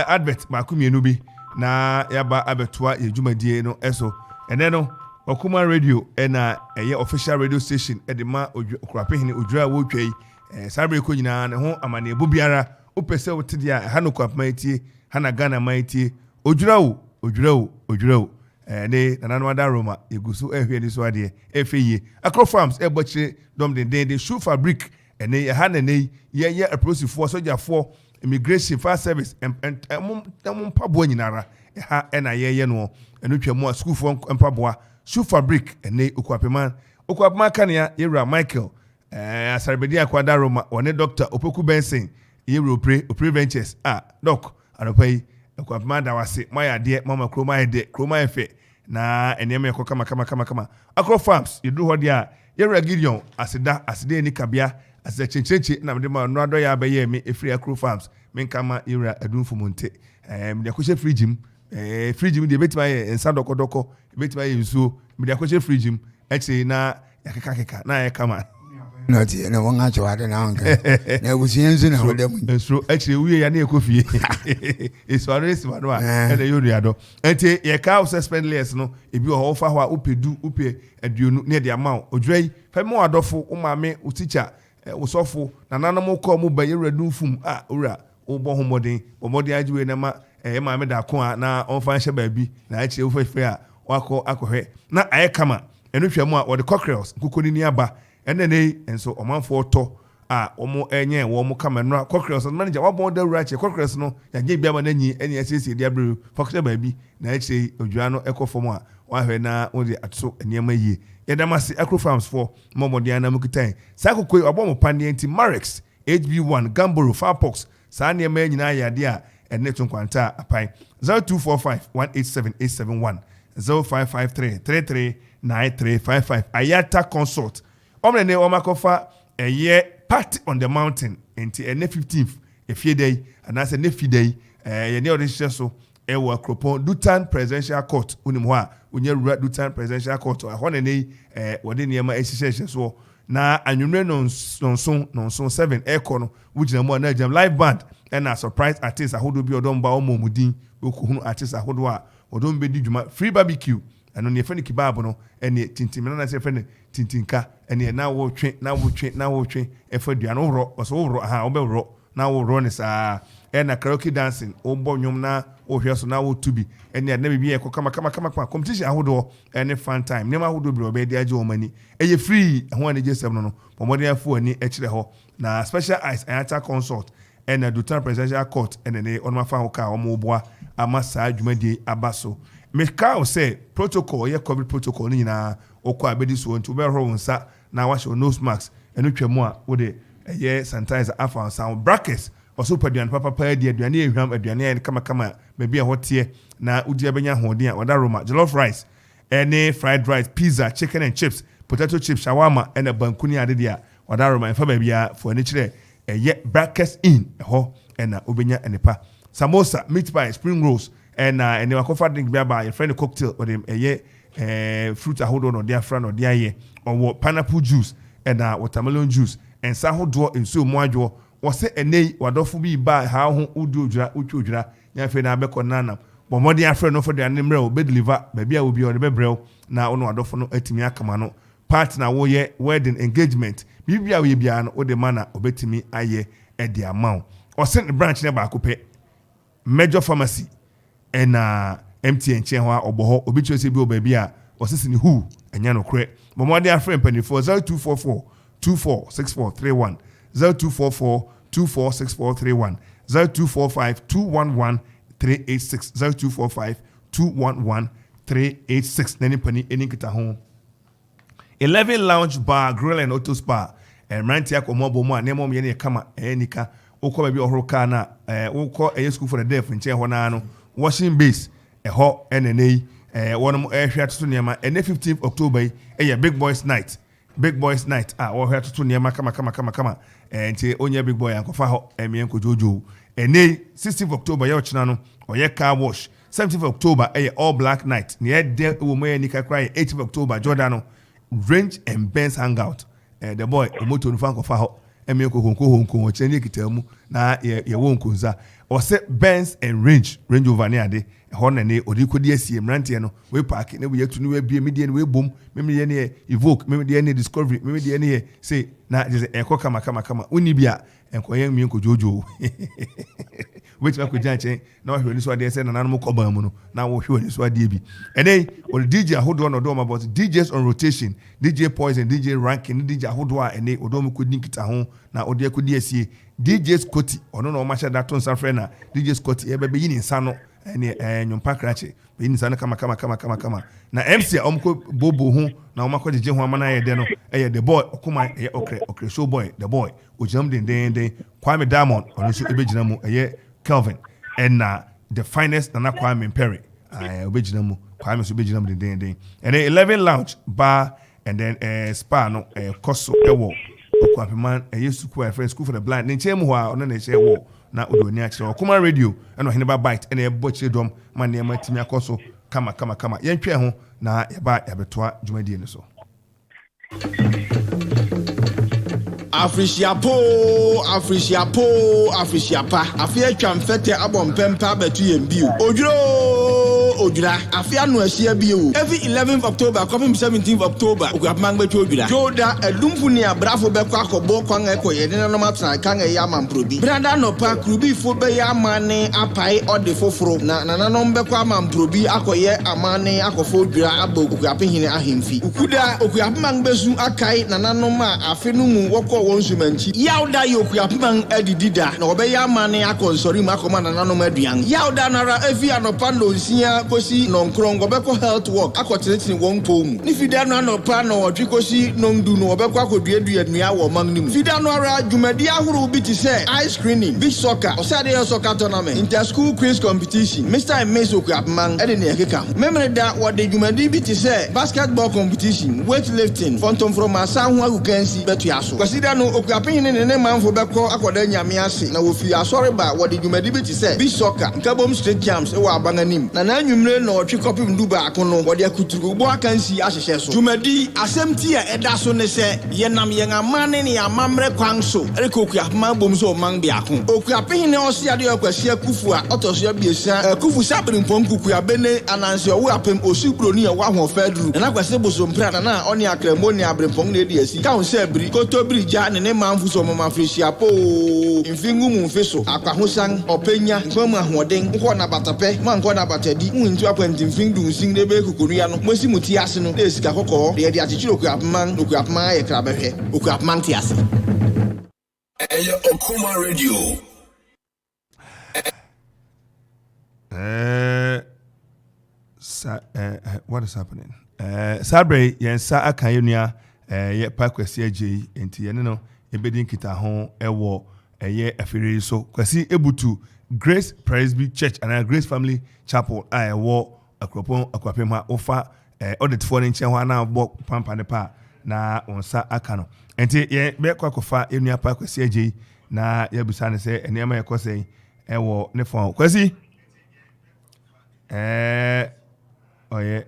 advert ma kumienu bi na yaba abetoa ye dwumadie no eso ene no Okoman radio na eye official radio station edema okurapehene odwura wo twai sabre ko nyina ne ho ama na ebo biara opese wotede a ha no kwapmaitie ha na Ghana maitie odwurawo ne nanano ada Roma egusu ehwe ni so ade efeye Akro Farms ebochire dom de shoe fabric ene ha na nei ye aplosifo sojafo immigration fire service mpaboa nyinara ha na ye no enu twemu school fo mpaboa shoe fabric ene okuapema kania yewra Michael asarbedi akwada Roma one Dr. Opoku Benson yewra opre ventures doc anopai okuapema da wase maya de mama kroma de kroma efe na eneme yako kama Akro Farms yedu hodi a yewra Gideon asida ni kabia asida chenchenche na mde ma no ado ya abaye me efri Akro Farms menkama yewra adunfo monte mde akoche fridge de betima ye ensa doko betima ye nsuo mde akoche fridge eche na yakeka na ye kama not na wonga chwade na onka na busienzu na hodem nsuo eche wiye ya na ekofie eswaro eswaro a na yori ado ente ye ka suspendless no ebi ho fa ho a upe aduonu na de ama odwai fa mo adofo umame uticha usofo na nanam ko mu ba yewra dunfum ora ubo homoden omoden ajiwe na ma maame da ko a na onfa hye baabi na achi ufefe a wako akohwe na ayekama enu hwemu a wode cockerels kokoni ni aba enene enso omanfo to omo enye wo mo kamenra cockerels manager wabon da wura che cockerels no ya ge bia ma na nyi eni asiesie dia bru fakse baabi na achi odwa no ekofom a wahwe na wode atso eniema yie yedamase Akro Farms for momodian na mukitan sakokoi obomo pande anti Marex HB1 Gamboro Farpox sa eniema nyina yade a ene tunkwanta apai 0245187871 0553339355 Ayata Consult omne omakofa eye party on the mountain enti ene 15th efiedei anase ne fidei ye ne odehye so ewo Akropon Dutan Presidential Court unim ho a onye rura Dutan Presidential Court ho ne nei wode niema ehye so na anwumre nonson 7 eko no wugina mu na jam live band and a surprise artist ahodo bi odon ba omomudin okuhunu artist ahodo a odon be di dwuma free barbecue eno ne fani kebab no ene tintim na se fani tintinka ene na wo twe efa duano woro oso woro obeworo na woro ne saa ena karaoke dancing obo nwom na ohwe so na wo tubi ene na bibi e kama competition ahodo ene fun time nema ahodo bi obe di age omani eye free ho ane jesem no pomodi afu ani ekire ho na special ice Ayata Consult ena Dutan Presidential Court ene ne onma fa ho ka omoboa amasa adwumadie abaso meka say protocol ye COVID protocol ni na okwa abedi so nti obehoro wonsa na washo nose mask enu twemu a wode eye sanitizer afa sound brackets oso paduan papa di aduane ehwam aduane kama bebi a hotie na udi abenya hoden a wada Roma jollof rice any fried rice pizza chicken and chips potato chips shawarma and bankuni ade dia wada Roma fa bebi a for ani kire eye brackets in ho na obenya enepa samosa meat pie spring rolls and wakofa drink biaba your friend cocktail or them fruit ahodo no dia fra no dia ye or pineapple juice and watermelon juice and sahodo nso mo adwo wo se enei wadofo bi ba ha ho udu odwura utwodwura nya fe na abekọ nana bomodi afre no for the animre o be deliver ba bia obi o de bebrel na ono wadofo no atimi akama no partner wo ye wedding engagement bibia we bia no o de mana obetimi aye e de amount o se branch ne ba ko pe major pharmacy ena MTN chen ho oboho obi chose bi oba bia o sisi ni hu enya no kre bomodi afre mpani for 0244 246431 0244 246431 0245-211-386 0245-211-386 nani pani eni kita ho 11 Lounge Bar Grill and Auto Spa Rantia ko mobo mo anemo ye ne kama enika ukọ ba bi ohoro ka na ukọ school for the deaf nche ho na no washing base ho enenei wonom hwe atoto niam ene 15th October Big Boys Night wo hwe atoto niam kama nti onye big boy ankofa ho emienko jojo ene 16th October ye ochina no oye car wash 17th October All Black Night ne de wo mo enika cry 18th October Jordan Range and Benz hangout the boy moto no fanko fa ho emienko honko cheni kitamu na ye wonkunza o se Benz and Range over ne ade ho na ne odikodi asie mrante no we park ne we yetu ne we bie media ne we bom me ne evoke me ne discovery me ne say na je enko kama uni bia enko yen mi enko jojo which ko janche na wo hwe ni so ade say na nanu ko ban mu no na wo hwe ni so ade bi ene o DJ ahodo no do ma but DJs on rotation DJ Poison DJ Ranking DJ ahodo a ene odo mu ko dinkita ho na ode akodi asie DJ Scotty ono no ma sha da ton sanfre na DJ Scotty e be yi ni nsa no ene nyompa krache be yi ni nsa no kama na MC omko bobo ho na omako jeje ho amana ye de no the boy Okoman okre show boy the boy ojam den Kwame Diamond ono so ebegina mu Kelvin and the finest Nana Kwame Perry obegina mu Kwame so ebegina mu den and 11 Lounge Bar and then spa no koso ewo okwapeman school for the blind nche mu ho a ono na che wo na odoni a kire Okoman radio and oheneba bite and eboche dom man ne matimi akoso kama yentwe ho na yeba yabetoa dwumadie ne so Afrishiapo Afrishiapa afia twamfete abompempa betu yembiu Ojura afia no ahia biu every 11th October coming 17th October okapman betu ojura joda edumfu ni abrafo bekwa akobo kwan ekoye ne no matra kan ya mamprobi branda no pa krubi fo be ya amane apai ode foforo na nanom bekwa mamprobi akoye amane akofo ojura abo okapehine ahemfi ukuda okapman bezu akai nanom a afenu mu woko wonsumanchi yauda yokapman edidida na obeya amane akonsori makoma nanom aduan yauda nara efi anopa no nsia kosi nonkrongo beko health work akotenetini won pom ni fida no anopa no odwikosi nondu no beko akoduadua nua wo magnim fida no ara dwumadi ahoro bi ti say ice screening beach soccer osade soccer tournament inter school quiz competition Mr. and Miss Okapman ede ne ekeka memre da wode dwumadi bi ti say basketball competition weightlifting phantom from asan ho agukansi betu aso kwasida no Okapin ne manfo beko akoda nyame ase na wo fi asore ba wode dwumadi bi ti say beach soccer nkabom street jams e wo abananim na anwumre na otwe kopim duba akono wode akuturu bo akansi ahyehyɛ so dwumadi asemti a eda so ne sɛ yenam yen amane ne amamre kwan so Okapman bom so man bi akon Okapin ne osiade akwasi akufu a otoso abiesa akufu sabrin pom kuku abene ananse owo apem osubroni e wa ho fedru na akwasi bosompra na oni akramoni abrempom na edi asi kaun se bri kotobri ja ne manfu so mama Afrishiapo mfingu mu mfeso akwahosan openya nkomu ahoden nko na batape man nko na batadi ntu apenti mfingu nsin de be kukuria no mosi muti ase no e sika kokko de de achichiro Okapman ye krabehwe Okapman ti ase Okoman radio what is happening Sabre yensa akayonua ye pakwasi age enti ye no ebedin kita ho ewo afiri so kwasi ebutu Grace Presby Church and Grace Family Chapel ewo akwapem ha ofa audit for nche ho na bo pampa ne pa na onsa aka no enti ye be kwakofa enua pakwasi age na ye busa ne se enema ye kosei ewo ne fon kwasi oye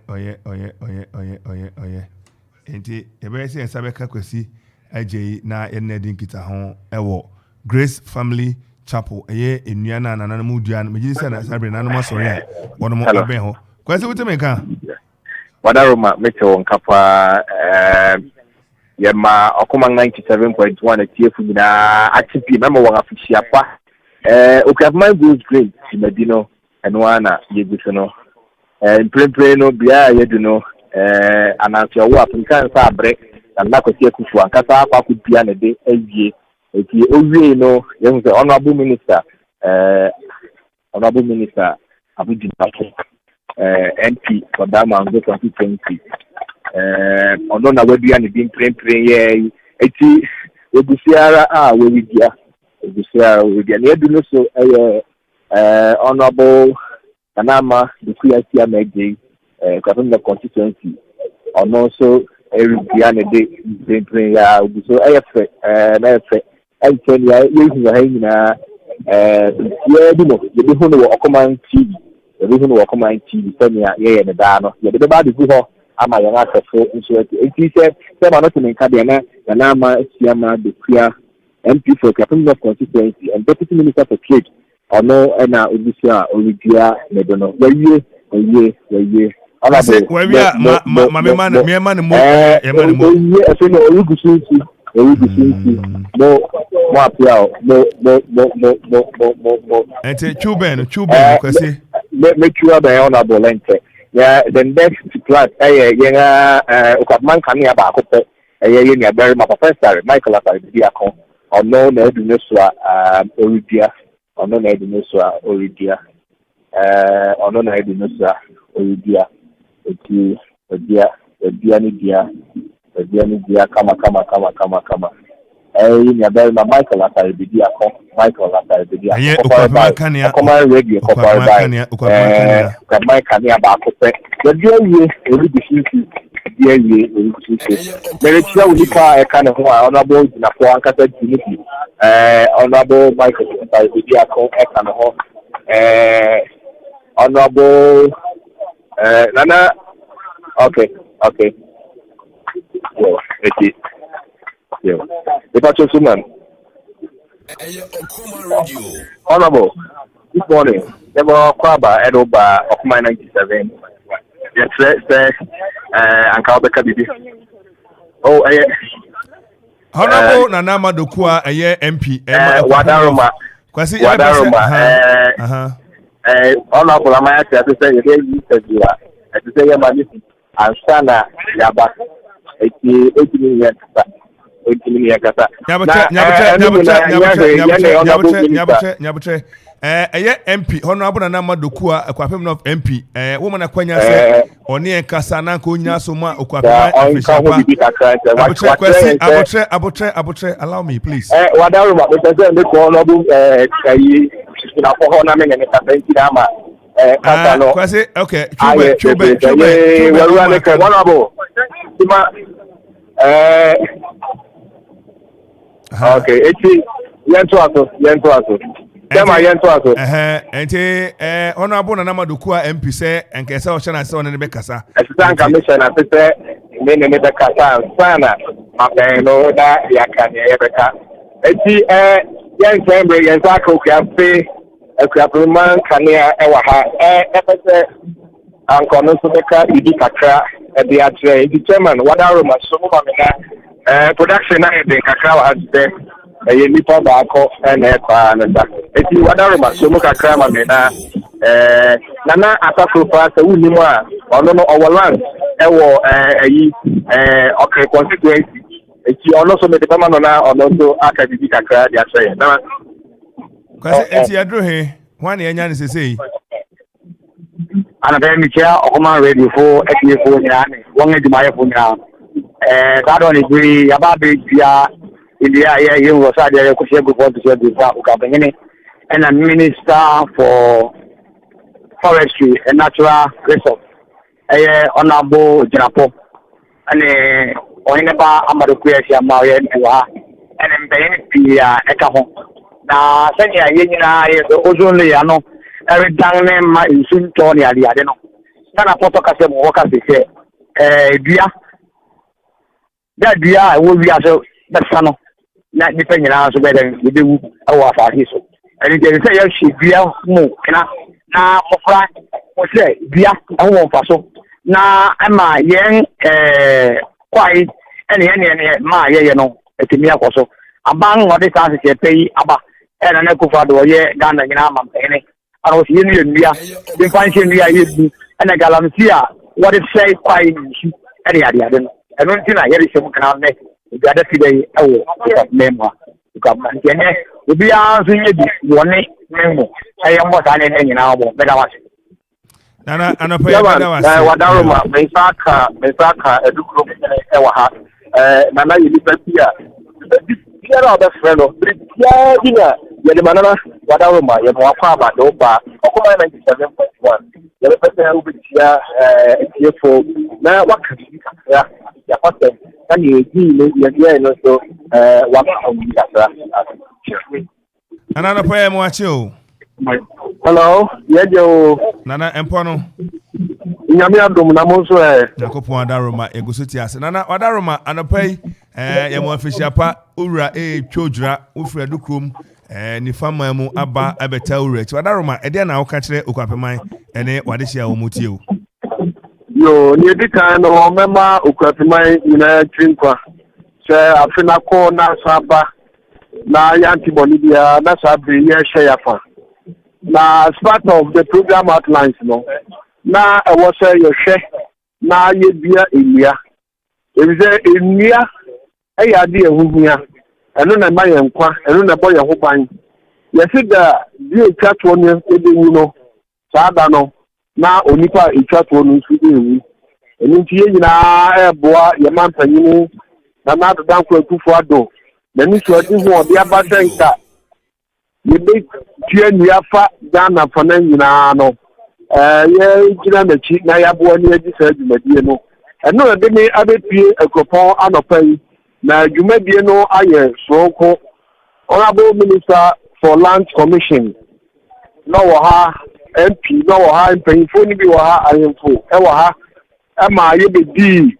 enti ebe se sabe ka kwasi agye na yenedin kita ho ewo Grace Family Chapel enua na nanamu dua na megisi na sabe na no masori a wono mo aben ho kwasi wutemeka wadaroma mete won kapa yema Okoman 97.1 TF na atipi memo won Afrishiapa Okapman goes great Medino enwana yeguso no play no bia yedu no anansi owo apunkan sa break na kwasi akufu ankasa akwa bia na de awie eti owie no yehu se honorable minister Honorable Minister Abu Jinapo, MP for Damango 2020. Ono na wadu ya ni bin pren eti ogusiara wewidia ne edu no so honorable Kanama the QIC Amegi kwapem na constituency ono so ewidia ne de pren ya oguso efe na efe enten ya yehu ha nyina ye bi no ye bi hu no Okoman TV ye bi hu no Okoman TV senya ye ne da no ye de ba de hu ho ama yang asefo nso eti se ma no tene nka de na ama siama de kua MP for Capital constituency and Deputy Minister for Trade ono na obusia origia ne do no ye wawia ma me man mo e man mo ye so no orugusu no apia no ente chuben kwese me chua be honorable lente. Yeah, the next class, Okoman Kasa ba ko pe, ye ni abere ma professor Michael Asaridia ko, ono na edu neswa Oridia, ono na edu neswa Oridia. Eti Odia ni dia kama. Ni abere ma Michael Asaridia ko, Okoman Radio Okoman Kasa ba ko pe. The Very true, we can kind of honorable Napo Kasa Unity, honorable Michael honorable Nana. Okay. Yeah. The Patrol Suman. Honorable, this morning, there were Kwaba Edoba of my 97. Yes, sir. And Kalbeka Bibi. Oh, Honorable Nanama Dokua, MP. Wadaroma. Honorable Amaya, I say, you say, and Sana Yaba. 18 years. Nyabuche MP honorable Nanama Dokua akwapem of MP woman akwanya se oni enkasa na ko nya so ma akwapem abuche allow me please wadaru ma pese me ko honorable na for ho na me ne ka benti na ma kasa no kwase okay chube honorable okay, eti yento aso. Tema yento aso. Enti honorable Nanama Dokua MP say enkesa o chana se one ne be kasa. Assistant commissioner say me ne be kasa sana mapeno da yakane yebeka. Eti yensembre yensaka okuape ekuapeman kanea ewa ha epese ankono so beka idi kakra e be atre di chairman wadaro maso ma me na production na de kakra wa de ye nipa ba ko na kwa na da eti wadaro maso mu kakra ma me na nana atafo fa se wuni mu a ono no owoland ewo okay constituency eti ono so me de pama no na ono so aka bibi kakra dia atre na kwase eti adro he wan ye nya ne sesei ana be mi chia Okoman Radio for etfo nya ne won eduma fo nya that one agree yaba be bia India ye was there ko shego for to shego for ukabengene and a minister for forestry and natural resource honorable Jinapo and oineba amado kwesi ma ye nwa and mbe bia eka ho na senya ye nyina ye ozonle ya no every dangne ma insun toni ali ade no na poto kase mo woka se dua wo wi aso besa no na nipa nyina so be den yebewu awo afahi so ani de se ya hwe dua mu na mofra mo se dua awo mfa so na ama yen kwai ene ma ye no etimi akoso aban ngode sa se pei aba ena na kufa do ye Ghana nyina ma mpene ano si yenu ndia de fanche ndia yebu ena galamsia what it say kwai nshi ene ade no eno ntina yeri se mu kana ne biada fide ewo memwa ukama nkene obi a so nye di woni memo mbo sa ne nyina obo beda wase nana anopa beda wase wadaroma mesaka edukuro ewa ha nana yeli papia biara obe freno biara dina yele manana wadaroma ye mo akwa ba do ba okoma 97.1 yele pese ubitia tiefo na wakati ya pase kan ye di ye no so wakati kasa nana anopa mo ache o hello yejo nana empono nyame adom na mo so nakopon wadaroma egosoti ase nana wadaroma anopa ye mo afisiapa owura twodwura ofura dukrom ni fama mu aba abeta owura ti wadaroma ede na woka kire okwapeman ene wade hia wo motie o yo ni edikan no mema okwapeman ina twinkwa se afina ko na saba na yantiboni dia na sabe ye share fa na as part of the program outlines no na I was your share na ye bia elia ebize elia eya de ehuhia eno na ma ye nkwa eno na boye ho ban ye see da die twato no edenwu no saada no na onipa etwato no nsu ewu eni nti ye nyina eboa ye mampanyini na na dodan kwa kufu ado na ni so adi ho obi abadenka ye be tie niafa dana fana nyina no ye jina mechi na ya bo ni agi sa adwumadie no eno de ni abepie akopon anopai na adwumadie no aye soko honorable minister for land commission no wo ha MP no wo ha mpanyifo ni bi wo ha ayemfo wo ha ama ye be di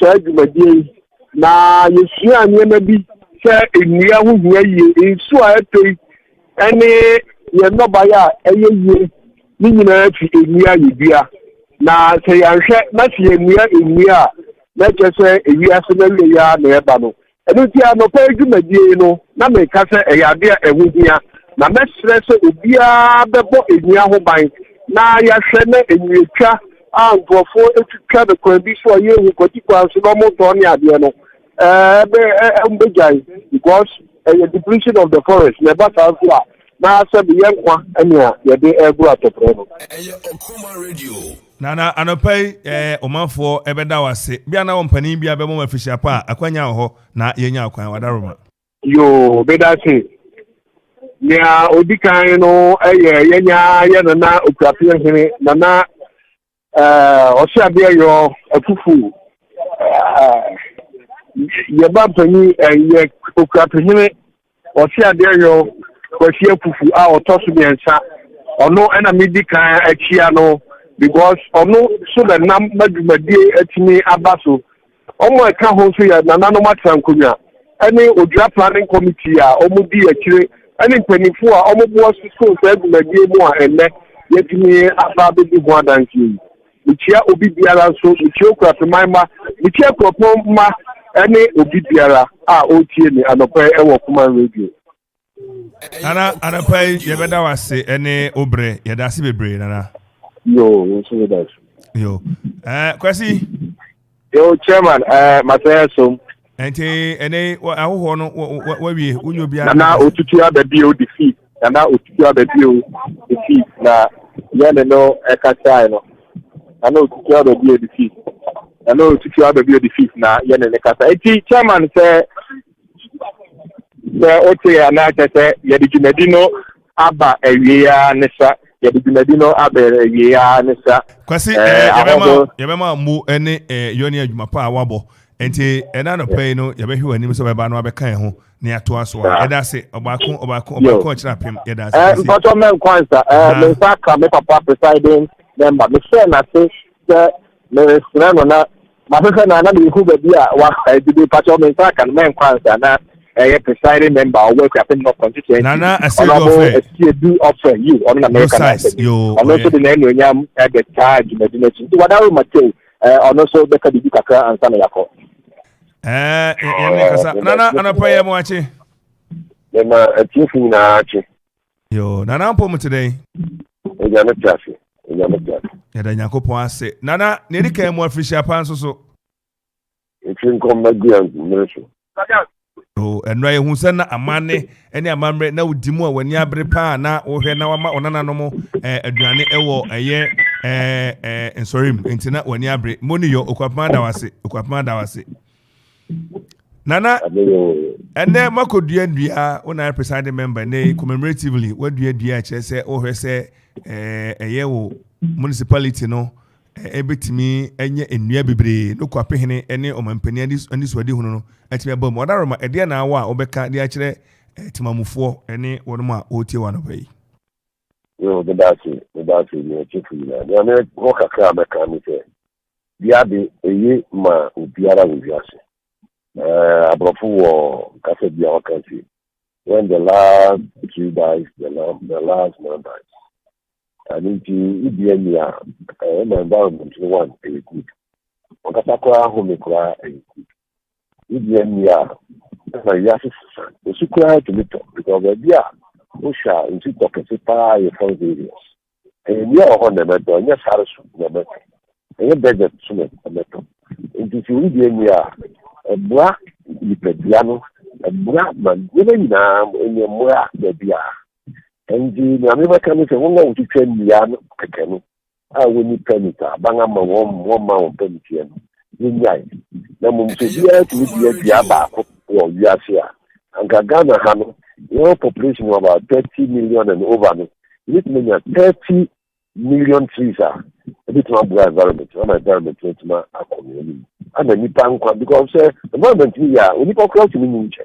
sa adwumadie na yesu anyema bi se enua ho hia ye nsu a etoi ene ye noba ya eyeye ni nyina fi enua yebia na se yanhwe na se enua na kese ewiase na le ya na eba no enu ti anopa adwumadie no na me ka se eyade a ehuhia na mesre se obia bebo enua ho ban na ya hwe na enuatwa angrofo etutwa de kwa bi so ye hu kwati kwa so no moto ne ade no because a depletion of the forest never sounds like na sabi yankwa anya yede egu atopro Okoman Radio nana anopai omanfo ebeda wase bia na wompani bia be mo afisiapa akwanya ho na yenya akwan wadaroma yo beda se nya odikan no yenya na okuapia hene na osiabe yo afufu ye bampani ye okuapia osiabe yo kwasi afufu a otoso biensa ono ena medical achia no because ono so the nam madumadie atimi abaso omo eka ho so ya nanano matrankonya ene odua planning committee a omo di akire ene mpanifo a omo bo so so adumadie mu a enne yetimi aba be ho adanki ichia obi biara so ichia okratemaima ichia kropoma ene obi biara a otie ni anopa ewo Okoman Radio nana anapai yebeda wase ene obre yedase bebre nana yo so that yo kwasi yo chairman Masayaso ente ene ahoho no wawie unyo bia na otutu ababi o defeat na otutu ababi o defeat na yene no ekasai no na otutu ababi o defeat na otutu ababi o defeat na yene ne kasa enti chairman say ote anatete yedijumedino aba ewiya nesa yedijumedino aba ewiya nesa kwasi yebema mu ene yoni adwuma pa wabo enti ena no pay no yebehwe anim so beba no abeka ho ne ato aso a eda se obako kira pem eda se but men kwanza me saka me papa presiding member me say na say me sreno na mafeka na na me hu ba bia wa di pacho me saka men kwanza na presiding member or work happening not constituency. Nana, I say do offer you on American. You also the name you at the charge imagination. Whatever material, and also the Kadika and Sanayako. Nana, and a prayer moachi. Then a chief in Archie. Yo, Nana Pomo today. Yadanyako Poase. Nana, Nedika more fish up so. It's in Comedy and Ministry. so enra ye hu se na amane ene amamre na udimu a wani abre pa na wo hwe na wama onana no mo aduane ewo eye ensorim entina wani abre moni yo okwapama da wase nana ene makodua dua una presiding member ne commemoratively wadua dua che se wo hwe se eye wo municipality no ebetimi enye enua bebre no kwapehene ene omampani ani suade hunu no atimi abam odaroma ede na awa obeka de akire timamufo ene wonuma otie wa no bai yo the dati ni chifu na ya me ko kakra meka mi se bia de eye ma obiara wo wiase abrofo wo kase bia o kan si when the last two dies the last man dies I need to be in the environment one very good. On Kasakwa home cry and good. In the yes, the secret to meet up because we are Usha into talking to fire from various. And we are on the metal, and yes, Harris, the metal. And you beg that to make a metal. And if you be in a black piano, a black man, even now in your moya, the beer. And the American is a woman to train the young Pekano. I will need penita, Bangama, one mount penitian. In night, the Mumsia to be a Diaba or Yasia. And Gagana Hano, your population of about 30 million and over. It means 30 million trees are a bit more environment, my environment to my community. I'm a Nipan because the moment we are, we need to cross in Ninja.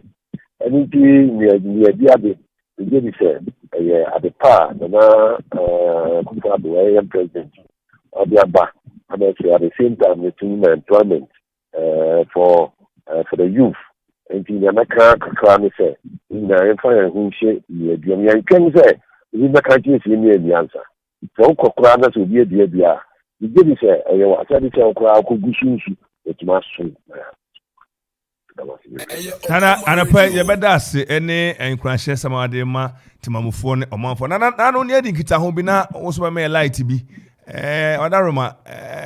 And it is near Diabe. The game said, at the power, the president of the Abba, and at the same time, the employment for the youth. And in the American crime, say, in the fire who say, you can say, in the country, the answer. So, Cocranas will be a dear. The game said, I said, it's a crowd who it must soon. Nana anapa ye beda se ene enkrahye samade ma timamufo ne omanfo na no ne adikita ho bi na wo so me light bi odaroma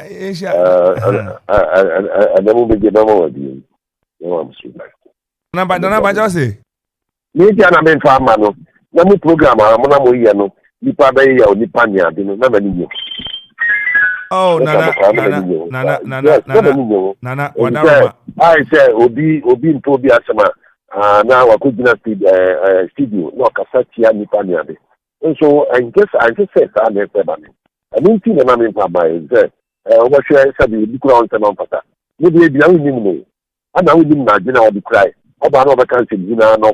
esha adamu be geda mo wadi no am so like na ba jose ni ti ana me fa ma no na mu program a mo na mo ye no nipa be ya onipa ni ade no na ma ni yo. Oh, Nana, wadaroma. I say, Obi in Toby Asama, now I could not studio, no Casatia Nipaniabe. And so I just said, I never done it. I didn't see the man in Papa is there. What should I say? You crown and on Pata. Maybe a young minimum. And I will imagine I will cry. About other countries, you know, no.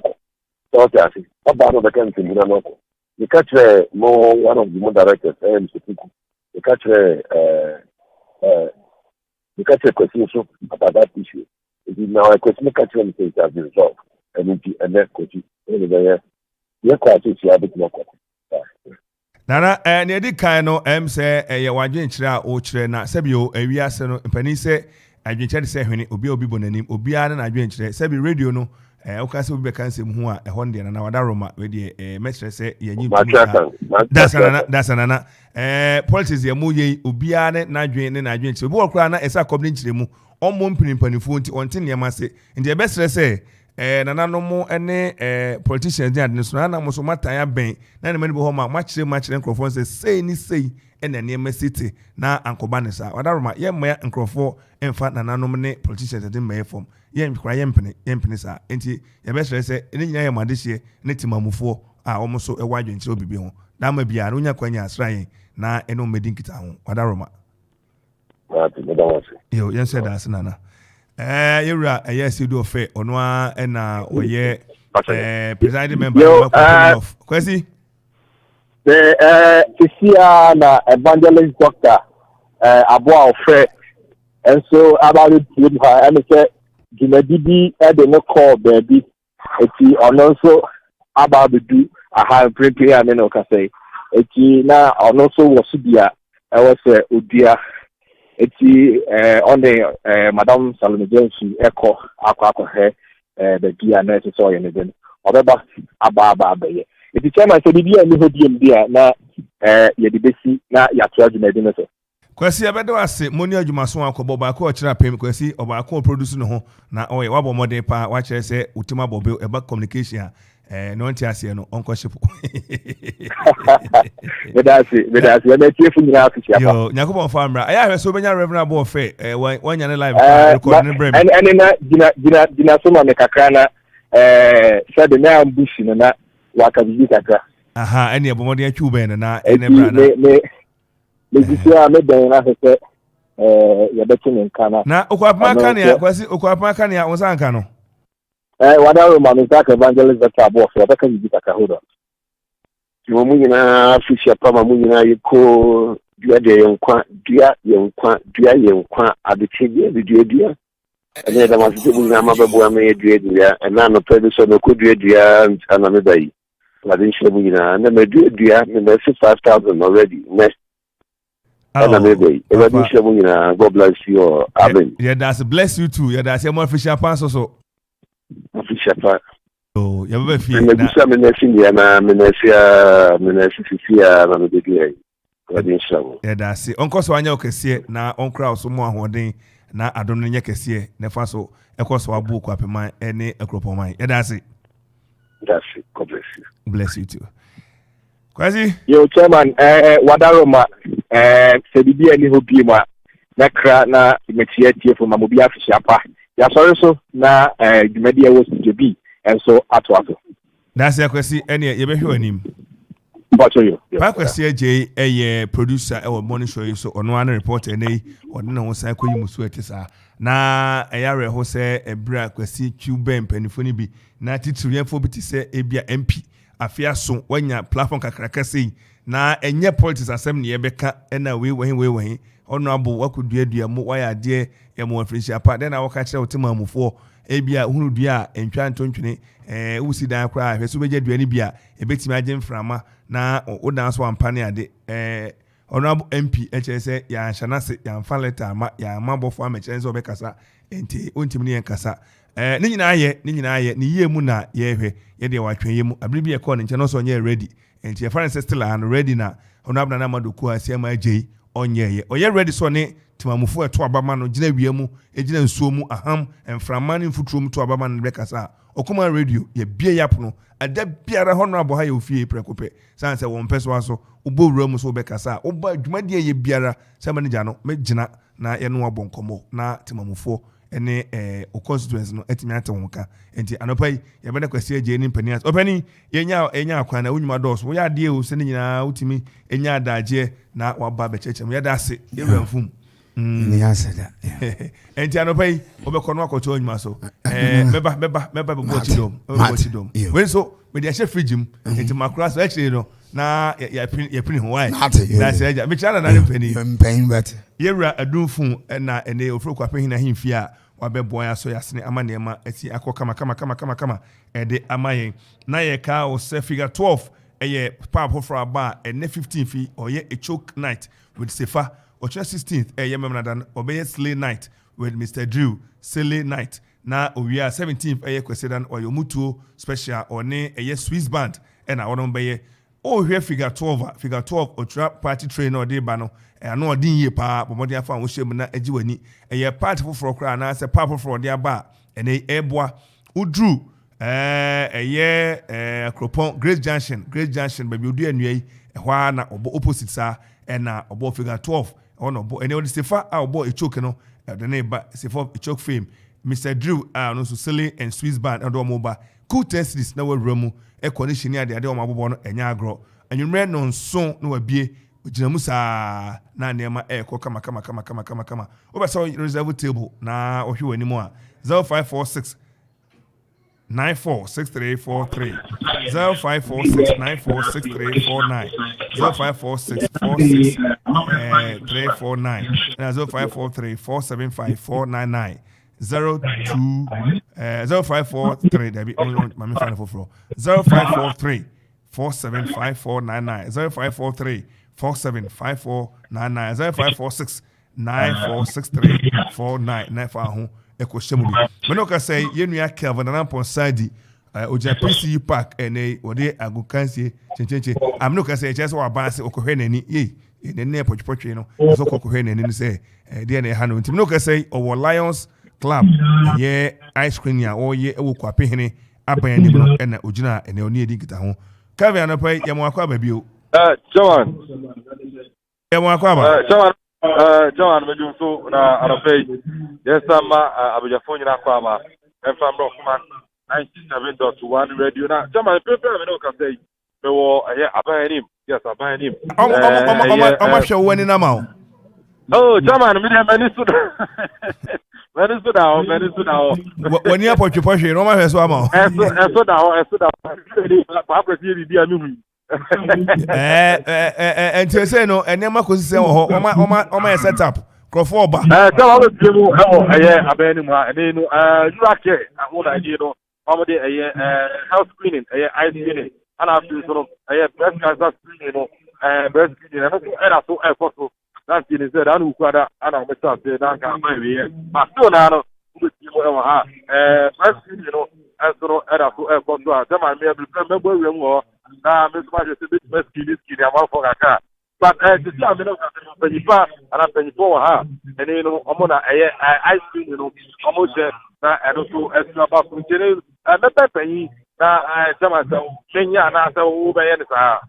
So I say, about other countries, you know, no. You catch more one of the more directors, and you catch a question about that issue. It is now a question catch anything has been resolved. And that question, you're quite a bit more. Nana, and the kind say, a wagin chira or trena, Sabio, a viasano, and penny say, I didn't say, when it will be Obibonanim, Obian and I drink, Sabi radio no. Okaso be kan sem ho a ehon de na wadaroma we de mestre se ye nyi that's anana politics ye mu ye obia ne nadwen ne nadwen chi obi okura na esa kobne nchire mu ommo mpinipanifu nti onte ne ma se ndi e bestre se nana no mu ene politicians dey adne so na mo so matan ya ben na ne mani bo ho ma chire nkrofo se sei ni sei ene ne ma city na ankoba ne sa wadaroma ye ma nkrofo emfa nana no ne politicians dey ma form yen kura yempene sa enti ye besre se ene nyina ye madehye ne timamufo a omo so ewa adwenche obibi ho na ma bia no nya kwanya asrayen na eno medin kita ho wadaroma yo yen said that nana yewra yes you do fe ono a na oye presiding member of kwesi the na evangelist doctor aboa ofe and so about it and say Ginadibi had no call baby. Eti also about to do a high prepare and then say eti na also was dia I was udia eti on the Madam Salome Johnson echo akwa he the dia na so yen den obeba aba be eti chairman so bibia ni ho bia na ye de besi na ya to adwuma bi no so Kwasi abedo ase moni adwumaso akobo ba ko kira pem kwasi oba ko produce no ho na oye wabo modern pa wa kire se utima bobe eba communication no nti ase no onko ship bedasi ya metie nyina afisia yo nyakobo famra aya hwe so benya reverend abo fe wanya ne live record ne brem ene na gina so ma me kakra na said na ambushi na wakabizi kakra aha ene abomode atwu ben na ene bra na Lejisia me den na hese ya beti nkana na okwapama kan ya kwasi okwapama kan ya won sanka no wadaro ma me saka evangelist that abo so beka bibi kaka hodo yo mu nyina fisia pa ma mu nyina yiko dua de yenkwa adechege dua ene da ma site mu nyina ma bebo ma dua na no pedo so no ko dua ana me bai la din shemu nyina na me dua me 5,000 already next. God bless you. Amen. Yeah, that's bless you too. Yeah, that's more official pass also. Official pass. Oh, you have feel. Yeah, that's it. Uncle Swanya okese na onkra so mo ahoden na adom no nye kese ne fa so ekoso abu ko apema ene ekropoman. Yeah, that's it. That's it. God bless you. Bless you too. Kwasi? Yo, chairman, wadaroma sebibi ani hobi ma na kra na metie fo mamobi afisia pa ya sorry so na dwumadi was jebi enso ato that's ya kwasi ene ye behwe anim bacho yo pa kwasi aje eye producer e morning show so ono an reporter nei ono na won ko yimu so etisa na eyare ho se ebra kwasi tube mpanifo ni bi na tituriafo bi ti se ebia MP afia so wanya platform kakrakase na enye politics asem ne yebeka na we honorable wakudua mu waya de ya mu afrinship pa den na waka kire otemamufo ebia hunu dua entwa ntontwene usi dan kra hwe so beja dua ni bia ebetimi agye mframa na odan so ampane ade honorable MP HSA ya shanase ya mfa letter ma ya mabofo amechenze obekasa enti ontimi ne nkasa ni nyina ye ni ye mu na ye hwe ye de watwen ye mu abribi e call nche no so nye ready enti ye friend still and ready na honorable na madoku asiama ajei onye ye oye ready so ne timamufu eto abama no gina wiamu egina nsuo mu aham emframa ne mfuturo mu to abama no bekasa Okoman radio ye bie yap no ada biara honorable ha ye ofie prekope san se won peso aso ubo wura mu so bekasa oba dwumade ye biara se manager no megina na ye no abonkomo na timamufu ene o constituents no etimi ate wonka enti anopai ye bene kwasi aje ni mpanias opani enya akwan na unwuma dos wo ya de o se ni nyina utimi enya adaje na waba bechechem ya dase ye wamfum ni asada enti anopai obekono akoto unwuma so meba bo chidom when so me dey share fridge mu enti makura so actually no na ya pini ho why that's eja me chala na mpani but yewura adunfun na ene ofro kwa pehina himfia wabeboa ya so yasene amanema eti akọ kama ede amayen na ye ka o se figure 12 eye pap for aba ene 15 fi oye a choke night with Sefa oche 16th eye memnadan obeye slay night with Mr. Drew slay night na owia 17th eye kwesedan oyomutuo special one eye Swiss band na wono beye o hwe figure 12 otra party train or dey ba no ano odin ye pa bomodi afa wo hyem na agiwani eye party foforo kra na se papa foforo dey ba ene eboa udru eye Akropon Great Junction baby odu anuai ehwa na obo opposite sa na obo figure 12 ono obo ene odi Sefa a obo echoke no de na ba Sefa echoke fame Mr. Drew no so Silly and Swiss band odo mo ba cool tests na wawura mu condition ya de o mabobo no enya agro anwumre no nso no wabie ogina musa na nema ko kama obasa reserve table na ohwe wani mu a 0546 946343 0546946349 054646 na 0543475499 0543 Debbie mami fan for 0543 475499 0543 475499 0546 946349 na fa ho ekoshemu bi menoka say yenua Kelvin na Ponsadi oja PCU Park ene wode agukansie chencheche amnoka say chese wa banse okohwe nani ne pochpoche no so kokwe ne ne say dey na ha no ntim no ka say owo Lions Club ye ice cream ya o ye ewo kwape hene aban ni no na ogina ene oni edi kita ho Kevin no pay ye mo akwa ba bio John ye mo akwa ba John me so na arafei yes sama abujafo nyina kwa ma FM Okoman 97.1 radio na John pepe me no ka say me wo aban nim yes aban nim Oma hwe wo ni na ma o oh John me dey mani so many when you approach your no ma hwe so ama o eso da pa kwesi bi a mi enti say no enema ko sise wo oma set up crofo oba tell us to mu abani mu ene no you ake aho na di no omo de health screening eye screening ana fi so breast cancer screening no breast screening na era so so that's the said anu kwada ana me say na ka ma we but still na no we ti mo ha breast screening no so era so so a dem ma me bo we mu na me so just bit breast screening am for kaka but the time no ka penipa ana penipo ha ene no omo na ice cream no omo je na eno so extra ba function me pepen na sama so kenya na so wo be ye ni sa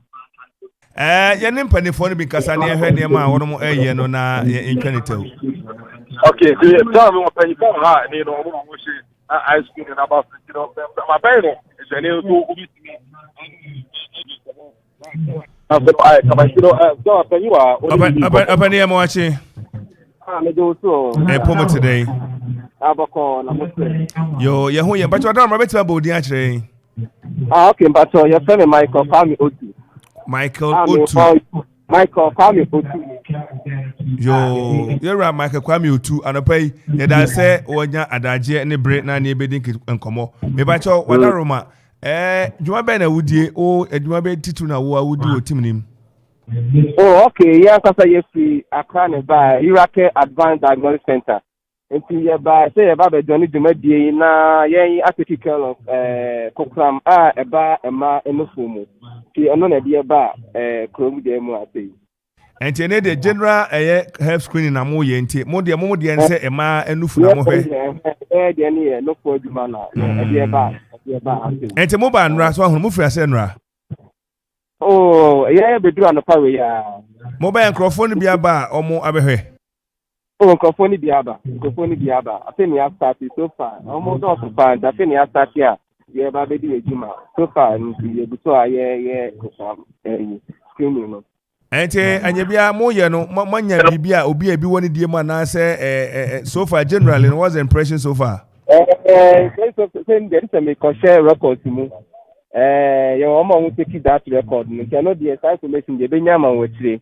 ye ne mpanifo no bi kasa ne ehwe ne ma wono mo eye no na intwanitew okay the time mo penipo ha ene no omo mo she ice cream na ba function no ma be no je ne to obi timi Abani Amwachi. Pomo today. Yo, Yahuya, but you don't remember about the actually. Okay, but your friend Michael Kwame Otu. Michael Otu. Michael Kwame Otu. Yo, you're right, Michael Kwame Otu, and I pay. Yeah, say, Onya Adaje and the bread na near bedding and come. Maybe I saw what aroma. Juma bena wudie o eduma be titu na wo awudi o team nim. Oh, okay. Yeah, kasa yefi akra ne ba Iraqi Advanced Diagnostic Center. Enti ye ba say ye ba be Johnny Dumadie na yen article of kokram eba ema enofumu. Ti ono na de ba krom de mu asei. Enti ne de general health screening na mo ye enti mo de nse ema enufu na mo hwe. De ne no for aduma na de ba. Enti mo ba nra so ahun mo fira se nra. Oh, be do an power ya. Mo ba microphone bi aba omo abehwe. Oh, microphone bi aba. Afeni ya start so far. Omo do so band afeni ya start ya. Ye ba be di ejuma. So far nti ye buto aye screening no. Enti anya bia mo ye no manya bibia obi abi woni die ma na say so far generally what's the impression so far? There is a make share record to me. Your mom will take that record. You cannot be a information. The Benyaman will say.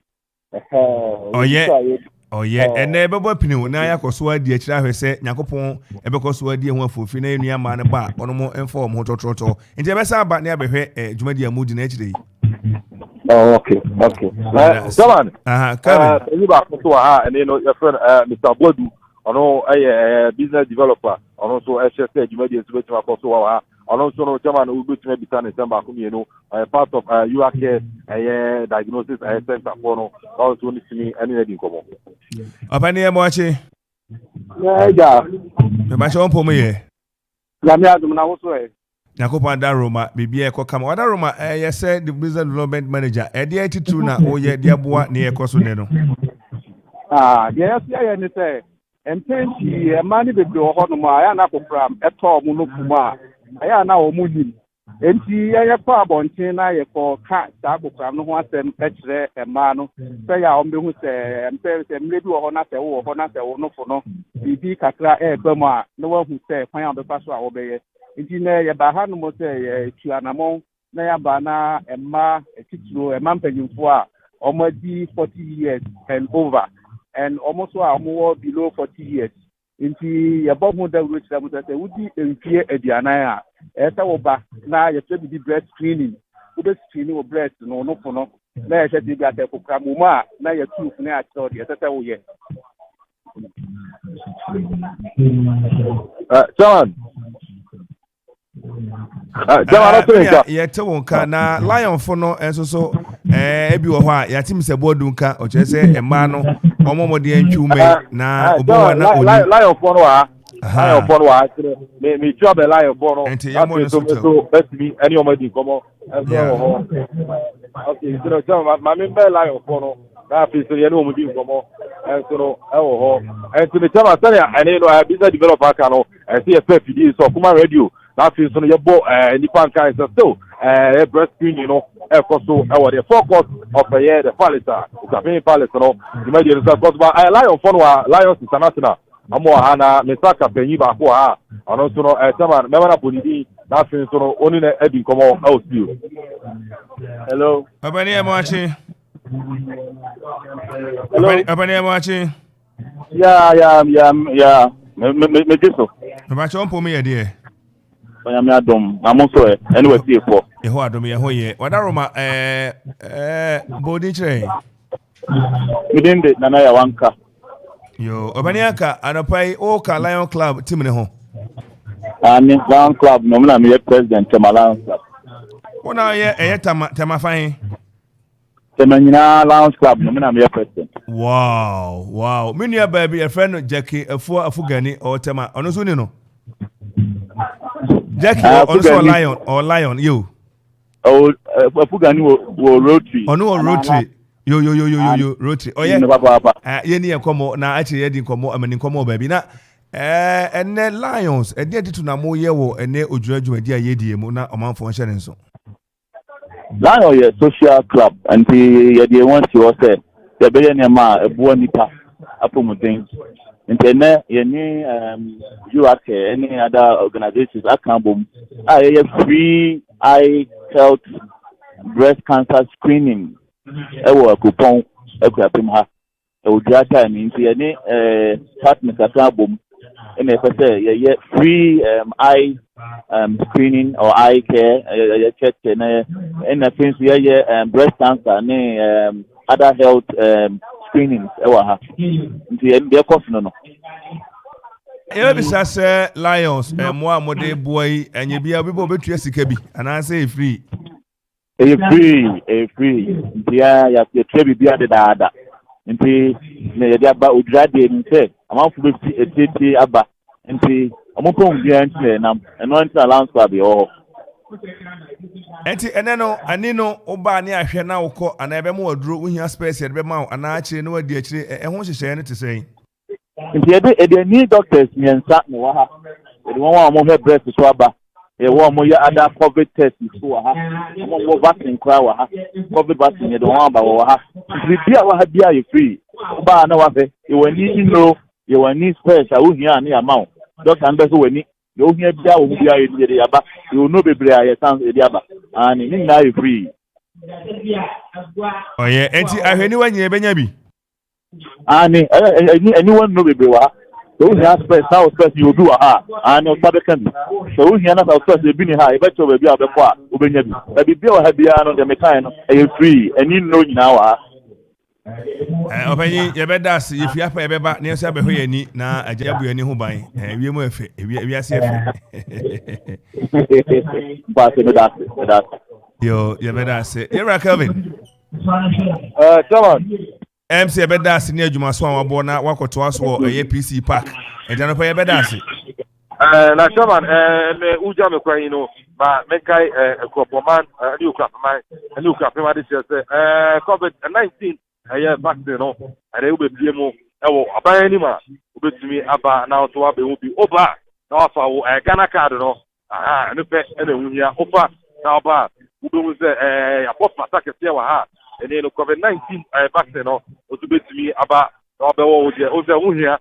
Oh yeah, and never opinion. Now I could swear the child say, Yakopon, ever could swear the one for Fina near man about on more inform motor trotto. And the best about never heard Jumadia mood in HD. Oh, okay. Come on. You back to and you know your friend Mr. Bodu. Ono business developer ono so HSA Jumadia to betima koso wa ono so no chairman we betima bitane December ko you know part of UAK diagnosis center for no also ni sini any ready komo Apani e mo achi ja me ba shon pomo ye ya mi adum na wo so Yakopa Daroma bibia ekokama Wadaroma say the business development manager e dey titu na oye dey boa na ekoso ne no yes ya ni say Empty money be do hono ma ya na kokram eto mu no kuma ya na o mu nim enti ya kwa abonten na ye ko ka ta kokram no ho asem ekire ema no se ya o mehu se se mrebi wo na se wo ho na se wo no fo no bibi kakra eba mu a no wa hu se kwan abefa so a wo be ye enti na ye ba ha no mo se ye tuanamo na ya ba na ema etituro ema mpanyimfo a o ma di 40 years and over and almost more below 40 years. Inti ya bob mo da which da mo say wudi enfie aduanan a esa wo ba na ya try be breast screening. Wo be screening wo breast no no for no. Na ya try be ate kokra mo ma na ya tooth na ya try de esa wo ye. John. Yeah, tell one na lion for no enso so ebi wo ho a yatim se bodu nka o che se emma no omomode antwume na obo na oni lion for no a lion for no a me job a lion for no so best me any omodi komo okay so my member lion for no na fi so ye no omodi komo so no ho and to the chama say I know I business developer can no see a fidi so Okoman radio na fi so no ye bo nipa nkan so breastfeeding you know so the focus of the year the palace the palace no you might just because I lion for lions international amo ana mesaka penyi ba ko ha ono so no chama me na bonidi na fi so no oni na edi komo outfield. Hello abani amachi abani amachi yeah me jeso abachi on po me ye oya me adom amoso anyway see for eho adom ye ho ye wadaroma bodi chire midende nana ya wanka yo obaniaka anapai o ka Lion Club team ne ho ani Lion Club no na me president Temalan wona ye tama fine Temanyina Lion Club no na me president. Wow menu ya baby a friend Jackie afugani or tema ono so ni no Jackie also lion you afugani wo rotary ono rotary yo rotary oye ye ni ekomo na achi ye di komo amani komo baby na ene lions e dey to na mo ye wo ene odwuadwu adi aye die mu na omanfo hye ne nso Lion ye social club and ye dey want to say the be ne ma ebuo nipa apomuden intene ye ni URK any other organizations akambom ye free eye health breast cancer screening ewo coupon ekwapem ha odua time nti ni partners akambom ene pese ye free eye screening or eye care check na things ye breast cancer ni other health screenings ewa ha nti dey cost no e bisa se lions mo amode boy enye bia obi bo betua sika bi ana say free free dia ya tebi bia de daada nti ne ye dia ba odwade nse amanfo be eti aba nti omopon bia nti na eno nti allowance club yo enti eneno anino oba ne ahwe na wokọ ana ebe mo waduro uhia space ebe ma ana akire ne wadi akire ehun hyehye ne te sei nti ede ni doctors miensa no wa ha ede won mo he breast so aba e won mo ya other covid test so wa ha mo vaccine kwa wa ha covid vaccine ede won aba wa ha bia wa ha bia ye free ba na wa fe e wani no ye wani space uhia ne amount doctor an be so wani yo hia bia wo bia ye de aba you no bebre aye sans e de aba ani ni na ye free oye enti ahweni wanye benya bi ani anyone no bebre wa so hia space how space you do ha ani o sabe kan so hia na space e bi ni ha e be cho bebi abekọ a obenya bi bia wa ha bia no de mekan no e free ani no nyina wa opanyi ye bedas if ya pa ye beba ne so abehwe yani na agya bu yani ho ban wie mu efe wie ase efe ba se bedas yo ye bedas ye ra Kelvin Chairman MC ye bedas ne adwuma so an wabo na wakoto aso ye PC park eja no pa ye bedas na Chairman me uja me kwa ino ba me kai Okoman ni Okoman this year COVID-19 aye vaccine no ade ube biemu ewo aban ni ma ubetumi aba na so abe obi oba na wafa wo Ghana card no no pe ene huhia ofa na oba ubemu se apop attack se wa ha ene no COVID-19 vaccine no otubetumi aba na obe wo je o se huhia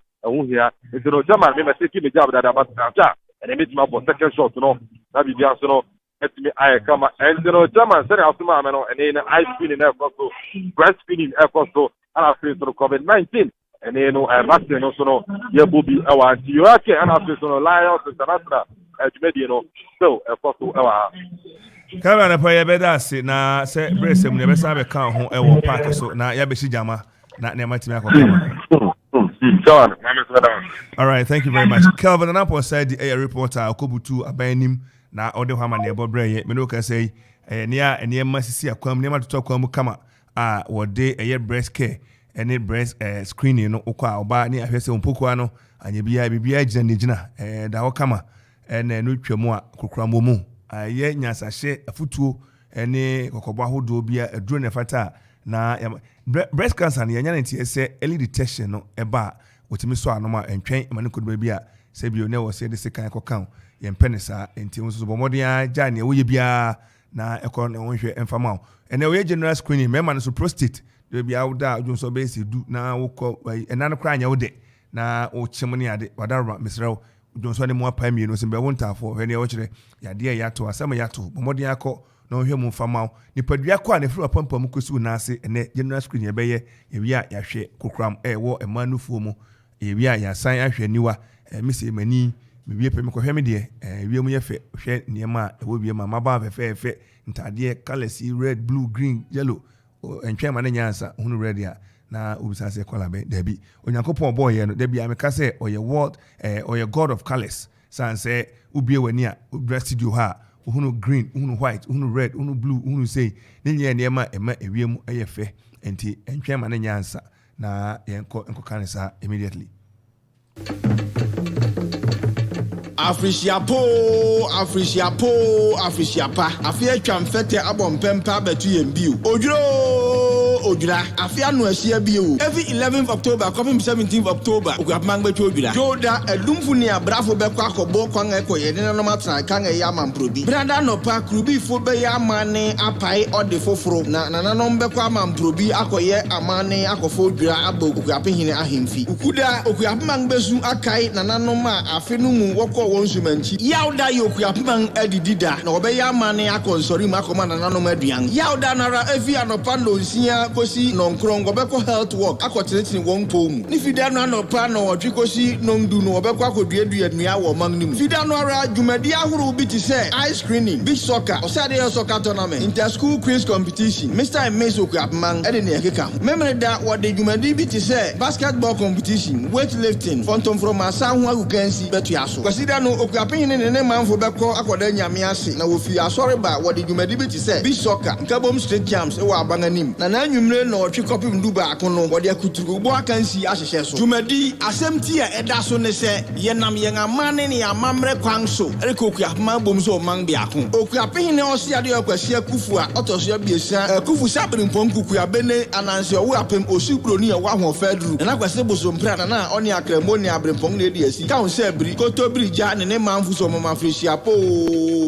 nti no German me message me job dada ba ta ene me tuma for second shot no na bibia so no etimi aye kama and no German say asuma me no ene na ice cream na so breastfeeding so ana face no COVID-19 ene no vaccine no so no ye bobi awa ti yo ake ana face no Lions international jumedi no so so awa kama na pa ye bedase na se bresem ne be sa be kan ho ewo park so na ya be shijama na ne matimi akokama John, all right, thank you very much. Kelvin, and up on side the air reporter Okobutu abanim na ode hama ne ebo breye me no can say nea nneɛma sisi akwam nneɛma toto akwam kama a wɔde ɛyɛ breast care ɛne breast screening no okɔ a ɔba ne ahwɛ sɛ mpokua no anya bibia gyina da hɔ kama ɛna no twam a kokorambo mu ayɛ nyasahye afutuo ɛne kokɔbɔ ahodoɔ bia aduro ne fata na breast cancer ne yɛnya ne tie sɛ early detection no ɛba wotimi so anoma entwen ma ne kodoba bia sɛ bio ne wɔ sɛ de sekan kɔkan yɛmpɛ ne saa enti wo so bɔmɔden agya ne woyɛ bia na ɛkɔ na wɔhwɛ emfama ɛna wɔyɛ general screening mɛma no so prostate de bia woda adwo so bɛsi du na wokɔ ɛna no kra anya wo de na wo kyem ne ade wadarba mesrɛw adwo so ne mo apa mienu so bɛ wo ntafo hwɛ ne wo kyerɛ yade yato asɛm yato bɔmɔden akɔ na wɔhwɛ mu mfama nipadua kɔ a ne firi apampam kɔsi na ase ɛnɛ general screening yɛbɛyɛ ewia yɛhwɛ kokram ɛwɔ ɛmanufuo mu ewia yɛasan ahwɛ niwa misi mani mewie pɛ mekɔhwɛ me deɛ wie mu yɛ fɛ hwɛ nneɛma a ɛwɔ wie ma maba fɛfɛɛfɛ ntadeɛ colors red blue green yellow entwɛn ma ne nyansa hunu red a na obisa sɛ kɔla bɛ dabi onyankopɔn bɔ yɛ no dabi ameka sɛ ɔyɛ world ɔyɛ god of colors san sɛ ubie wani a obra studio ha hunu green hunu white hunu red hunu blue hunu say ne nyɛ nneɛma ɛma ewie mu ɛyɛ fɛ enti entwɛn ma ne nyansa na yɛnkɔ kan sa immediately. Afrishiapo, Afrishiapa. Afia chamfete abompempa betu yembiu. Ojura. Afia no asia biu. Every 11th October, coming 17th October, Okoman betu ojura. Joda edumfuni abrafo bekwa kobo kwan ekoye ne no matra kan eya mamprobi. Branda no pa krubi fo be ya mane apai ode foforo. Na no bekwa mamprobi akoye amane akofo ojura abo okapehine ahemfi. Ukuda okapman besu akai no ma afenu mu woko wonsumanchi yauda yokuapman edidida na obeya mane akonsori makoma na nanom aduan yauda nara efi anopa no nsia kosi no nkrongo beko health work akotenetini won pom ni fida no anopa no odwi kosi no ndu no obeko akoduadua nua wo magnim fida no ara dwumadi ahoro bi ti se ice screening beach soccer osade soccer tournament inter school quiz competition Mr. and Miss okuapman ede ne ekeka memre da wode dwumadi bi ti se basketball competition weightlifting phantom from asan ho agukansi betu aso kwasida no okuapin ne manfo beko akoda nyame ase na wo fi asore ba wode dwumadi bi ti se beach soccer nkabom street jams e wo abanganim na anwumre na otwe kopim duba akono wode akuturu bo akansi ahyehye so dwumadi asemti a eda so ne se yenam yen amane ne amamre kwan so ereko okuapin bom so man bi akon okuapin ne osiade akwasi akufu a otoso abiesa akufu sabrin ponkuku abene ananse owo apem osubro ni e wa ho fedru na kwase bosompra na oni akramoni abrempong na edi asi kaun se bri kotobri ja ne manfu so mama Afrishiapo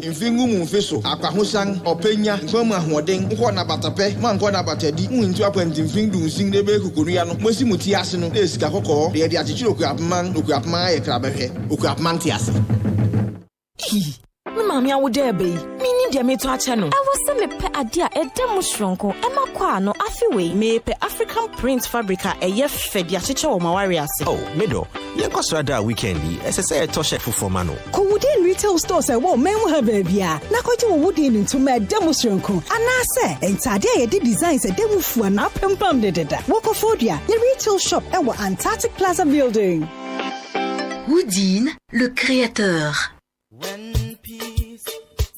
mfingu mu mfeso akwahosan openya nkwam ahoden nko na batape manko na batadi nwintu apenti mfindu nsin de be kukunuya no mosi muti ase no esika kokko de de achichiro okuapman ye krabehwe okuapman ti ase Mami awode be mini de me to ache no awose me pe ade a edem shronko ema kwa no afiwe me pe African print fabric a eye fedi acheche wo mawari ase oh medo ye kwasra da weekend esese e to chef for mano ko wudin retail stores e wo men wo ha baabia na kwaje wo wudin ntuma edem shronko anase entade ye de designs edem fu na pempam de deda wo ko fodia ye retail shop e wo Antarctic Plaza building Woodin le créateur.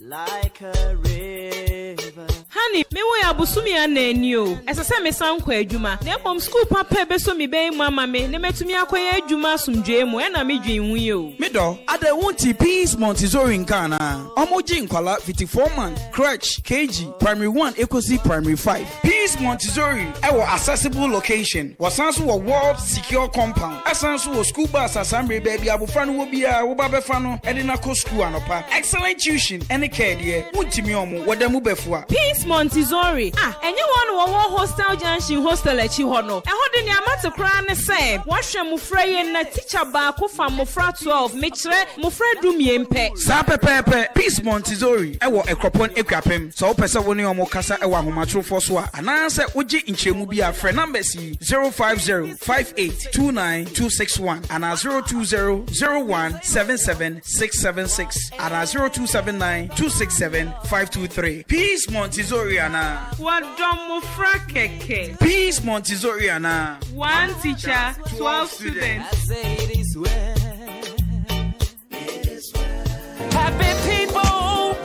Like a river. Honey, me we abusumi anenio. Esa se me san kwa adwuma. Na bom school papa be so me ben mama me. Ne metumi akoye adwuma sumdwe mu e na me dwen hu yo. Me do, ade wonti Peace Montessori in Ghana. Omoji nkwala 54 man, crèche, KG, primary 1 ekosi primary 5. Peace Montessori ewo accessible location. Wasanso wo world secure compound. Asanso wo school bus asambre baby abofra no wo bia wo ba befa no e de na ko school anopa. Excellent tuition and care wutimi omo wadamu befua Peace Montessori enye won wo hostel junction hostel achi ho no e ho de ne amate kra ne se wo hwe mufra ye na teacher ba ko fa mufra 12 me kire mufra dumie mpe sa pepepe Peace Montessori e wo ekropon ekwapem so wo pese woni omo kasa e wo ahomatrofo so a ananse wogi nchemu bi a frɛ numbers 05058292661 and 02001776676 and 0279267523 Peace Montessori ana wadomo frakeke Peace Montessori ana one teacher 12 students Happy people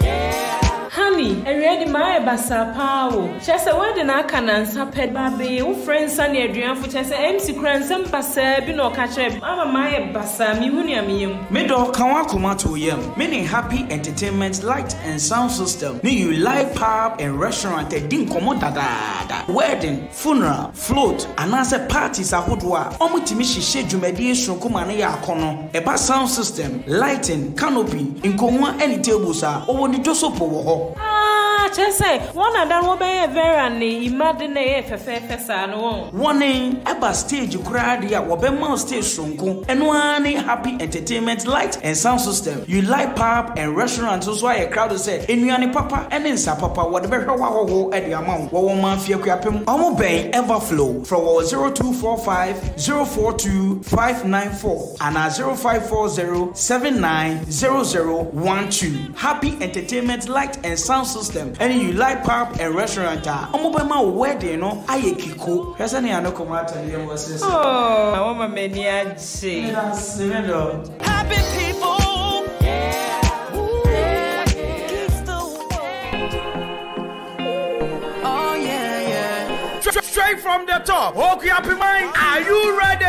honey, ready my basa power. Just a word in our canons, a pet baby, who friends and your dream for just MC Crans and Bassa, Bino Catcher, I'm my basa, me. Middle Kawakuma to yem. Many happy entertainment light and sound system. New live pub and restaurant at Dinkomodada. Wedding, funeral, float, and answer parties are Hudwa. Omutimishi Shedumedi Shokumane Yakono. A sound system, lighting, canopy, in Komwa any tables are over the Josopo. Just say, one of them will be a very imagine FFS. Warning, Eba stage Gradia, Wabema stage Shunku, and one happy entertainment light and sound system. You like pub and restaurants, so why a crowd say, in Yanni Papa and in Sapapa, whatever at the amount, Woman Fiakrapim, Omo Bay Everflow from 0245 042 594 and 0540 790012. Happy entertainment light and sound system. And you like pub and restaurant. Omobema wedding, no, I kiko. Has any other comment? Oh, I want my mania. Happy people. Oh yeah. Straight from the top. Okay, happy mind. Are you ready?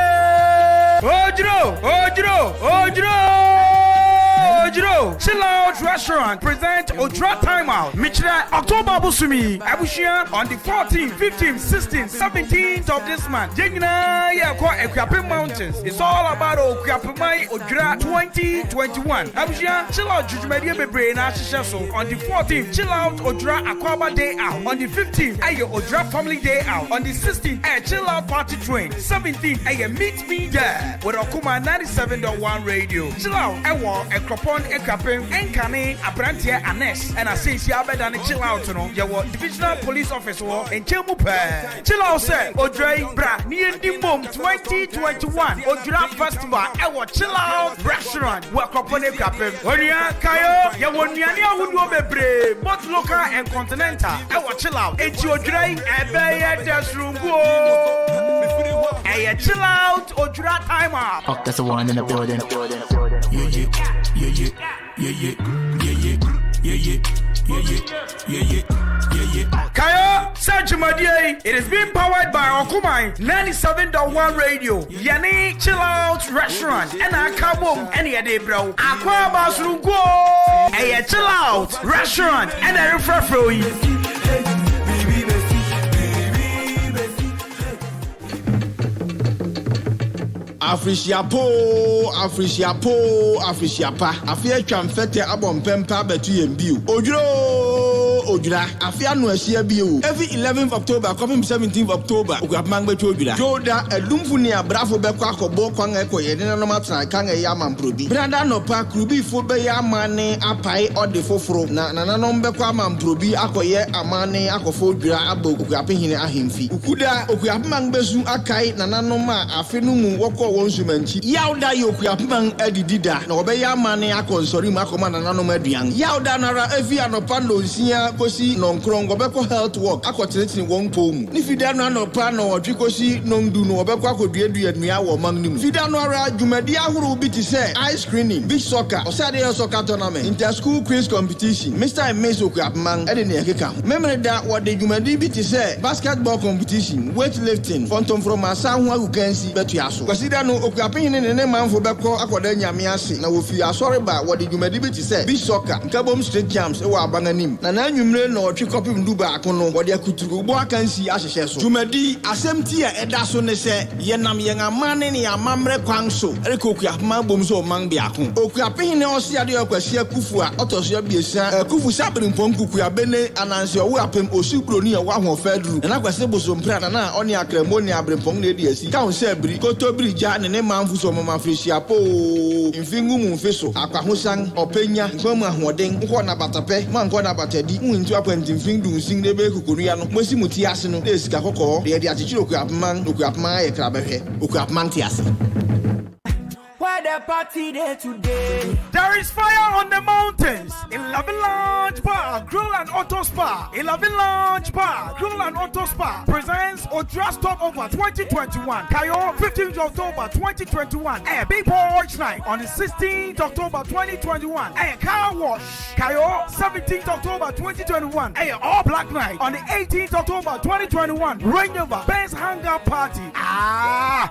Ojiro, Chill Out Restaurant present Ojra Timeout. Michira October Busumi. Abushia on the 14th, 15th, 16th, 17th of this month. Jengina Yakwa Ekwape Mountains. It's all about Okwapemai Ojra 2021. Abushia Chill Out Jujumedia Bebre na Shishaso on the 14th. Chill Out Ojra Akwaba Day Out. On the 15th, Ayo Ojra Family Day Out. On the 16th, Chill Out Party Train. 17th, Ayo Meet Me There with Okoman 97.1 Radio. Chill Out Ewa Ekropon Ekapem Enkane Abrantia Anes and I say Siabedani Chill Out no Yawa Divisional Police Officer and Chemupe. Chill Out say Ojra Bra near the Boom 2021 Ojra Festival Ewa Chill Out Restaurant Wakopone Ekapem Onia Kayo Yawoniania Wudu Bebre both local and continental Ewa Chill Out Eji Ojra Ebeye Desrungo Eya Chill Out Ojra Timeout. Oh, that's the one in the building. Kaya, Sajumadier, it is being powered by Okoman 97.1 Radio, Yani Chill Out Restaurant, and Akabum, and Yade Bro, Aqua Basrugo, a Chill Out Restaurant, and a refreshment. Afrishiapa. Afia chamfete abom pempa betu yembiu. Ojura. Afia no asia biu. Every 11th October, coming 17th October, Okoman betu ojura. Joda elumfuni abrafo bekwa akobo kwan ekoye ne no matra kan eya mamprobi. Brada no pa krubi fo be ya mane apai ode foforo na nanom bekwa mamprobi akoye amane akofo ojura abo Okapehine ahemfi. Ukuda Okoman bezu akai nanom a afenu mu woko wonsumanchi. Yauda Okapman edidida na obeya amane akonsori makoma nanom aduan. Yauda nara efi anopa no nsia kosi nonkrongo beko health work akotenetini won pom. Ni fida no anopa no odwikosi nondu no obeko akoduadua nua wo magnim. Fida no ara dwumadi ahoro bi ti say ice screening, beach soccer, osade soccer tournament, inter-school quiz competition. Mr. and Miss Okapman ede ne ekeka. Memre da wode dwumadi bi ti say basketball competition, weightlifting, phantom from asan ho agukansi betu aso. Kwasida no Okapehine ne manfo beko akoda nyame ase na wo fi asore ba wode dwumadi bi ti say beach soccer, nkabom street jams e wa abanganim. Na anwumre no otwe kopim duba akono wode akuturu bo akansi ahyehye so. Dwumadi asemti a eda so ne se yenam yen amane ne amamre kwan so. Eriko Okapman bom so man bi akon. Okapehine osiade akwasi akufu a otoso abiesa kufu sabri mpomkuku abene ananse owo apem osubroni e wa ho fedru. Na kwase bosompra na oni akremoni abrempong na edi asi. Ka se bri kotobri ja ne manfu so mama Afrishiapo. Mfingu mu mfeso akwahosan openya nkwamu ahoden nko na batape man nko na batadi ntu apenti mfindu nsin de be kukuria no mosi muti ase no de sika kokko de de achichiro Okapman ye krabehwe Okapman ti ase. Where the party there today? There is fire on the mountains in Love Lounge Park. Grill and Auto Spa, 11 Lounge Bar. Grill and Auto Spa presents Ojura Stopover 2021. Kayo, 15th October 2021. Big Porch Night on the 16th October 2021. Car Wash. Kayo, 17th October 2021. All Black Night on the 18th October 2021. Range Rover Benz Hangout Party.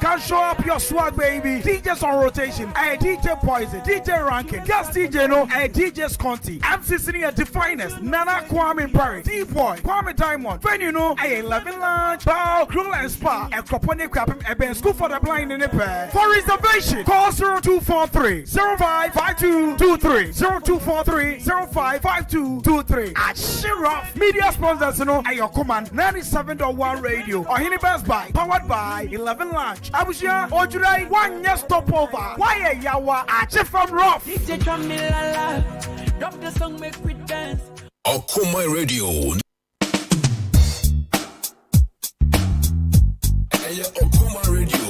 Can show up your swag, baby. DJs on rotation. DJ Poison, DJ Rankin, Gas DJ No, DJ Sconti. MC Senior Definers, Nana Kwame Paris, D-Boy, Kwame Diamond. Venue no, 11 Lounge, Bar, Grill and Spa. Croponic Crap, Ben School for the Blind in the pair. For reservation, call 0243 055223 0243 055223. At Sheriff Media Sponsors, Okoman 97.1 Radio. Or Henny Best Buy, powered by 11 Lounge. Abuja, Ojura, 1 year stopover. Why yawa ache from rough. DJ drum me la la. Drop the song, make we dance. Okoman Radio. Okoman Radio.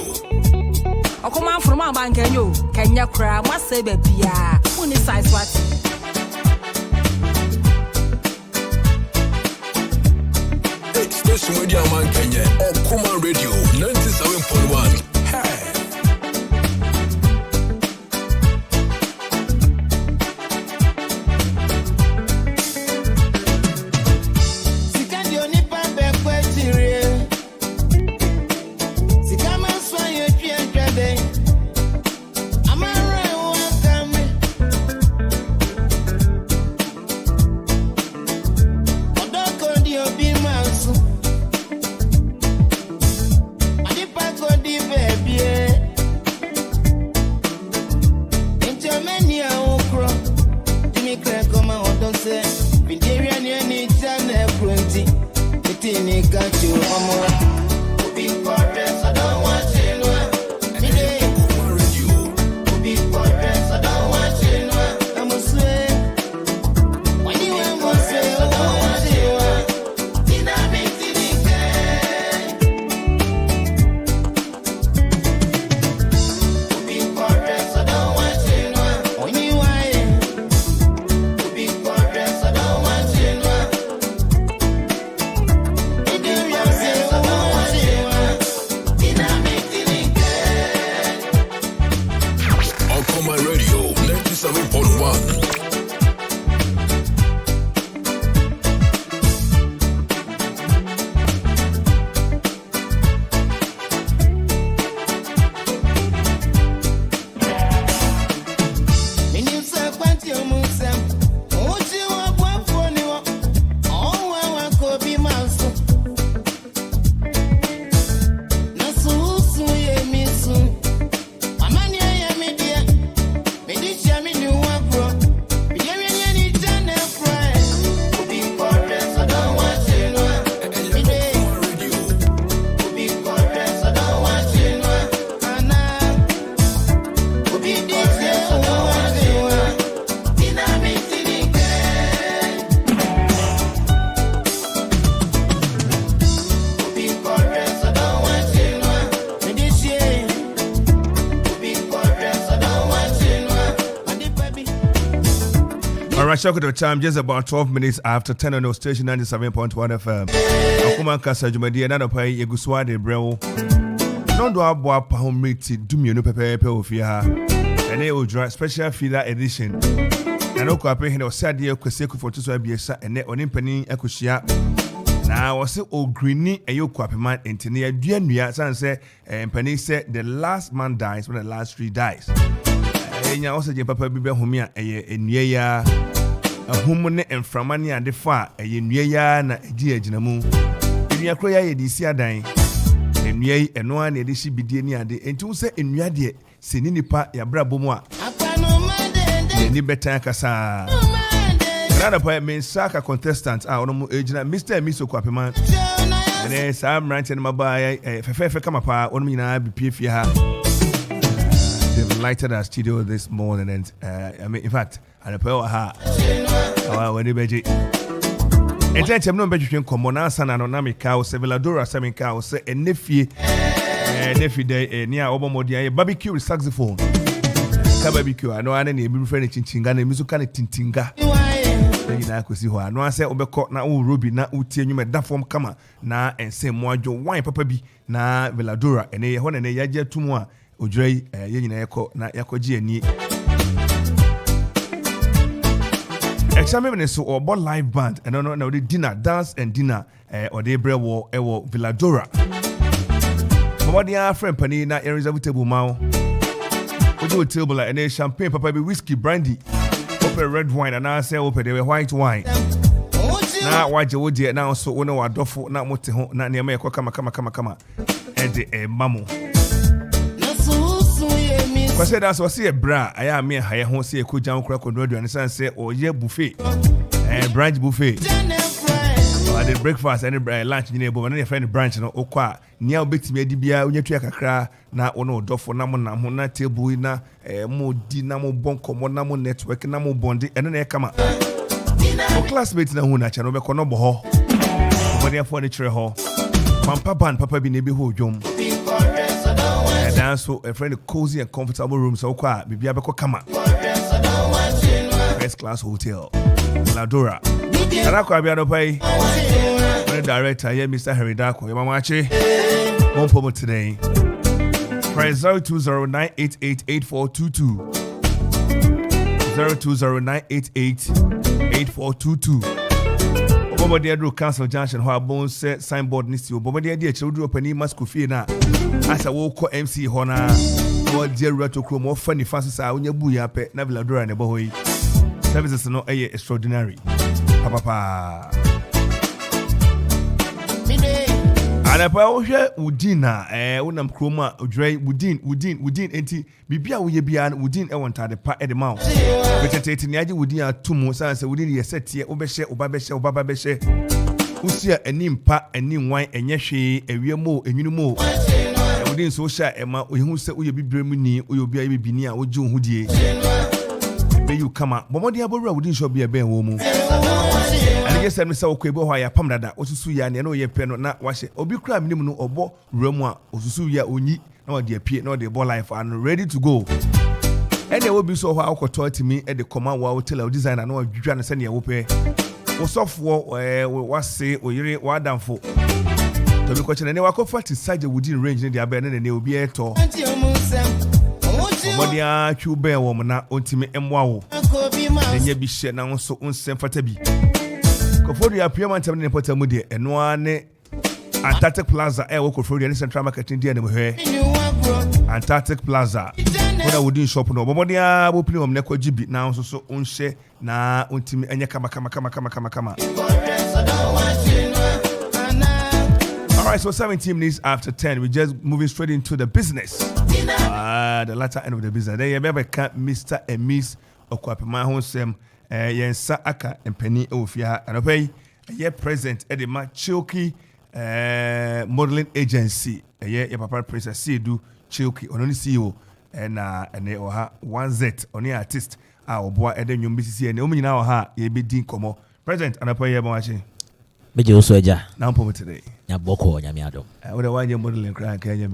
Okoman from my bank and you. Kenya cry, must say baby. Uni size what? Station Radio Man Kenya. Okoman Radio 97.1. Hey. Check the time, just about 12 minutes after 10 on the station 97.1 FM. Okoman Kasa Jumadi, another pay, Yeguswa de Breo. No do I boa pahomiti, do me no pepe ofia. And they will draw special feeder edition. And Oko appearing or Sadia Kwaseku for 2 BS and net on impany Ekushia. Now, I was so greeny a yoke man in Tenia, Duania, and say, and Penny said the last man dies when the last 3 dies. And also, your papa be homia a near. A humane and framani and the far a yenuya na dear Jinamu. In your cry, a disia dying. And yea, and one edition be dear and two say in Yadia, Sininipa, ya brabomoa. Any better Kasa. Another point means Saka contestants are on Mr. Miso Quapiman. And then Sam ranting my boy, Fefe come apart, on me now be PFA. They've lighted our studio this morning, and I mean, in fact, and a power ha. When you beji. And then I'm not between Comona San and Onamica, Seveladora Samica, say a nephew day near Obamodia, barbecue with saxophone. Barbecue, I know any friend in Chinga, musical Tintinga. Then I could see who I know. I said, Obeko, na u Ruby, na uti, you may da form kama, na and say more wine papa be, na Veladora, and a one and a yaja to moi, Udre, yen echo, na yakoji and ye. Examine so or bought live band, and no, the dinner, dance and dinner, or the bread war, Veladora. What the friend Penny, na reserve table mao. We do a table and a champagne, papa be whiskey, brandy. Open red wine and I say open the white wine. Now why you would now so we know our doffo not much not near me come and the mamu. I said that's what see a bra. I am me higher home see a cool jam crack on road and say or yeah buffet and branch buffet. I did breakfast and lunch in neighbor and any friend branch no okwa near bit me dibia when you take a cra na ono doffo na mo table na mo di na mo bonko mo na mo network na mo bondi and then come out. O classmates na hu na cha no be kono bo ho. Body for the tre ho. Pampa ban papa bi na bi ho dwom. Dance so a friend cozy and comfortable room so kwa bibia be ko kama. First class hotel. Ladora. Arako abia pai. The director here Mr. Heridako. Your mama ache. One promo today. Press 0209888422. 0209888422. Bombardier do Council Junction who bone set signboard needs you. Bombardier dear children open mask coffee na. As I walk MC Hona. Or dear Rato Chrome or funny fastest I when you booyah pet Navilla Dora and a boy. Services no extraordinary. Papa. Anapa ohwe udina wonam kroma odrai udin enti bibia wo ye bia udin e wontade pa e de mawo betete ni age udin atumu sanse udin ye setie obehye obaba behye usia anim pa anim wan enye hwe awiemo enwunumo udin so sha ema ohu se uye bibremu ni uye obia ye bini a oje ohudie be you kama bomodi abowura udin so bia ben wo mu. And yes, I miss our quebo why a pamada, Osusu ya, and no ye pen not wash it. Obi crab nimno or bo remwa, Osusu ya uni, no dear P, no the ball life, and ready to go. And there will be so how could to me at the command while tell our designer no you can send your pay. Or software was say or you what down for. To be question and they were comfort inside the wooden range in the abandoned and they will be a tour. Modia chu bear woman na ultimate emwa. Then ye be shed now so unsem fatabi. Kofi appearman tamne ne potamu de eno ane Antarctic Plaza e wo Kofi ne Central Marketing de ne mo hwe Antarctic Plaza wona wodi shop no bomodia bo pini omne kwa gibi na so so unhye na untimi enye kama. All right, so 17 minutes after 10, we're just moving straight into the business. The latter end of the business. Then you ever can't Mr. and Miss Okwapema Honsem Yensa Aka and Penny Ofia and obey a present at the Chilki modeling agency. A year your papa princess see do Chilki on only CEO and they or 1Z on the artist. Our boy at the new Mississippi and only now ha ye be din como present and a pay watching. Bejo soja. Now for today. Ya boko nyamiado. What a wine modeling crank Kenya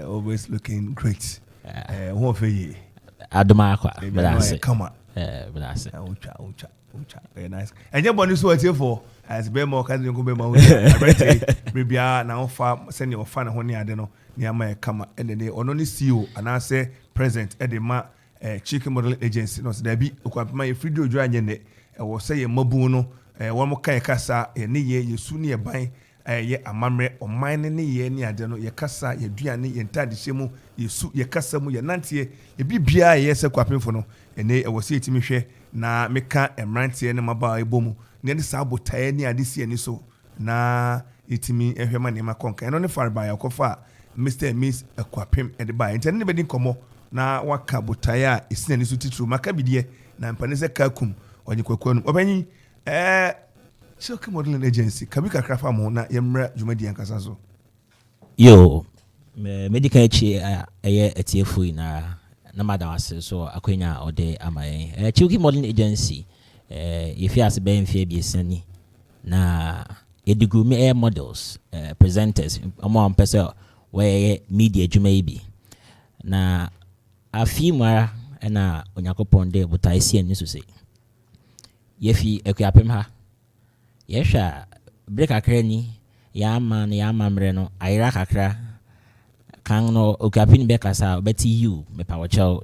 always looking great. What for ye? Adoma kwa. Come on. Blase. Ucha. Very nice. And your bonus what here for? As be more can you go be more. Maybe now far send your fan when you don't know near my come and then they only CEO and I say present at the ma chicken modeling agency. No, there be my free do dry yene. I will say a mobuno. One more kasa ni ye suni ye ban ye amamre o mine ni ye ni ade no ye kasa ye duane ye ntade hyemu ye su ye kasa mu ye nantie ye bibia ye se kwapemfo no ene e wose etimi hwe na meka emrantie ne maba ebomu ne sa botae ni ade sie ni so na etimi ehwe ma ne makonka eno ne farba ya kofa Mr. and Miss Kwapem e de ba ntene ne bedin komo na waka botae a esine ni so titru maka bidie na mpane se kakum onye kwakwanu obanyi Silk Modeling Agency, Kabika Krafa na Yemra Jumadi and Casazo. Yo, medical chi a TFU na Madam so Aquina or de Amae. Chilki Modeling Agency, if you ask Ben Fabi Sani, na Edigumi air models, presenters, among person where media Jumaybe. Na a female and a Onyakoponde, what I see and to say. yefi ekuapem ha yehwa break akra ni ya mre no ayira kakra kan no ekuapem be kasa beti you me pa wochel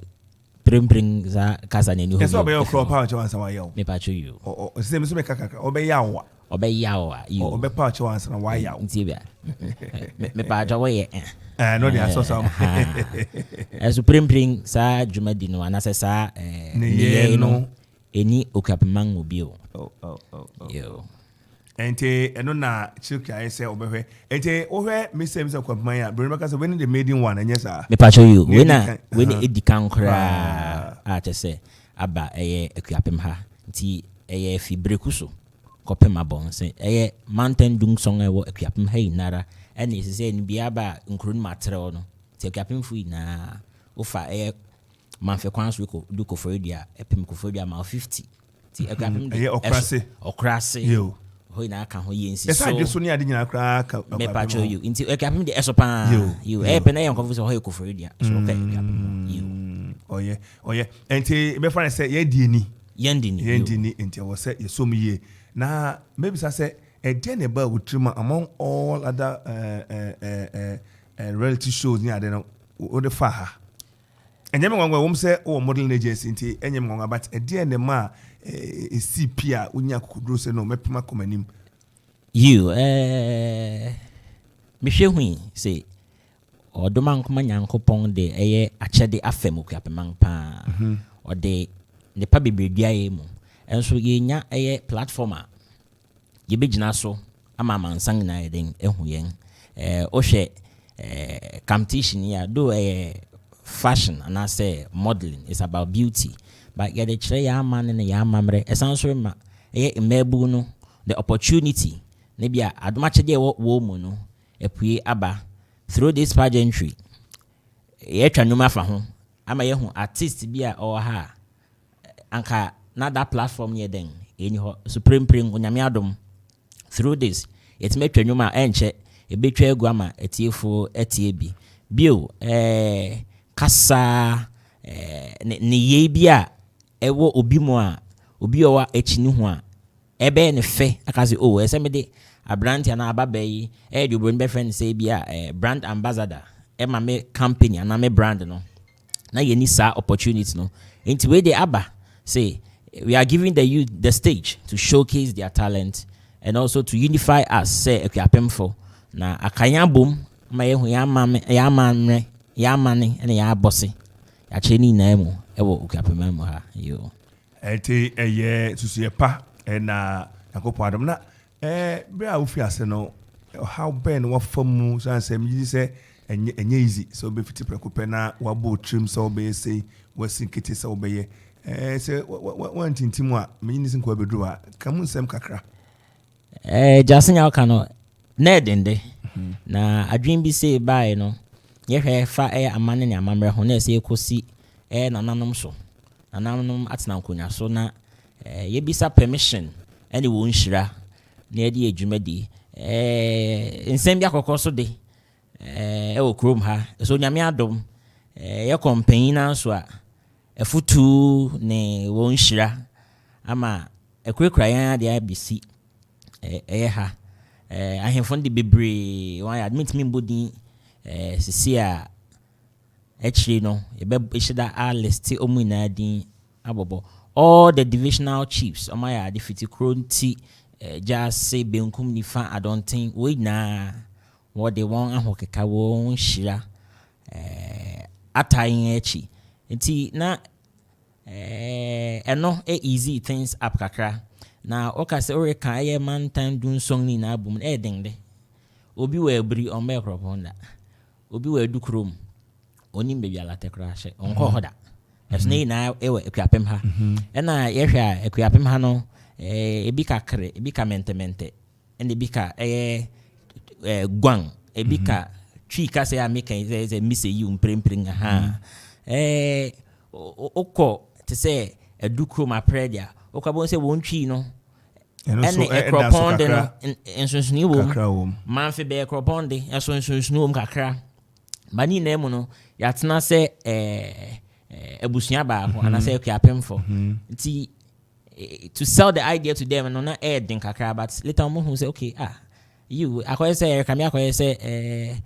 bring za kasa ne ni ho so be your crop pa wansa wa yaw me pa cho you o se me so me kakaka obeyawa you obepa cho wansa na wa yaw ntibia me pa cho we no dia so some as bring sa jumadi no anase sa ne no eni okapman obi o yo ente eno na chika ese obehwe ente ohwe misem se kwapman ya bro make say when the maiden one anya sa me pa cho you when edikan kra a chese aba ekuapem ha nti fibrekuso kopem abonse mountain dung song ewo ekuapem ha inara ene ise ni bia ba nkuru matreo no ti ekuapem fu ina ofa manfe kwanso du ko fodia epem ko fodia ma 50 ti ekuapem de okrase yo ho ina aka ho yensi so esa de so ni ade nyina kra ka me pa cho you nti ekuapem de esopa you pen na yon ko ho ko fodia so okay you oye enti be fa say ye die ni yendini enti wo say ye so ye na maybe say e dey ne ba wutrima among all other reality shows ni ade no o de fa ha enyem ngwa wom say o modeling agency nti enyem ngwa but e dey ne ma CP a unya kukudro se no mepema komanim you me hwe say odoma nkoma nyankopon de eye achede afem okuapemang pa ode ne pa bebredua ye mu enso ye nya eye platformer ye begina so ama mansang na eden ehu yen ohwe competition ya do fashion and I say modeling is about beauty but ye de kire ya man ne ya mamre esanso ma eye mebu no the opportunity ne bia adoma chede wo mu no epue aba through this pageantry ye twa nnuma fa ho ama ye hu artist bia o ha anka na that platform ye den eni ho supreme onyame adom through this it make twa nnuma enche e betwa egu ama etiefo etie bi bio kasa ne ye bia ewo obi mu a obi o wa echini ho a ebe ne fe akazi ese me de abrantia na ababai the brand be friend say bia brand ambassador ma me company na me brand no na ye ni sa opportunity no into we dey aba say we are giving the youth the stage to showcase their talent and also to unify us say ekuapemfo na akanya bom ma ye hu ya mane ene ya bosse ya cheni na emu ewo ekuapemam ha yo ete eye susu pa na yakopo adam na bra wo fi ase no how ben wa famu so ansem yi se enye easy so be fiti prekope na wa bo trim so be say wasinkiti so be ye se wan tintimu a me ni sin ko bedru a kamu nsem kakra jasenya ka no na edende na adwin bi say bai no ye hwe fa amane ne amamre ho na se ekosi nananom so nananom atena nkonya so na ye bisa permission any wo nhira na edi edwumadi nsem bia kokoso de wo krom ha so nyame adom ye campaign na so a efutu ne wo nhira ama ekwekura yan de abisi ha ahemfo de bebre wan admit me mbodin sisi a actually no ebe shida a list omu na din abobo all the divisional chiefs omaya defeat kronti just say benkum nifa I don't think we na what they want ahokeka wo nhira atayin echi nti na eno easy things up kakra na okase oreka aye man time dun song ni na abum dengde obi we abri on me kroponda obi we dukrom oni mbe biala tekra hye onko hoda esne na ewe ekuapem ha ena yehwa ekuapem ha no ebi kakre ebi ka mentemente ene ebi ka guan ebi ka twi ka se ameka ze mise yi umprempren ha okọ te se edukrom apredia okabo se won twi no ene ekroponde no ensonsuni wo manfe be ekroponde ensonsuni wo kakra bani na emu no yatena se ebusunya ba ho ana se ekuapemfo nti to sell the idea to them and not air think kakra, but later on who say okay you I say come here say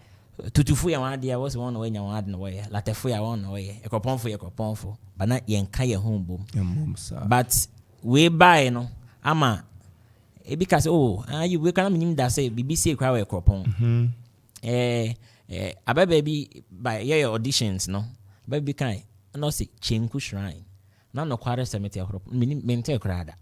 tutufu ya one idea was one way you want no way latefu ya one way e kopon for but not yen ka ye home boom but we buy no ama e because you we can mean that say BBC crowd e kopon baby by your auditions no baby kai no say chenku shrine na no kware cemetery crop mente krada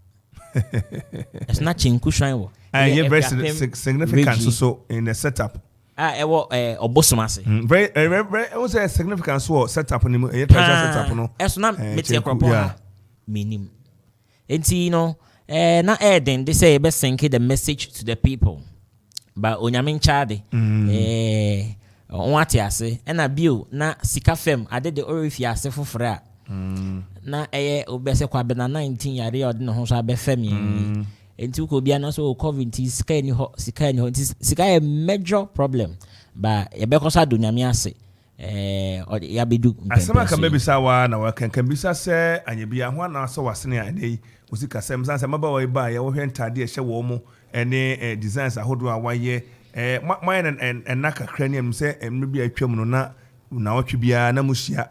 it's not chenku shrine wo very significant so in the setup obosomase very it was a significant so setup ni e treasure setup no it's not mente crop minim enti no na then they say be sink the message to the people but onyamin chade onwate ase na bio na sika fem ade de orifi ase fofora na obese kwa be na 19 yare ode no ho so abe fem enti ko bia na so covid sika ni ho sika a major problem but ye be kosa do nyame ase ya bedu asema kan be bisa wa na wa kan bisa se anye bia ho na so wasene anei usika sem sanse maba wa ba ye wo hwe ntade e hye wo mu ene designs ahodo a waye mine and naka cranium say bi atwam no na otwe bia na muhia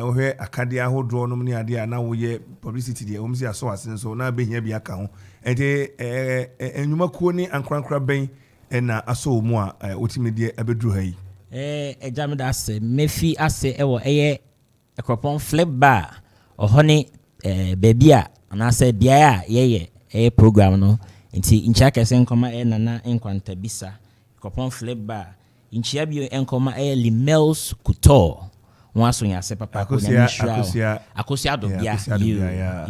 ohwe akade ahodo no ne ade na wo ye publicity de omsi aso asen so na behia bia ka ho ente enwuma kuo ni ankrankra ben na aso mu a otimedie abedru ha yi ejamda ase mefi ase ewo ekropon flip bar ohone baby a na say bia a ye program no nti incha kese nkoma nana enkwanta bisa kopon flip bar inchia bio enkoma limels couture waso yase papa ko na akosia do bia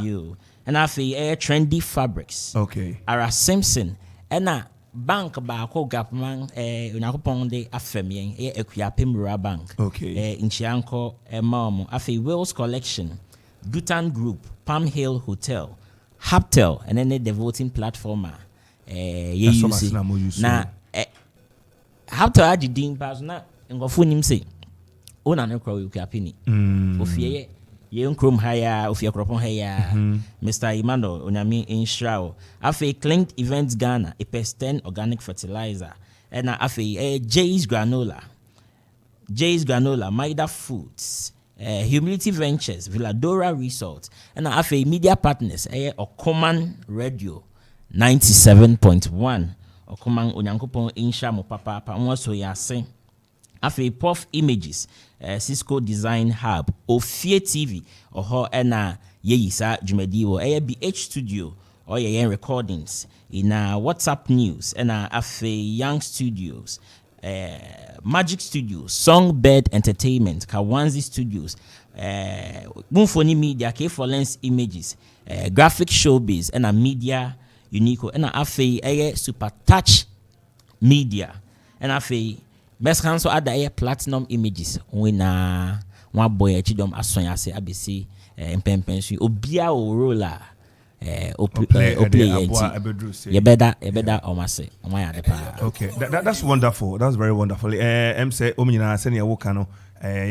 you and afi trendy fabrics okay ara Simpson na bank ba ko gapman unakopon de afem yen Ekuapem Rural Bank okay inchia nko mom afi Wills Collection Dutan Group Palm Hill Hotel Haptel and then the voting platform you use na Haptel adidin pass na ngofo nim say ona no kwa Ekuapeni ofie ye nkrom haya ofie kropon haya Mr. Imano onyami inshra afi Clinked Events Ghana Epes10 organic fertilizer and afi Jay's granola Maida Foods Humility Ventures, Villadora Resort, and afe media partners Okoman Radio 97.1 Okoman Onyankopon Insha mo papa nwaso yase afe Puff Images Cisco Design Hub Ofie TV oho na yeyisa dwumadi wo BH Studio or ye recordings in WhatsApp News and afe Young Studios Magic Studios, Songbird Entertainment, Kawanzi Studios, Mufoni Media, K4 Lens Images, Graphic Showbiz, and a Media Unico, and a Super Touch Media, and a best cancel at the Platinum Images. When one boy chidom asonya se ABC mpempensu obia roller. Okay, that's wonderful. That's very wonderful. Say omnyina se ne woka no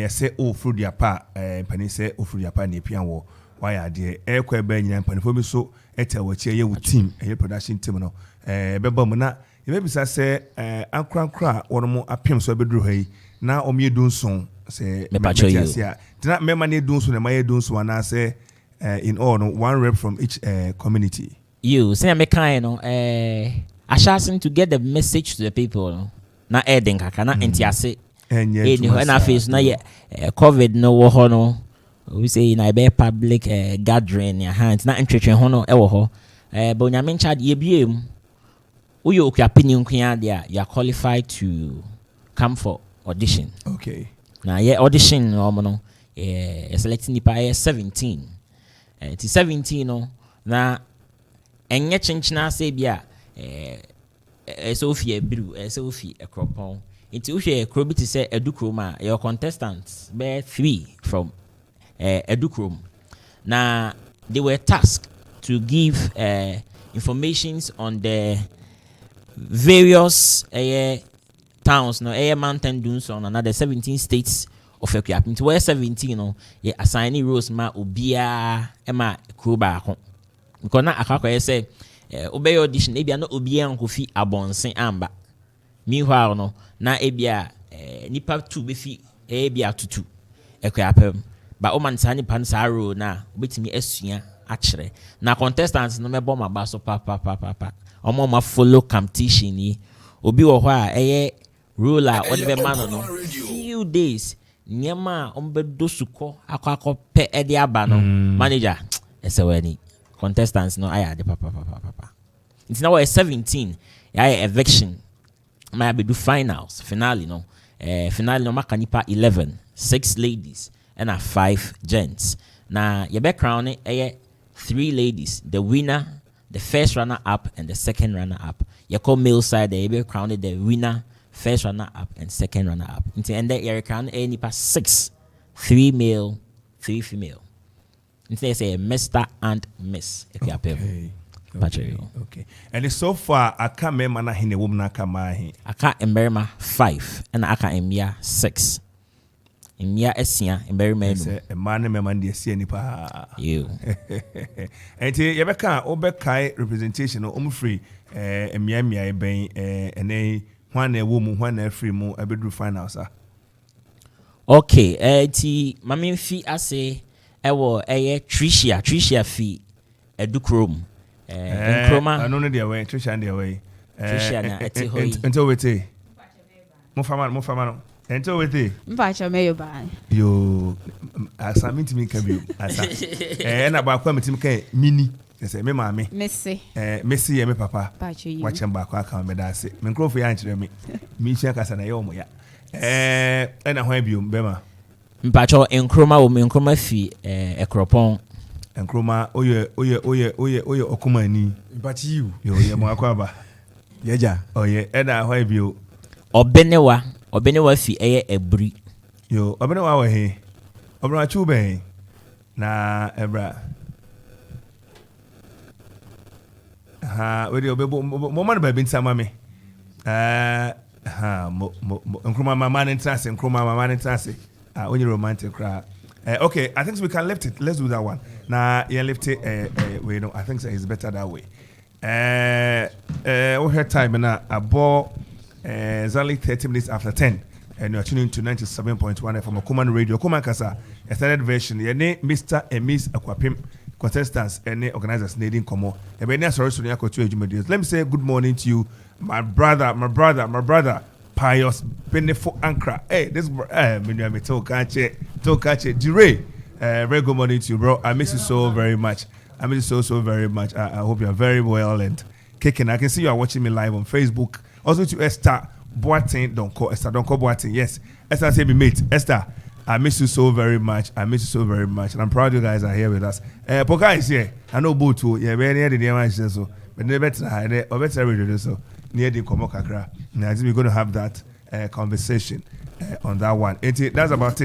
say fruit dia pa pani say fruit dia pa ne pian wo why ade kwa ba nyina pani fo bi so etewachi ye wo team production team no beba mu na ye bisa say ankra wono mu apem so bedru ha yi na omyedu nson say mepatia tina mema ne du nson na mayedu nson na say in all, no, one rep from each community. You say me kind, ashasin to get the message to the people. No? Na edin kaka na entiase. And I face na COVID no wo no. We say na be public gathering your hands na entretwen ho no e wo ho. But nyame nchad ye biem. Uyo Ekuapeni nkuya dia you are qualified to come for audition. Okay. Na ye audition no selecting nipa 17. Ti 17 no na enye chenchina se bia Sophie Bru Sophie Ekropon iti uhwe krobi ti se Edukrom a your contestants be 3 from Edukrom na they were tasked to give informations on the various towns no mountain dunes on another 17 states of Ekuapem. To where 17 no ye assigning roles ma obia ema kro ba ho because na akakọ say obey audition ebia no obi an Kofi abonsen amba meanwhile no na ebia nipa 2 be fi ebia tutu ekwapem ba o man sani pan saro na obetimi asua akere na contestants no mebo maba so pa omo ma follow competition ni obi wo ho a eye ruler o de be man no few days nyema ombedo suko akọ pe e de aba no manager esewani contestants no aya de papa it's now 17 yeah eviction my be do finale no finale no maka nipa 11 6 ladies and 5 gents na your background 3 ladies, the winner, the first runner up and the second runner up. You call male side the be crowned the winner, first runner up and second runner up. Until end you crown nipa 6, 3 male, 3 female. Until they say Mr. and Miss. Okay. And so far, I can't remember na hine woman akamahi. I can't remember 5 and I can't remember 6. Mia esia emberima no a man member dey see nipa you enti ye beka obekai representation o free mia ben ene hwan na wo mu hwan na free mu abedu finals okay enti mame fi ase ewo Tricia fi edukrom nkroma no dey way Tricia dey way Tricia na eti hoyi enti wete mo fama no ento wete mfacha meyo ba yo asa mitimi ka bio asa na ba kwa mitimi ka mini say me maame Messi ye me papa wacha ba kwa ka me da se me nkrofo ya nkyere me hia kasa na ye omo ya na hwan bio bema mpacho enkroma wo me enkroma fi ekropon enkroma oye okomani mpachi yo ye mo akwa ba yeja oye na hwan bio Obenewa fi ebri yo obenewa wa he obra chube na ebra we dey obebo mo man ba bin sama me nkruma mama ntrase nkruma mama ntrase only romantic cry okay I think we can lift it. Let's do that one na you lift it we know I think so it's better that way we had time na abo it's only 30 minutes after 10 and you're tuning to 97.1 from Okoman Radio. Okoman Kasa, a standard version. Your name, Mr. and Miss Aquapim, contestants and organizers needing Komo. And when you're sorry, let me say good morning to you, my brother, Pious Benefo Ankra. Hey, this me talk catch Dure. Very good morning to you, bro. I miss you so very much. I miss you so very much. I hope you're very well and kicking. I can see you are watching me live on Facebook. Also to Esther Boateng, don't call Boateng. Yes, Esther say be mate. Esther, I miss you so very much. And I'm proud you guys are here with us. Poka is here. I know both. Yeah, very near the near so. But never better radio so near the Komo Kakra. And I think we're going to have that conversation on that one. That's about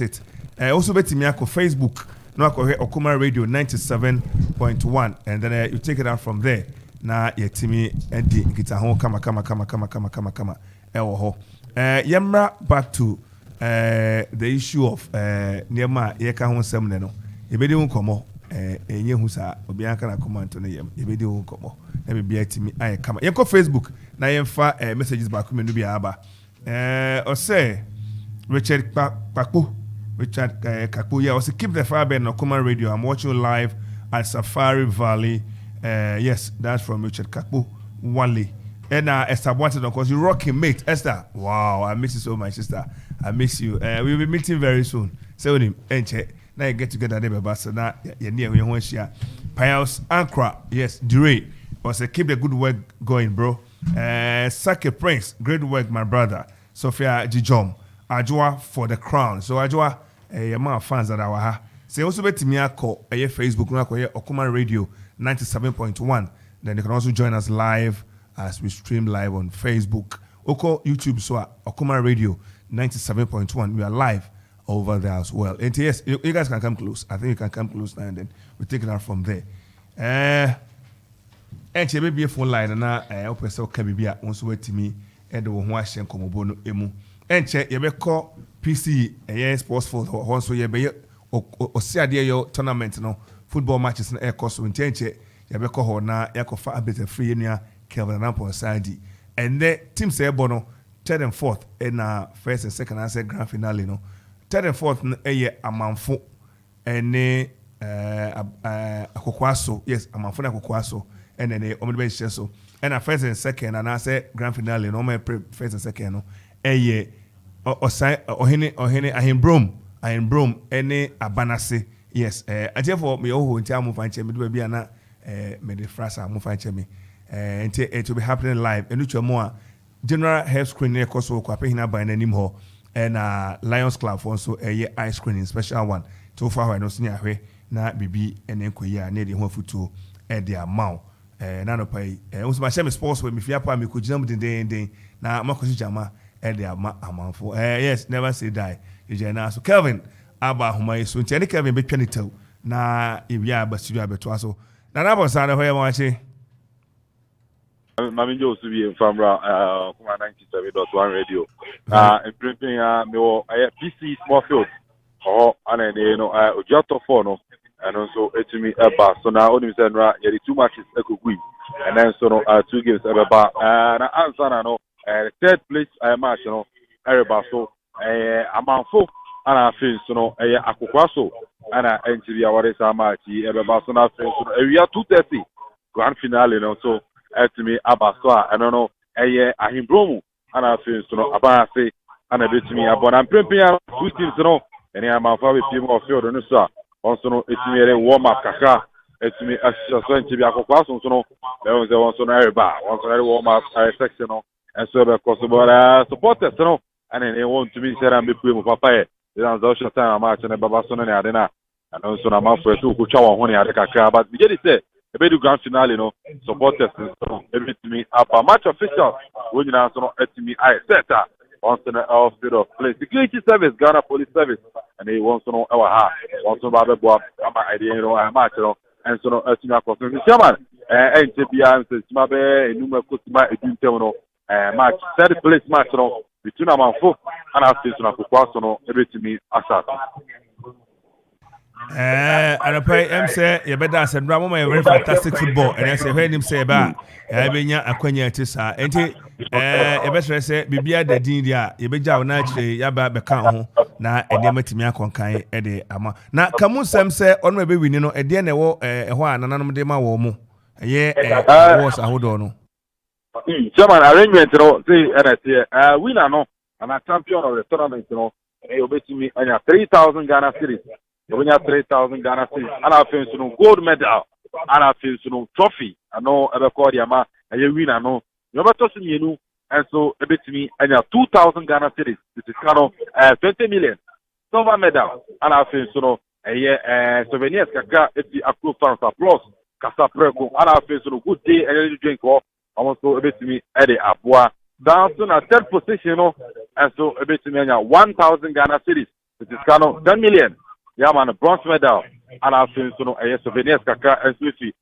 it. Also bet me ako Facebook. No ako Okoman Radio 97.1, and then you take it out from there. Na yetimi edi kita ho kama ewo ho yemra back to the issue of niema ye ka ho nsem ne no ebedi hu komo enye hu sa obi aka na comment no yem ebedi hu komo na be bia timi aye kama ye ko Facebook na yemfa messages back me no bia aba o say Richard Kakpo yeah, also keep the fire burning on Okoman Radio. I'm watching live at Safari Valley. Yes, that's from Richard Kakpo Wale. And Esther wanted, of course, you rocking, mate. Esther, wow, I miss you so much, sister. I miss you. We'll be meeting very soon. So him, now you get together there, so now you're near your one share. Pious Ankra, yes, Dure. Also keep the good work going, bro. Sake Prince, great work, my brother. Sophia Jijom, Ajwa for the crown. So Ajwa, your man fans that are ha. Say also bet me call Facebook, Okoman Radio 97.1. Then you can also join us live as we stream live on Facebook. Oko YouTube, so Okoman Radio 97.1. We are live over there as well. And yes, you guys can come close. I think you can come close now, and then we take it out from there. And you be a phone line, and I hope so. Can be also wait to me and the one shen komobono emu. And you be call PC sports for also you be o see your tournament no football matches na air cost so ntenche yabeko ho na yakofa abete free nia Kelvin Nampon Sadi and the team say bono third and fourth in first and second and grand finale no third and fourth eye amanfo ene akokwaso yes amanfo na akokwaso ene ne omebe so and first and second and say grand finale no me first and second no eye ohene ahimbrom ene abanase yes ajefo me oho nti amu fanche me do bia na me de frasa amu fanche me and it will be happening live and which more general health screening course so kwa pehina by nanim ho and Lions Club also a eye screening special one so far no senior hwe na bibi ene koyi na de ho futu e de amount na no pai so my shame sports we me fia pa me ko gina den na makosi jama e de amount yes never say die you na so Kelvin aba homa so nti Kelvin be twani taw na ibia ba studio abeto so na bo sa na ho ye ma che Mami jo subi en famra kuma 97.1 radio en printing me wo PC small field ana ne no ojato for no and also etimi eba so na onim say no ye 2 matches ekogui and then so no 2 games eba na answer na no third place match no eba so amanfo ana fin so no akokwaso ana entiri aware sa match eba so na fin so area 2:30 grand finale no so etimi abaso I don't know ahimbromu ana fin so no abase ana betimi abona prempia two teams no ene amanfa be piem of field no so also no etimi ere warm up kaka etimi so ntimi akokwa so no le so no eba so ere warm up section no and so be possible supporters no and they want to be said am be piem papa e dan zo shot time match na baba so no ne ade na and so na amanfa to ku chawa ho ne ade kaka but we get it the grand finale, no supporters, everything up a match officials. When you answer, me, I set once in the outfit of place security service, Ghana Police Service, and he wants to know our heart. Wants to have a boy, my idea, match, and so no, as you know, Chairman, and TPM says, Mabe, Numa Kusma, match, third place match, between Amanfo and our station of Kukwasono, everything aside. And I pay say you better send Ramon a very fantastic football and I say when him say about benya akwanya tisa enti you better say bibia the din dia you beja na chire ya ba beka ho na ene matimi akonkan e de ama na kamu sem say on be wini no e de na wo ho anananom de ma wo mu ye was ahodo no Chairman arrangement no say NSA winner no and a champion of the tournament no e obetimi anya 3,000 Ghana cedis. You have 3,000 Ghana cedis. And I feel no gold medal. And I feel no trophy. I know ever called Yama. And you win. I know. You have to see you. And so a bit to me. And you have 2,000 Ghana cedis. This is kind of 20 million silver medal. And I feel no. Souvenirs kaka. It's the approved fans applause. Kasa preko. And I feel no good day. And you drink off. I want to a bit to me. Eddie Abua. Down to the third position. And so a bit to me. And you have 1,000 Ghana cedis. This is kind of 10 million. Yeah, man, a bronze medal. And I feel so souvenirs kaka and Swiffy,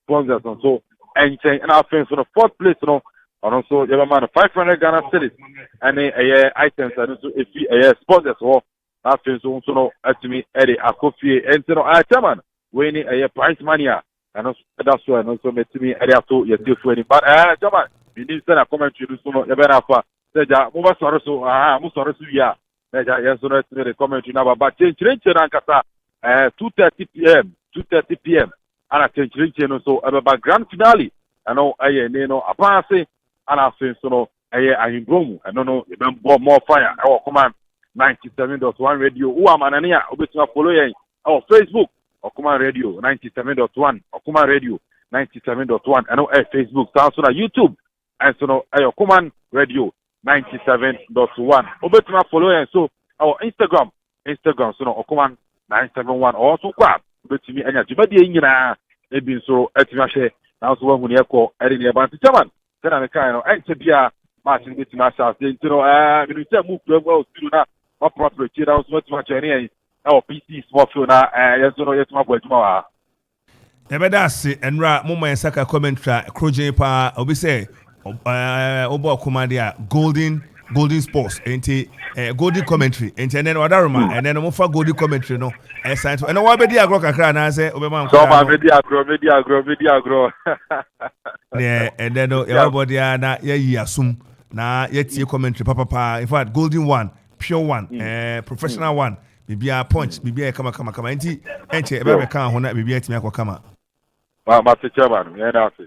sponsors and so and I feel so fourth place, and also you have man 500 Ghana cedis and items and also if sponsors or I feel so to me Eddie Akofi and chairman winning a prize mania and also that's why and also to me Eddie to your deal for but chairman you need to send a comment to do so you better for say ja mo sorry so yeah. Yes, so let's the comment now but change Kasa 2:30 p.m. and I change so about grand finale. I know apparently and I think so I know I don't know more fire. Our command 97.1 radio. Who am Anania? Obetuna following our Facebook Okoman Radio 97.1 Okoman Radio 97.1. I know Facebook sounds on YouTube and so Okoman Radio 97.1. Obetuna following so our Instagram so no Okoman 971 also kwa betimi anya jibadi nyina ebi so etima hye na so wahu ne ekọ eri ne ban chairman tena me kan no enche bia match ni betima sha se ntino mi nse mu kura wa ospiru na wa proper chira so betima chani ai our PC small field na yeso no yetima bo aduma wa ebeda se enra moma ensaka commentary kroje pa obi say obo Okoman dia golden Golden Sports enti Golden Commentary enti ene wadaroma ene no fa Golden Commentary no sign to ene wa be di agro kakra na say obema so ba be di agro ne ene no everybody na yi asum na yetie commentary papa in fact Golden one pure one professional one bibia punch bibia kama enti enche ebe be kan ho na bibia timi akokama ma se chairman ya na se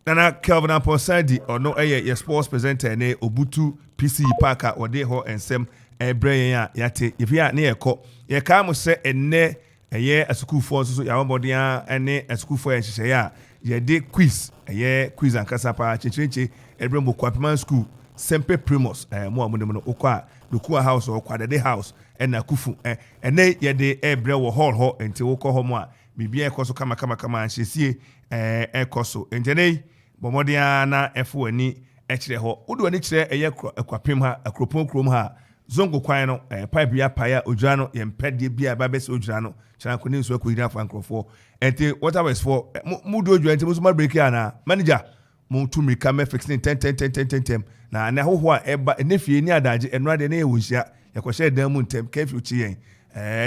Nana Kelvin Aposadi or no your sports presenter ne Obutu PC Parker or de ho ensem ebre yate if ya ne ekọ ye ka mo se enne eye school for so ya won ene school for ehye ya ye de quiz quiz and kasa pa chenche ebre mo kwapman school sempe primus mo amune no okwa dokua house or kwa de house ena kufu ene ye de ebre wo hall ho enti wokọ ho mo a bibia ekọ so kama nhyesie ekọ so enjenei bomodia na efo ani ekire ho udu ani kire eye ekwapem ha akropon krom ha zongo kwan no pipe ya paya odwa no ye mpede bia ba bese odwa no kira ko ni nso akoyira fa nkrofo enti what was for mudu odwa enti muso ma break ya na manager mu tumi ka me fixing 10 na na hoho a eba enefie ni adaje enrade na ewuhia ye ko share dan mu ntem kafi uchi yen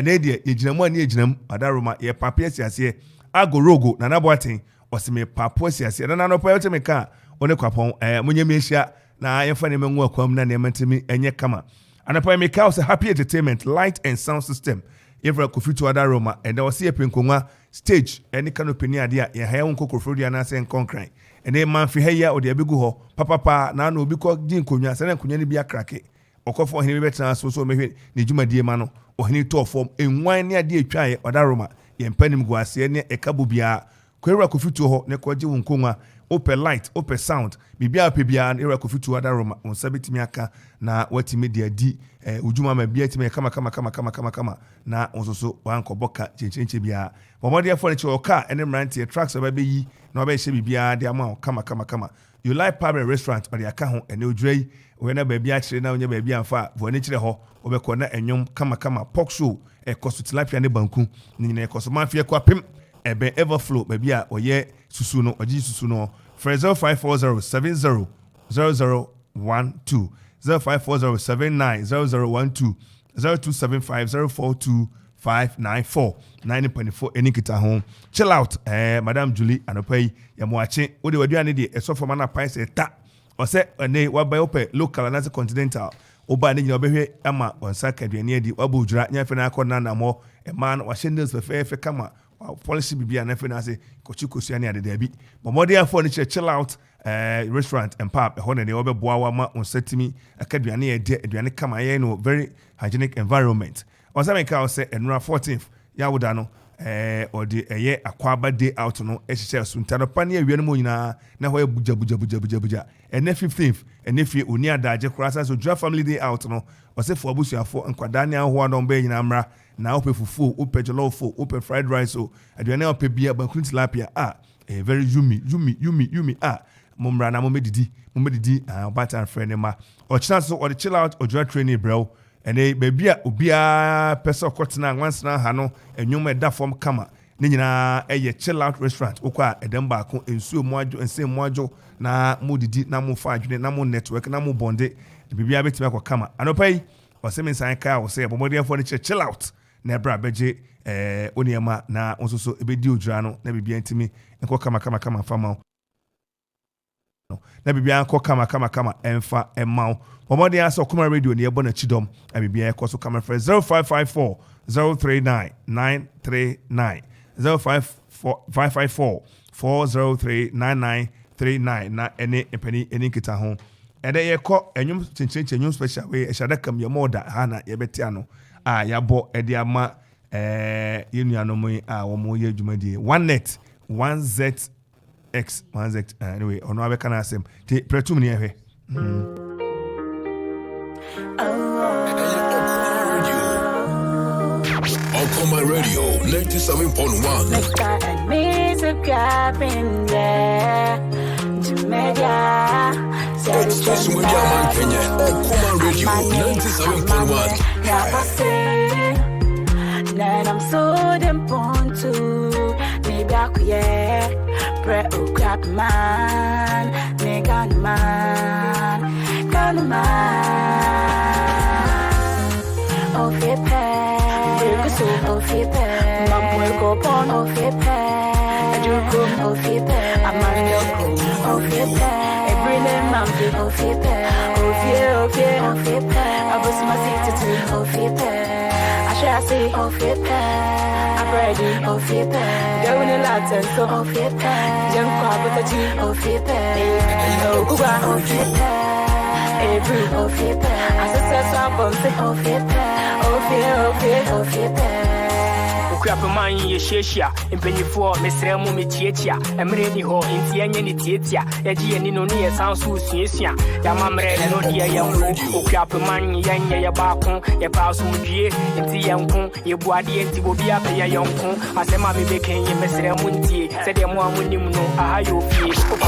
na die yeginamu ani yeginam adaroma ye papia siase agorogo na naboaten osime papo siase na no pa yote meka one kwapon munye mehia na yefa ne mengu akwam na ne mentimi enye kama anapa meka was happy entertainment light and sound system evra Kofi to adaroma and was see penkonwa stage any canopy ni ade a ye haye nkokofrodi na se nkonkran ene manfi heya ode abegu ho papa na na obi ko din konwa se na konwa ni bia krake okofo hene betena so mehwe ne dwumadie ma no ohene to form enwan ne ade atwae adaroma ye mpanim guase ne ekabo bia kwera Kofi to ho ne koje wonkonwa open light open sound bibia pebia era Kofi to adaroma on sabitimi aka na watimi de adi ujuma ma bia timi kama na onsoso wanko boka chenchenche bia bomode afọ ne che oka ene mrantie tracks oba yi na oba hye bibia de ama kama you like pub and restaurant or aka ho ene odwai we na ba bia kire na onye ba bia mfa vone kire ho obekọ na enwom kama pork show ekoso tilapia ne banku ni nyina ekoso mafia kwapem ebe everflow baby a oye susu no oji susu no for 0540700012 0540790012 0275042594 9.4 enikita home chill out madam Julie anopai ya muache odi waduane de esofo mana pai se ta ose ene wabai ope local na continental oba ne nyina obehwe ama onsa kaduane adi wabu djura nya fe na akona na mo man wa shendels fe kama policy bibia na fe na se kochikosi ani ade dabi bomode afọ ne chill out restaurant and pub ho ne obeboa wa ma onsatimi akaduane ye de aduane kama ye no very hygienic environment osamenka o se enura 14th ya woda no odi eye akwaba day out no ehye suntano pani awie no nyina na ho buja ene 15th ene fie oni adaje krasa so dra family day out no ose fo abusuafo nkwada ne ahoa no be nyina mra na ope fufu ope jollof ope fried rice o aduane ope bia bakun tilapia very yummy mumra na momedidi bata friend ma o chance so o chill out o dra training bro ene bebia obia pesa kotena wansana ha no enwom eda form kama ne nyina eye chill out restaurant okwa edem ba ko ensuo moajo ense moajo na modidi na mo fa adwene na mo network na mo bonde bebia betima akwa kama anopai o se mensan ka o se bomodien for ne chill out na ebra beje oniema na onsoso ebedi odwura no na bebia ntimi enko kama fama na bibia anko kama emfa emau bomode aso Okoman radio ne ebo na chidom na bibia ekoso kama for 0554 039 939 0554 403 9939 na ene epani eni kita ho ede yeko enwum chinchinche enwum special we eshadakam ye moda hana ye betia no yabo ede ama yenuanom wo mo ye dwumadie one net 1z anyway ono abeka na asem te pretum ni ehwe Okoman radio 97.1 Station with Yaman Kenya Okoman radio 97.1 Then I'm so damn born to maybe I could pray, oh crap man, nigga man. Konuma. Ofepe. Ofepe. Mambo Kopon. Ofepe. Ajukum. Ofepe. Amandoko. Ofepe. Everyday Mambo. Ofepe. Ofepe. Abusma City. Ofepe. I say, Ofepe. I'm ready. Ofepe. Going in Latin. So Ofepe. Young Kwabutachi. Ofepe. Okuba. Ofepe. Every Ofepe. As a set up on the Ofepe. Ofepe. Ukrapaman Yeshia, and Penny for Mr. Mumitia, and Many Ho, Indian Titia, Eji and Ninonia sounds so Siesia, Yamamre, no dear young Ukrapaman, Yang Yabakon, Yapasu, and Tiankon, Yabuadi and Tibobia, Paya Yonkon, as a mammy became Mr. Munti, said them one when you know, Ahayo,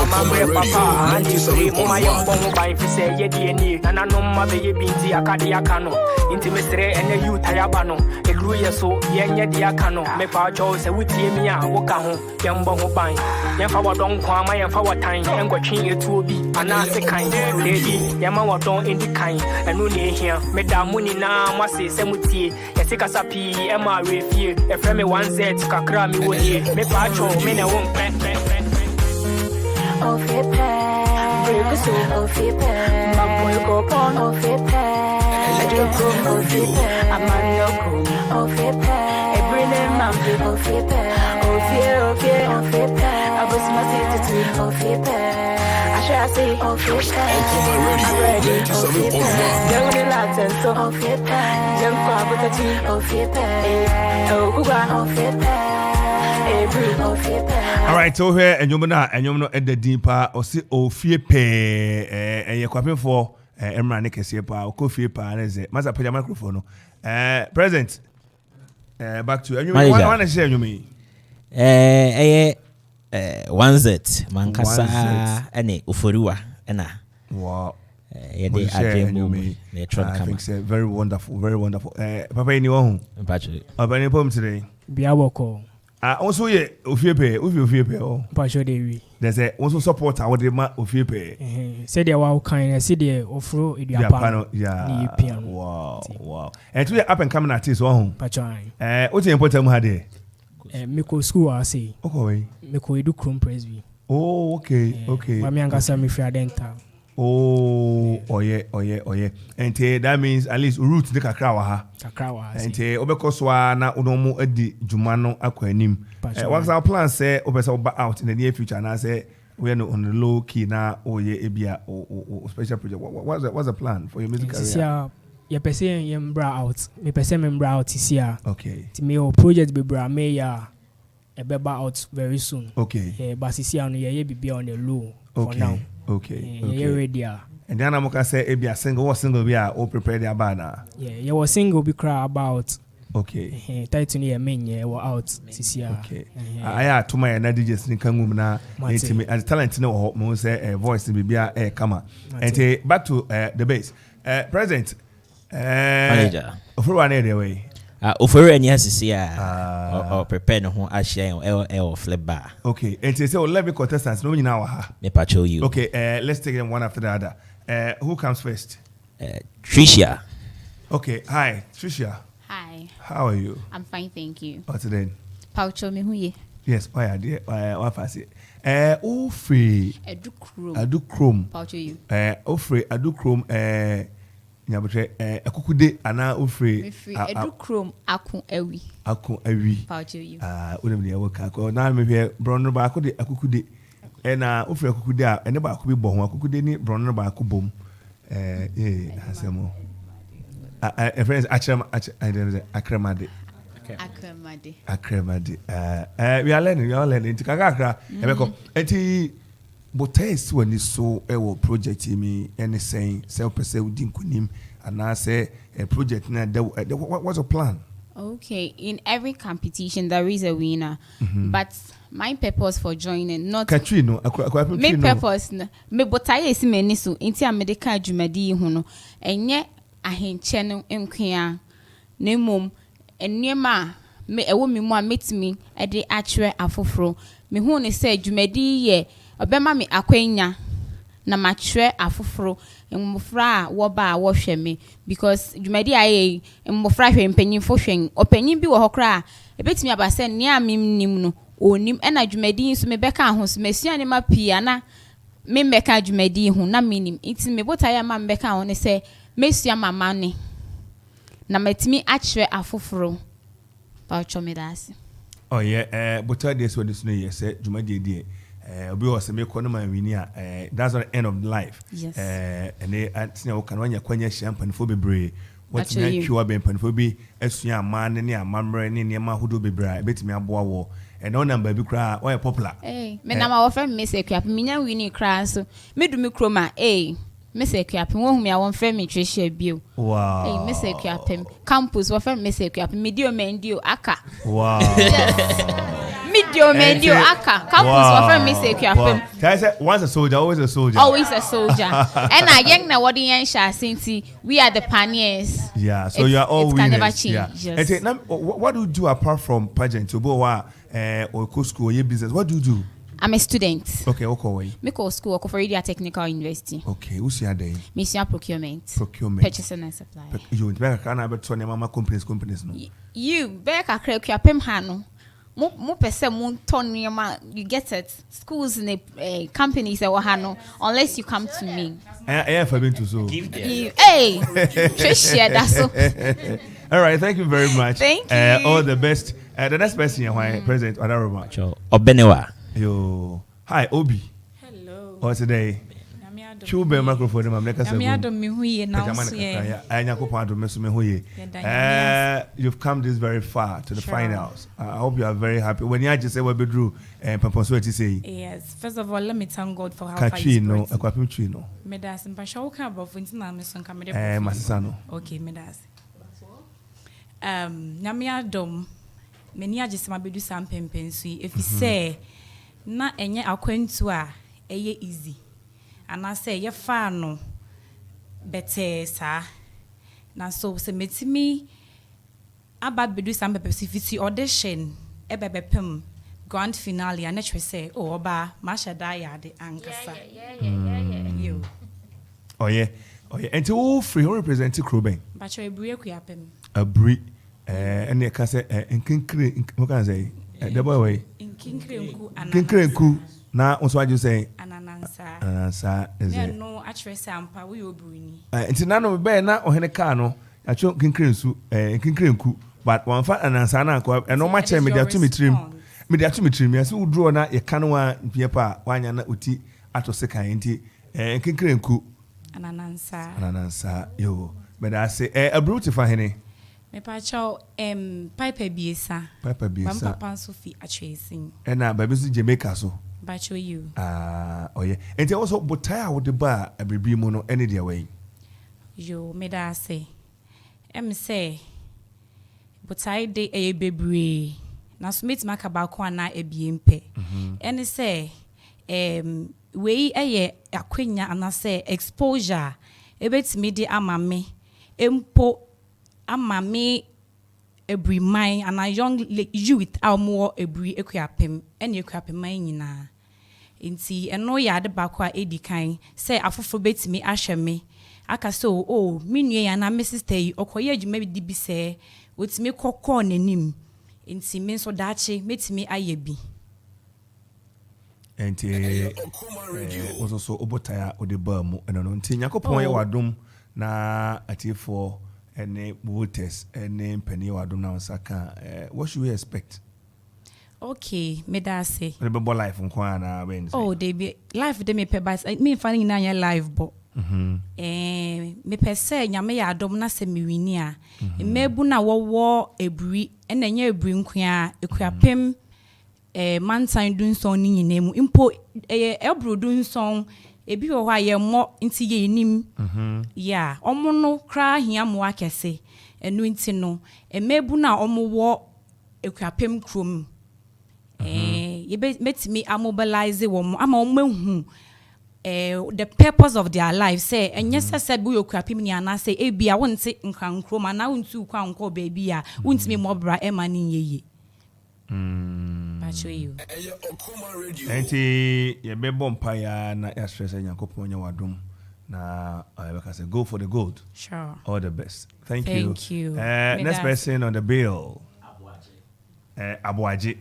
Mamma, Papa, and you say, my young bomb by say, Yedi, and I know my baby Binti Akadiakano, Intimistre and you Tayabano, a Gruya so, Yang Kano, me pa cho se wutie mi a wo ka ho yembo ho ban yemfa wodon kwa ma yemfa wotan engwatwe etu obi ana se kan lady yema wodon indi kan enu ne ehia me da muni na mwase se mutie yesi kasa pi e ma refie e frɛ me 1z kakra mi wo nie me pa cho me na won pe Ofepe. Bregusu. Ofepe. Mambo Kopon. Ofepe. Ajukum. Ofepe. Amandoko. Ofepe. Ofepe. Ofepe. Abusma City. Ofepe. I shall say Ofepe. I'm ready. Ofepe. Young in Latin. So Ofepe. Young Kwabutachi. Ofepe. Okuba. Ofepe. All right, so here and you're not at the deeper or see Ofepe and you're quapping for Emra Nikasipa or Kofi and is it? Must put your microphone. Present. Back to you. What want to say you mean? 1Z Mankasa ane Uforiwa ena. Wow. I think so. Very wonderful, very wonderful. Papa any one? Any poem today? Biawoko. Also yeah, Ofepe oh. Pasho Dewi. There's also support our dema Ofepe. Said they were kind of city ofro Idiapano. Yeah. Wow. And today up and coming artist one. Pachai. What's the important had there? Miko school I say. Okay. Miko edu Chrome Presby. Oh, okay. Mami angasa mi free dental. Oh yeah. And that means at least root the kakrawa. And obekoswa na unomu edi jumano akwanim. What's our plan say obesa out in the near future and I say we are on the low key now or ebia or special project. What's the plan for your music career? Ya pese yembra out. Me pese membra out this year. Okay. Ti me o project be bra me ya e beba out very soon. Okay. But this year no ye be on the low for now. Okay. You ready? And then I'm gonna say be a single be or prepare the abana. Yeah, you was single be cry about. Okay. Title near men yeah were out this year. Okay. I to my another just in Kangum na intimate as talent no mo say voice be a come. And back to the base. President manager. For one way. Offer any SCA or prepare no ashare or flip bar. Okay, and say 11 contestants, no now. Me patrol you. Okay, let's take them one after the other. Who comes first? Tricia. Okay, hi, Tricia. Hi. How are you? I'm fine, thank you. What's the name? Paucho me huye. Yes, why are dear? What fancy? Ofre. Adu Chrome. Paucho you. Ofre Adu Chrome. Nyabotre akukude ana ofre Edu Chrome akun ewi Paucho you. Unem de work ko na me hwe bronno ba ko de akukude na ofre akukude a ene ba ko bi bo ho akukude ni bronno ba ko bom asemo friends akremade we are learning tikakakra ebeko enti botes when so ewo project mi anything self person within kunim and I say a project na what's your plan? Okay, in every competition there is a winner. But my purpose for joining not Katrino my purpose me botaye esi mani so nti amedeka adwumadi hu no enye ahenche no nkwa na mom enema me ewo me mu a metimi e de akere afoforo me hu ne say adwumadi ye obema me akwanya na matchre afoforo mmofra a woba a wohwe me because dwumadi aye mmofra hwe mpanyimfo hwen opanyin bi wo hokra ebetimi abase ne amemnim no onim ena dwumadi nso mebeka ahoso masua ne mapia na me mbeka dwumadi hu na minim nti mebota ya ma mbeka ho ne se mesua mama ne na matimi achre afoforo ba chomedase. Oh yeah, but this one is no yes, dwumadi die obi was me kono man wini that's not the end of life. Yes. And they atina wo kan wanya kwanya champagne fo bebre what na twa be mpanfo bi asua aman ne amamre ne nema hodo bebre betimi aboa wo and on number bi kra why popular. Me na ma wo fa me se kwap minya wini kra so medu me kroma me se kwap wo hu me awon fa me twehye bio. Wow. Me se kwap campus wo fa me se kwap medio mendio aka. Wow. Medio mendio aka campus wo fa me se kwap. Can I say once a soldier always a soldier. Always a soldier. And again na what the ensha since we are the pioneers. Yeah, so you are all winners. Can never change. Yeah. Yes. And say, what do you do apart from pageant to go or co school or your business? What do you do? I'm a student. Okay, okay. Me go school for Radio Technical University. Okay, who's your day? Mission procurement. Procurement. Purchasing and supply. You back can have to mama companies no. You back a crack your pem hano. Mo pese mo ton you get it. Schools in a companies that were hano unless you come to me. I have been to so. Hey, share that so. All right, thank you very much. Thank you. All the best. The next person, President Odaroma. Obenewa. Yo, hi Obi. Hello. What's today? Chube microphone I'm like you've come this very far to the finals. I hope you are very happy. When you just say what bedroom and Pamposweti say. Yes. First of all, let me thank God for how far he's brought. Katrino. Medas and Pasha about Vincent Mason Camera. Masano. Okay, Medas. Namia Dom. Many are just my bedu sam pempensui. If you say na enye akwantu a eye easy. And I say ye fa no better sa. Na so se metimi aba bedu sam pempensui audition ebebepem grand finale and let's say oh oba masha dayade ankasa. You. Oh yeah. And to all free who represent Kroben. But you ebri akuapem. Abri and they can say inkinkre what can I say? The boy way. Inkinkrenku. Now what's what you say? Anansa is it? No, actually sampa we obrini. Nti na no be na ohene ka no acho kinkrensu kinkrenku but one fa anansa na ko e no ma che me dia to metrim yes wo draw na ye kan wa piepa wanya na oti ato sekan nti kinkrenku anansa yo but I say a beautiful hene me pa chow pipe biesa bam papa so fi atwesin e na ba bi so Jamaica so ba chow you oh yeah and also botaya wo de ba abribi mu no any dia way yo me da say say botaya de e bebre na so meet maka ba ko na ebiempe ene say we eye akwenya ana say exposure ebetimi de amame empo amame every mind and a young youth our more every equiapem and equiapem nyina nti eno ya de bakwa edikan say afofo betimi ahwe me aka so oh me nua ya na me sister yi okoye adwuma bi bi say wotimi kokko nanim nti me so daache metimi aye bi enti also obotaya odeba mu eno no nti yakopon ye wadom na atifo and voters and penny or don't know what should we expect? Okay, me da say. Remember life on Kwana Wednesday. Oh, they be life they me pe but me finding na your life but. Me pe say nyame ya adom na se me wini a. Me bu na wo ebri and enye ebri nkwa ekuapem mantan dunson ni nyinemu impo ebro dunson ebi wo hwa ye mo nti ye nim ya omo no kra hia mo akese enu nti no emebu na omo wo ekuapem krom ye metimi mobilize wo mo ama omo hu the purpose of their life say enye sese bu ekuapem ni ana say ebia wonte nkran krom ana wontu kwa nko baby a wontimi mobra ema ni yeye Pacho you. Enti ye be bompaya na ya stress Nyankopon nya wadom. Na I say go for the gold. Sure. All the best. Thank you. Next person on the bill. Abuaji.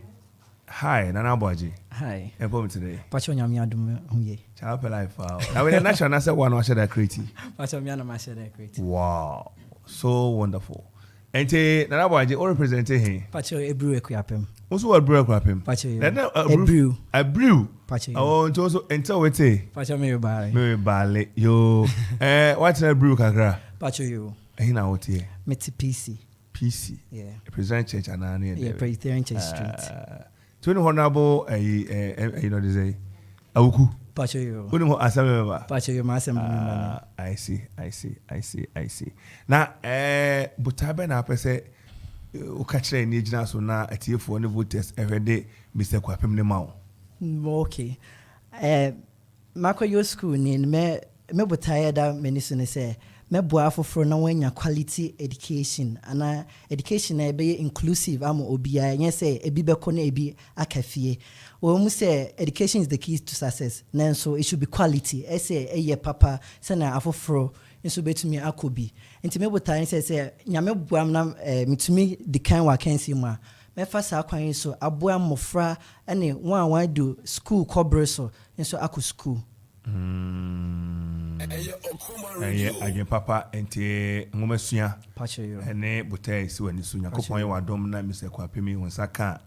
Hi, Nana Abuaji. Hi. Help me today. Pacho nyami adum huye. Child life. Now we national say one share that creative. Pacho mi na share that creative. Wow. So wonderful. Ente Nana Abuaji all representing him. Pacho ebru ekuyapem. Also what brew ekuyapem? Pacho yo. A brew. Pacho yo. Oh, also enter wete. Pacho me bale. Me bale. Yo. What's a brew kakra? Pacho yo. Hina wote. Meti PC. PC. Yeah. Presbyterian Church Anani. Yeah, Presbyterian Church Street. To the honorable, you know, they say, Awuku. Pacho yo. Who know assembly member? Pacho yo, my assembly member. I see. Now, Butabe na pese, ukachre ni jina so na atiefo ne voters everyday Mr. Kwapem ne ma. Okay. Mako yo school ni me butaye da menisu ne say me boa foforo na wanya quality education ana education na be inclusive am obia yen say ebi be ko na ebi akafie wo mu say education is the key to success nanso it should be quality say eye papa say na afoforo nso betumi akobi enti me botan say nyame boam na mitumi dikan wa kansi mu a me fa sa kwan so aboa mofra ene wan do school cobre so nso akọ school. Again, Papa, and Ngomesua, Pacho, and ne Butai, so when you soon, Yakopoy, or Dom, Mr. Kwapimi, when Saka,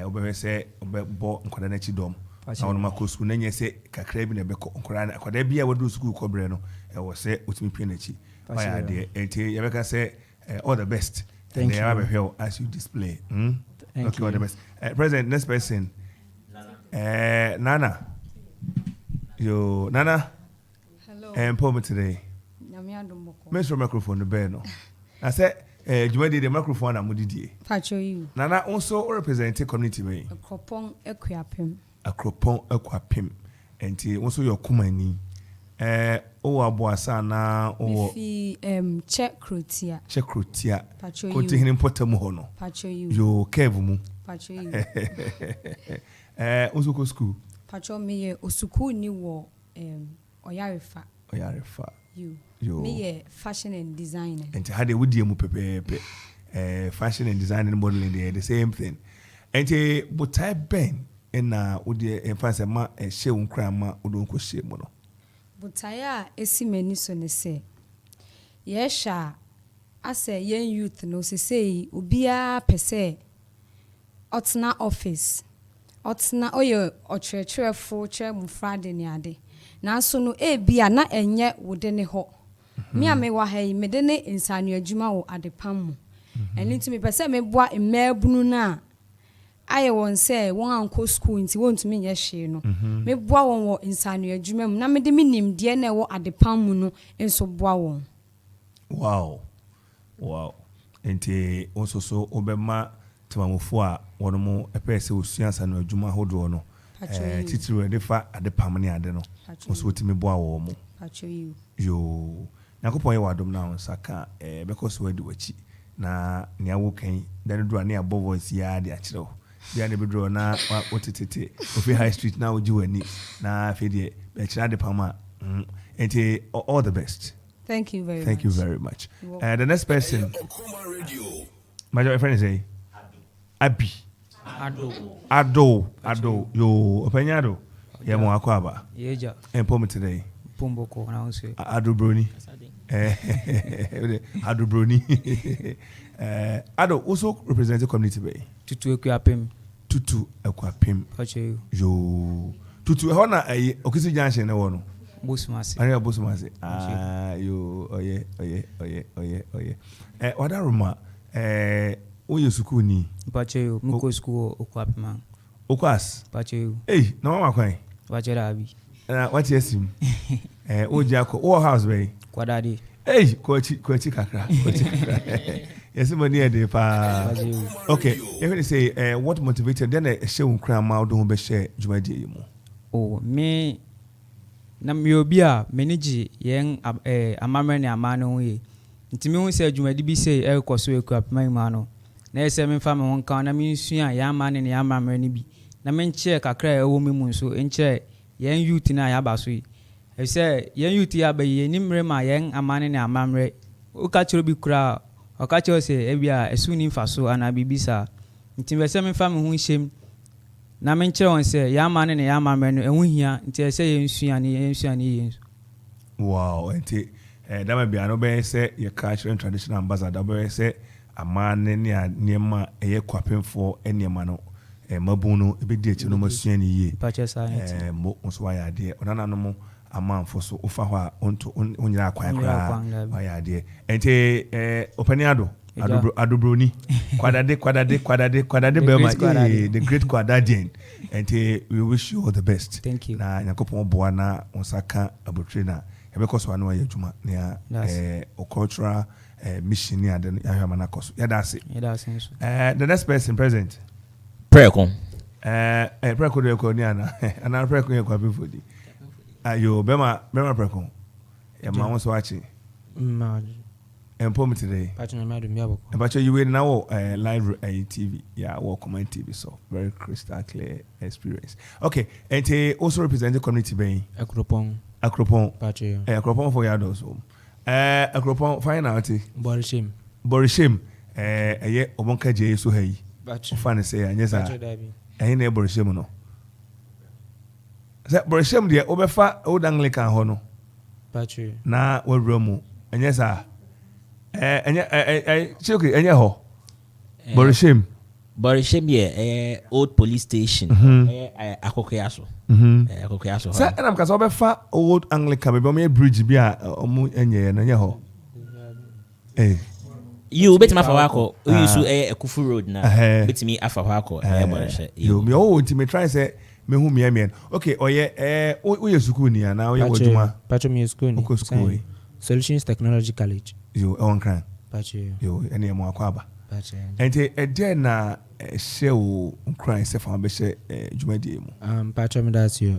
Obe say, Bo, Kodanechi Dom, on Marcos, when you say, Kakrabin, a Beko, Korana, Kodabia, would do school Cobreno, I was say, with me Pinachi. My idea, and Yabeka say, all the best. Thank you. As you display. Thank you. All the best. President, next person, Nana. Yo, Nana. Hello. And Pomo today. Mr. Microphone the bear no. I said, you made the microphone and Mudidi. Pacho you. Nana also representing community way. A cropon equiapim. A cropon equapim. And also your kumani. Abuasana or check crutia. Check crutia. Pacho you. Continue in Potamono. Pacho you. Yo, Kevumu. Pacho you. Usuko school. Pacho me Osuku ni wo Oyarifa. You. Me fashion and designer. And how they would deal with fashion and design and modeling there the same thing. And but type ben and would the emphasis ma a shame crama would don't shame mono. But I esi many so ne say. Yesha I say young youth no say ubia per se otna office. Otna oyo ochrechere fo chere mu frade ne ade. Na so no bia na enye wode ne ho. Me a me wa ha yi me de ne insanu adwuma wo adepam mu. Eni ntumi pese me boa emabunu na aye won say won anko school nti won tumi nye hye no. Me boa won wo insanu adwuma mu na me de me nimde na wo adepam mu no enso boa won. Wow. Enti also so obema timamofo a wono mo epese osuansa no adwuma hodo no. Titiri de fa adepam ne ade no. Also timi boa wo mo. Pacho you. Yo. Nakopon ye wadom na on saka because we do wachi na nia wo kan dan do ane abo voice ya de akire bia ne bedro na otitete ofi high street na oji wani na fe de be akire de pama enti all the best. Thank you very much. The next person Okoman Radio. My friend is Abi Ado yo opanyado ye mo akwaba yeja empome today Pomboko na onse Ado Brony Ado Brony Ado also represent community bay tutu ekwapem pacho yo tutu e hona okisi junction na wo no Bosumase ani Bosumase yo oye wadaruma oye school ni pacho muko school okwapem okwas pacho na mama kwan pacho abi what yesim ojako o house bay kwadade kochi kakra yes money e dey pa okay if you say what motivated then a share nkran ma do be share jumadi yi mu me na me obi a manage yen amamre ne amano ye ntimi hu say jumadi bi say e koso ekwapman ma no na ese me fa me ho kan na me nsua ya ama ne ya ama mre ni bi na me nche kakra ewo me mu nso nche yen youth na ya ba so yi e say yen youth ya ba yi ni mre ma yen ama ne ama mre o ka chiro bi kura o ka chiro se e bia esu ni fa so ana bibisa nti be se me fa me ho hyem na me nche won se ya ama ne ya ama mre no ehu hia nti e say yen nsua ni yen wow enti da ma bia no be say ye cultural and traditional ambassador be say amane ne niema eye kwapemfo eniema no mabunu ebe di echi no masua ni ye mo nso wa yade onana no mo amanfo so ofa ho a onto onyira akwan kra wa yade enti opani adobroni kwadade be ma the great kwadadian enti we wish you all the best. Thank you. Na yakopon boa na onsaka abutre na ebe so anu ya adwuma na cultural mission ni ade ya hwa mana koso ya da se the next person present Prekon Prekon de ko ni ana Prekon ye kwa bifodi ayo bema Prekon ya ma won so achi empom today patron na madum yabo but you win now live TV yeah Okoman TV so very crystal clear experience. Okay, and also represent the community bay Akropon patron Akropon for yados home Akropon finality Borishim ye obonka je so hey fan say anyesa ehin na Borishim no say Borishim de obefa old Anglican ho no patron na wawramu anyesa Chioke enye ho Borishim ye old police station Akokoyaso Akokoyaso sa na mkasa obefa old Anglican be o bridge bi a omu enye na enye ho you bet ma fawako you su Ekufu road na bet me afawako Borishim you me o nti me try say me hu me okay oye oye school ni na oye woduma patron me school ni Solutions Technology College you on cran patron you ene mo akwaba patron ente ede na she wo cran se fa be she dwumadie mu patron that's you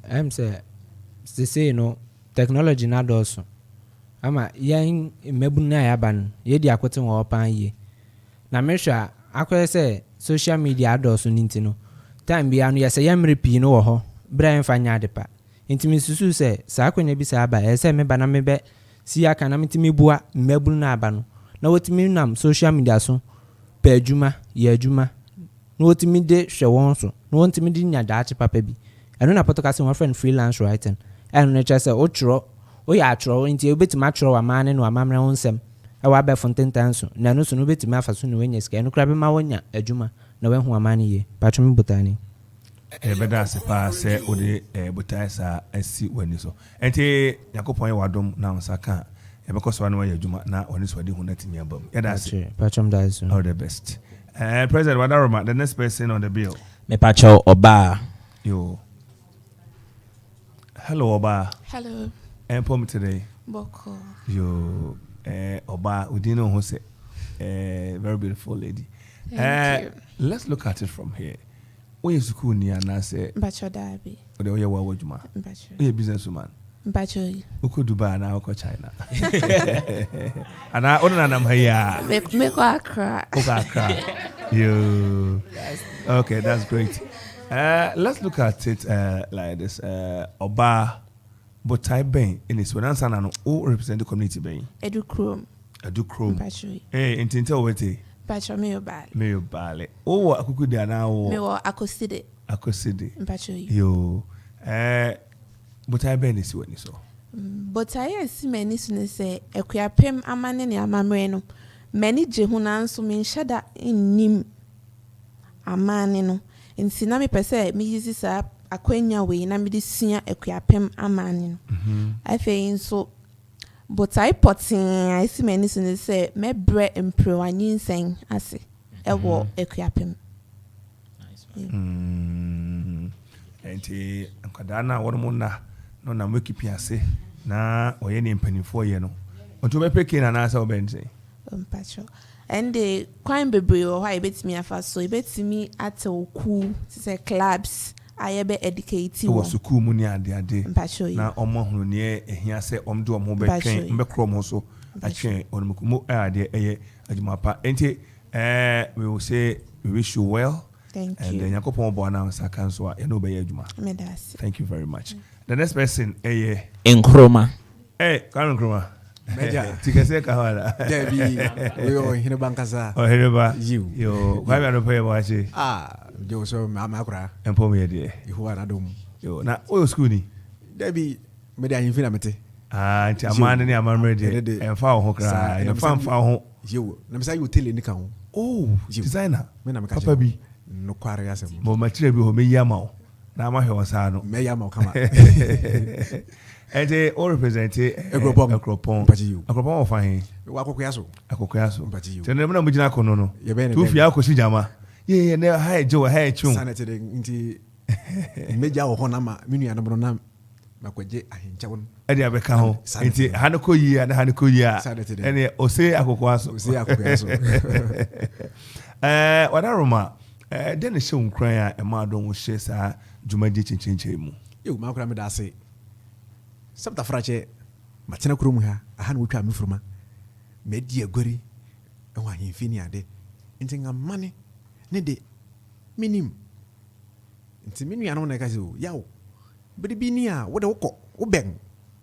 I'm say no technology na doso ama yan mebu na ya ban ye di akote wo pan ye na mehwa akwese say social media doso ninti no time bia no yese yamre pi no wo ho bra mfa nya depa intimi susu say sa akwanya bi sa aba ese me bana me be si aka na mitimi bua mmebunu na aba no na wotimi nam social media so pa adwuma ye adwuma na wotimi de hwe won so na wotimi de nya daache papa bi eno na podcast one friend freelance writing eno na cha say o chro o ya chro nti obetima chro wa mane no amamre wonsem e wa be fonten tanso na no so no obetima afaso no wenya sika eno kra be ma wonya adwuma na we hu amane ye patwemi botani beda se pa se ode botai sa asi wani so enti yakopon ye wadom na onsaka ebekoso anu ya adwuma na oni so de hu natimi abam ya da se patwem da so all the best president Wadaroma the next person on the bill me pacho Oba yo hello Oba hello empom today boko yo Oba udino ho se very beautiful lady. Thank you. Let's look at it from here. When you school ni anase Bacho Dabi. Ode oye wa wajuma. Bacho. Oye businesswoman. Bacho. Uko Dubai na uko China. Ana ona na mhaya. Me ko Accra. Uko Accra. You. Okay, that's great. Let's look at it like this. Oba Botai Ben in his one answer no who represent the community Ben. Edu Chrome. Bacho. Eh, intinte owete. Bacho me obale. Me obale. Oh, akuku dia na wo. Me wo akoside. Bacho. Yo. Botai Ben is wani so. Botai esi mani so ne se ekuapem amane ne amamre no. Mani je hu na nso me nhada nnim amane no. Nti na me pese me yisi sa akwanya we na me de sua ekuapem amane no. Afi nso Botai potin esi mani so ne se me bre empro anyinsen ase ewo ekuapem. Enti nkada na wono na no na mwekipi ase na oye ni mpanifo ye no onto be peke na na asa obense mpacho ende kwan bebre wo ha ebetimi afa so ebetimi ate oku se clubs ayebe educate wo school mu ni ade na omo hunu ne ehia se omde omo be twen mbe krom so atwen onumukumo ade eye adwumapa enti we will say we wish you well. Thank and you. then Yakopon Bona Sakanswa, and Obey Juma. Thank you very much. The next person, Nkrumah. Karen Nkrumah. Meja. Tikase Kahara. Debbie, we are in a bankasa. Oh, Hereba. You. Why are you paying watch? Joso Mamakra. And Pommy, dear. You are Adum. You now, oil schooling. Debbie, Media Infinity. Man, and I'm ready. And found Hokra. And found you. Let me say you tell in the count. Oh, designer. Papa B. No quarriers. But my tribute will be Yamo. Now my Hosano. May Yamo come out. And they all represent a group but you. A group of fine. Wakoyaso. A cocaso. But you. Tell them no Bujako no. You've been 2 Fiaco Sijama. Yeah, never had Joe a hair tune. Sanity into Meja or Honama, Mini and Abronam. Makwaje ahinchawon ade abeka ho enti hanoko yi and hanoko yi a ene ose akokwaso wadaroma den she unkran a ema don hye sa dwumaji chinchinche mu yo makura me da se sabta frache matena kurum ha aha na wotwa me furuma me di agori e wa himfini ade enti ngamane ne de minim enti minu ya no na ka se o yawo bidi bi ni a wo de wokɔ wo bɛn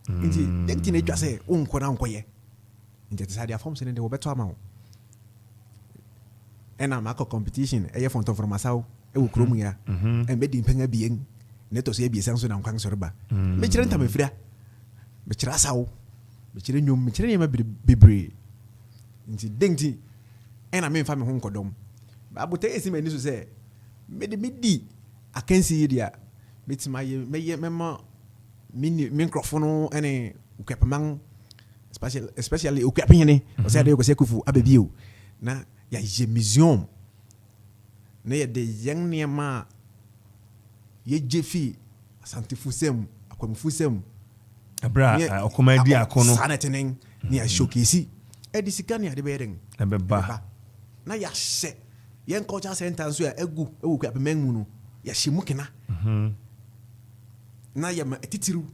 nti denti na atwa sɛ wonkɔ na nkɔyɛ nti te sɛ de afɔm sɛ ne de wɔbɛtɔ ama wo ɛna makɔ competition ɛyɛ fɔntɔnfɔrɔmasaw ɛwɔ kurom ya ɛmbɛdi mpɛn abien na ɛtɔ so abiesa nso na nkwan sɔre ba mekyerɛ ntamafira mekyerɛ asaw mekyerɛ nnwom mekyerɛ nneɛma bebree nti denti ɛna memfa me ho nkɔdɔm abotɛ ɛsi m'ani so sɛ mede medi akansi yi deɛ metima mema min microphone ene ukwapaman especially ukwapanyene o say de ko se kufu ababio na ya je museum na ye de yang niema ye jefi asante fusem akwamfusem abra Okoman di akono sanetenen ni a showcase e di sikani ade be den beba na ya hye ye culture center so ya egu ukwapaman mu no ya hye mukena na yama etitiru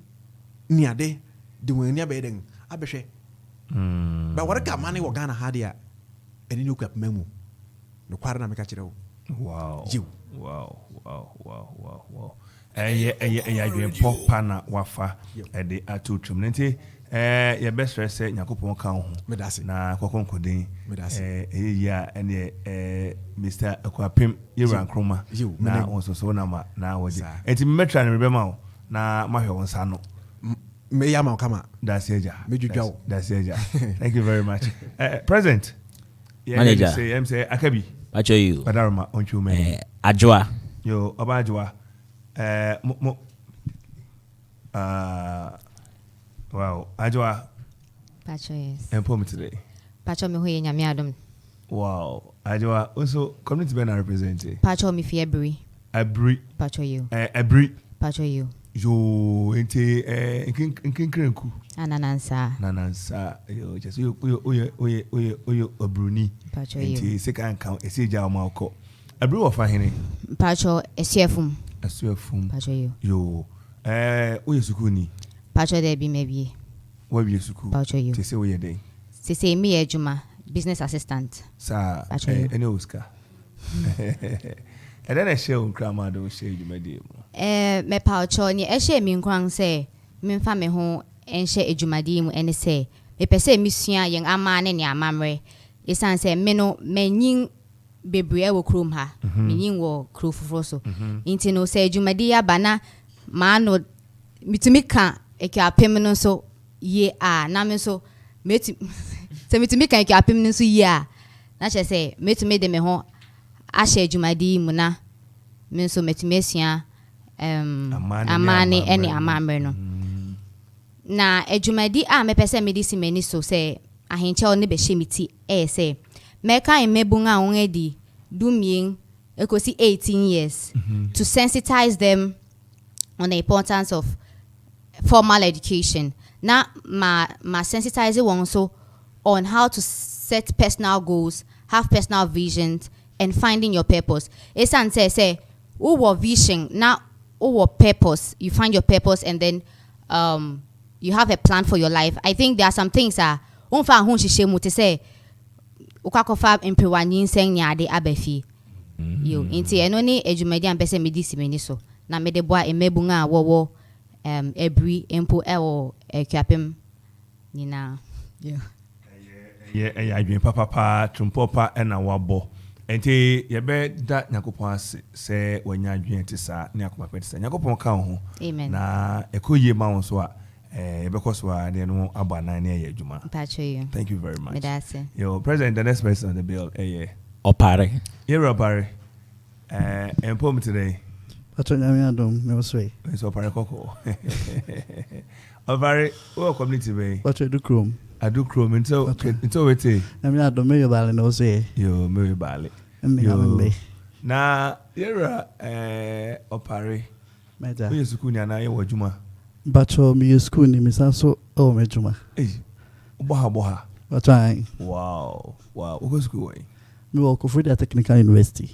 ni ade de wani abeden abehwe ba waraka mane wo Ghana ha dia eni ni okwa mamu no kware na meka kire wo wow eye adwen popa na wafa ede atutrum nti ye best stress Yakopon kan ho na kokonkoden ya ene Mr. Akwapem Yewura Nkrumah na wonsoso na ma na wodi enti metra ne rebema wo na mahwe wonsa no me ya ma kama that's eja medwudwa that's eja thank you very much present manager say akabi pacho you badarma onchu me ajwa yo oba ajwa wow ajwa pacho yes empo me today pacho me hoye nyame adom wow ajwa also community ben represent pacho me fi abri pacho you abri pacho you yo ente nkinkrenku nanansa yo just oye obruni ente seka nkan eseja o mako abri wo fa hene pacho esiefum pacho yo oye sukuni pacho de bi mebie wo bi suku pacho you tese oye den tese mi ejuma business assistant sa ene Oscar and then I share on grandma don't share you my dear. Me pacho ni e share mi nkran se me fa me ho en share ejumadi mu ene se me pese mi sua yen amane ne amamre esan se me no manyin bebre wo krom ha menyin wo kro foforo so inti no se ejumadi ya bana ma no mitumi ka ekiapem no so ye a na me so meti se mitumi ka ekiapem no so ye a na che se metumi de me ho ashe ejumadi mu na me so metimesua amane ene amamre no na ejumadi a me pese me disi mani so se ahenche ne be hemiti se me kan mebunga won edi dumien ekosi 18 years to sensitize them on the importance of formal education na ma sensitize one so on how to set personal goals, have personal visions and finding your purpose. Esan say who vision now who purpose, you find your purpose and then you have a plan for your life. I think there are some things that unfa hun hihye mu te say ukakofa impewanyin seng nya ade abafi yo nti eno ni ejumadi ampese medi simeni so na mede boa emebunga wo ebri empo ewo kwapem nina yeah adwen papa trumpopa ena wabo enti yebe da nyakopon ase se wanya adwen ti sa ne akoma pete sa nyakopon ka ho amen na ekoye ma won so a because we are no abana na ye adwuma thank you very much medase yo president the next person on the bill opare opare empom today Patonyami adom me oswe so opare koko opare wo community be what you do chrome adu chrome until wete ami adom me yobale no oswe yo me yobale yo na yera opare meja we school ni ana ye wajuma Bacho mi school ni misanso o mejuma. Boha. Batwa. Wow. Ugo school way. Mi wo Kofi Technical University.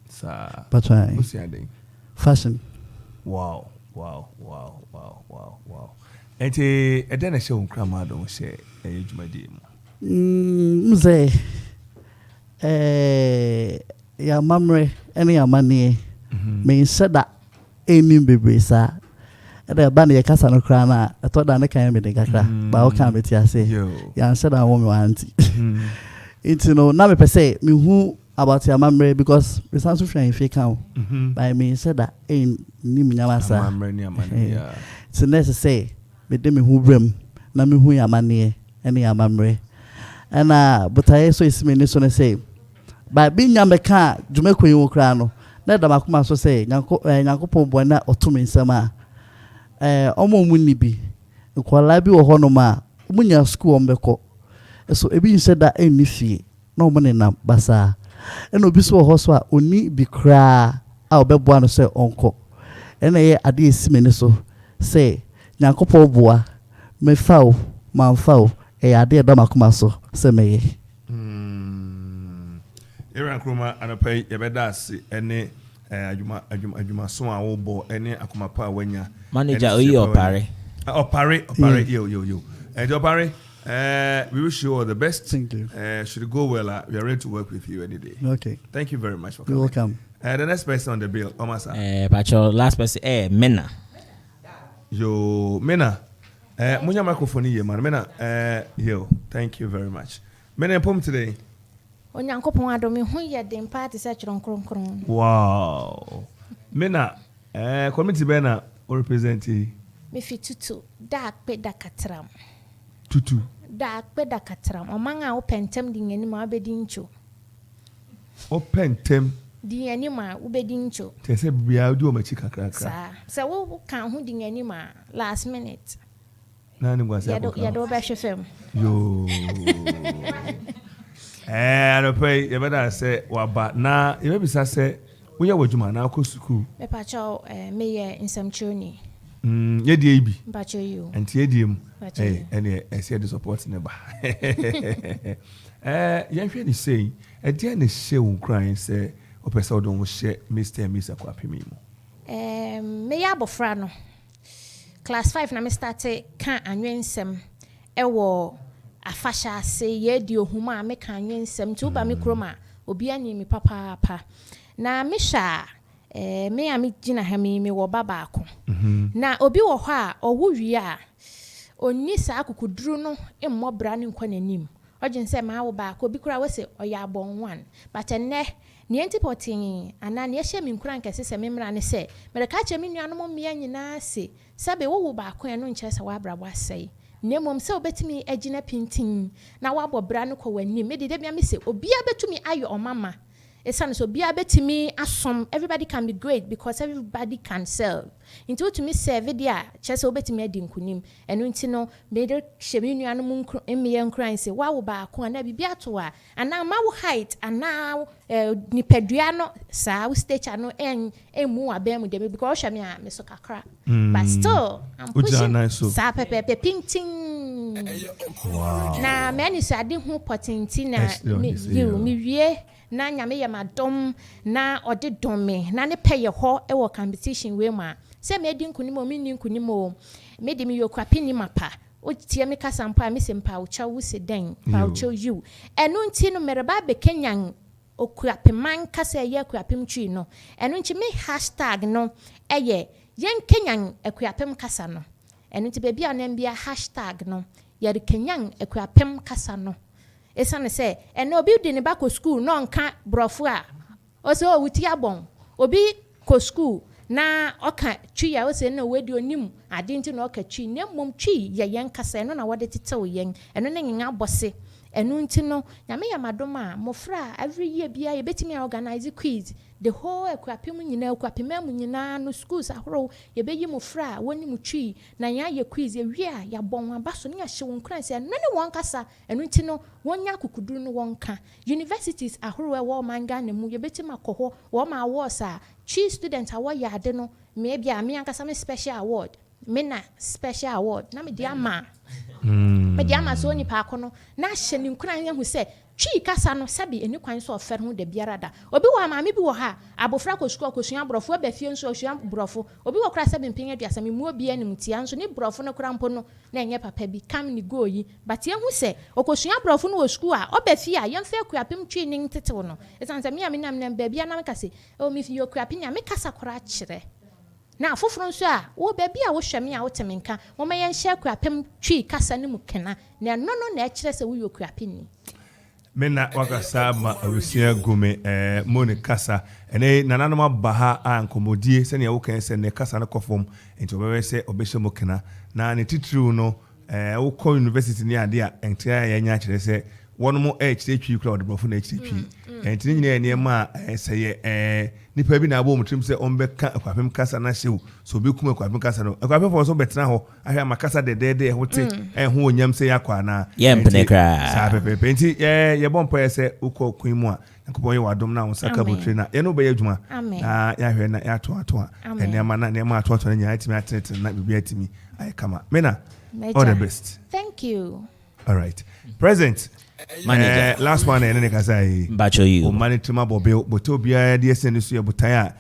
Sa. Batwa. What's your name? Fashion. Wow. Ente edena show nkrama don share ejumadi mu. Mze ya mamre ene ya manie. Me sada eni bebresa. Ede ba ne kasa no kra na to da ne kan me de kakra ba o kan beti ase ya nse da wo me wanti it no na me pese me hu about your mamre because we sound so friend fake am by me said that ni me nyamasa mamre ni amane ya so necessary me de me hu brem na me hu ya mane ene ya mamre ana butaye so isime ni so ne say by bi nyame ka dwumakwen wo kra no na da makoma so say nyankopon bo na otumi nsama omo munni bi kwala bi wo hono ma munya school ombeko so ebi nse da eni fie na omo ne na basa eno bi so ho so a oni bi kra a obebo ano se onko ena ye ade esime ne so se nyankopɔ boa me fawo man fawo ade da makoma so se meye Era Kroma anapai yebeda ase ene adwuma so a wo bo ene akoma pa wanya manager oyi opare yo and opare we wish you all the best. Thank you. Should go well, we are ready to work with you any day. Okay, thank you very much for coming. You're welcome. The next person on the bill, Omasa. Pacho last person Mena yo Mena munya microphone here man. Mena yo thank you very much. Mena pom today Onyankopon adomi hu ye den party se kronkron. Wow. Mena community bena o represent me fi tutu da peda katram. Tutu da peda katram o manga o pentem di nyani ma obedi ncho. O pentem di nyani ma obedi ncho. Te se bia odi o machi kakra. Sa wo kan hu di nyani ma last minute. Na ni gwa se ya do ba hwefem. Yo. I pay you better say waba na you be say we ya wadwuma na akọ school me pa cho me ye nsamchoni ye die bi pa cho you anti ye die mu ene ese the support ne ba ye hwe ni say e dia na hye wo kran say o pese o don wo hye Mr. Misa kwa pemi mu me ya bofra no class 5 na me start kan anwensem ewo afasha se ye di ohuma a me kan nwensem ti uba me kroma obi anyi mi papa na me sha me ya me gina ha me wo baba ako na obi wo ho a owo wi a onni sa akukuduru no emmobra ne nkwa nanim ogin se ma wo ba ako obi kura we se oya abon one but enne ne antipotin ana ne hye mi nkura nkese se memra ne se me ka che me nuanom me nyina se sabe wo ba ako eno nche se wa abrabo asai nemom se obetimi agina pintin na wabo bra no ko wani me de bia me se obia betumi ayo omama esane so obia betimi asom everybody can be great because everybody can serve into to me serve dia chese obetimi adi nkunim eno nti no me de hyemi nuano mu emmeye nkran se wawo ba ko na bibia to a ana ma wo height ana nipadua no sa wo stature no emu abem de because hyemi a me so kakra but still I'm pushing sa pepe pinting na many so ade hu potenti na me wie na nyame ye madom na ode dome na ne peye ho e wo competition we ma se me di nkunim o me ni nkunim o me di me yokwapi ni mapa o tie me kasa mpa me se mpa o cha wo se den pa o cha you eno nti no mereba be kenyan okuapeman kasa ye akuapem twi no eno nti me hashtag no eye yen kenyan akuapem kasa no eno nti be bia na bia hashtag no ye kenyan akuapem kasa no esane se eno obi di ne ba ko school no nka brofo a o se o wuti abon obi ko school na oka twi ya o se na wedi onim ade nti na oka twi na mom twi ye yen kasa eno na wode tetew yen eno na nyenga bose eno nti no nyame ya madoma mofra every year bia ye betimi organize quiz the whole akuapem nyina akuapem mu nyina no schools ahoro ye beyi mofra woni mu twi na ya ye quiz ye wia ya bon abaso ne ya hye won kran se no ne won kasa eno nti no wonya akukuduru no wonka universities ahoro e wo manga ne mu ye betimi akoho wo ma awards a chi student award ya ade no me bia me ankasa me special award me na special award na me dia ma me dia ma so ni pa akono na hye ni nkran ye hu se twi kasa no sabi eni kwan so ofer ho de biara da obi wa ma me bi wo ha abofra ko school ko sua brofo ba fie nso sua brofo obi wo kra sabi mpin aduasa me mu obi anim tia nso ni brofo no kra mpo no na enye papa bi kam ni go yi but ye hu se okosua brofo no wo school a oba fie a ye mfa akuapem twi ni ntetew no esan se me nam nam ba bia na me kase o me fie akuapem nya me kasa kora kire na afoforo nso a wo ba bia wo hweme a wo temenka wo ma ye nhye akuapem twi kasa ni mu kena na no na ekire se wo akuapem ni mena wakasa ma awusia gume moni kasa ene nananoma baha ankomodie se ne wo kan se ne kasa na kofom enti obewe se obehye mokena na ne titru no wo ko university ni ade a entia ya nya kire se wono mo kire twi kura de brofo na kire twi enti ni nyina ne ma se ye nipa bi na abo mutrim se ombeka akwapem kasa na hyew so bi kuma akwapem kasa no akwapem fo so betena ho ahia makasa de hote ho onyam se yakwa na yempene kra sa pepe enti ye bompo ye se ukọ kun mu a nkopon ye wadom na wonsaka botre na ye no be adwuma na ya hwe na ya to enema na ne ma to na nya atimi atete na bibi atimi ay kama mena all the best. Thank you. All right, present manager last one ene kasa yi bacho you o manager ma bobe boto bia de ese so ye botaya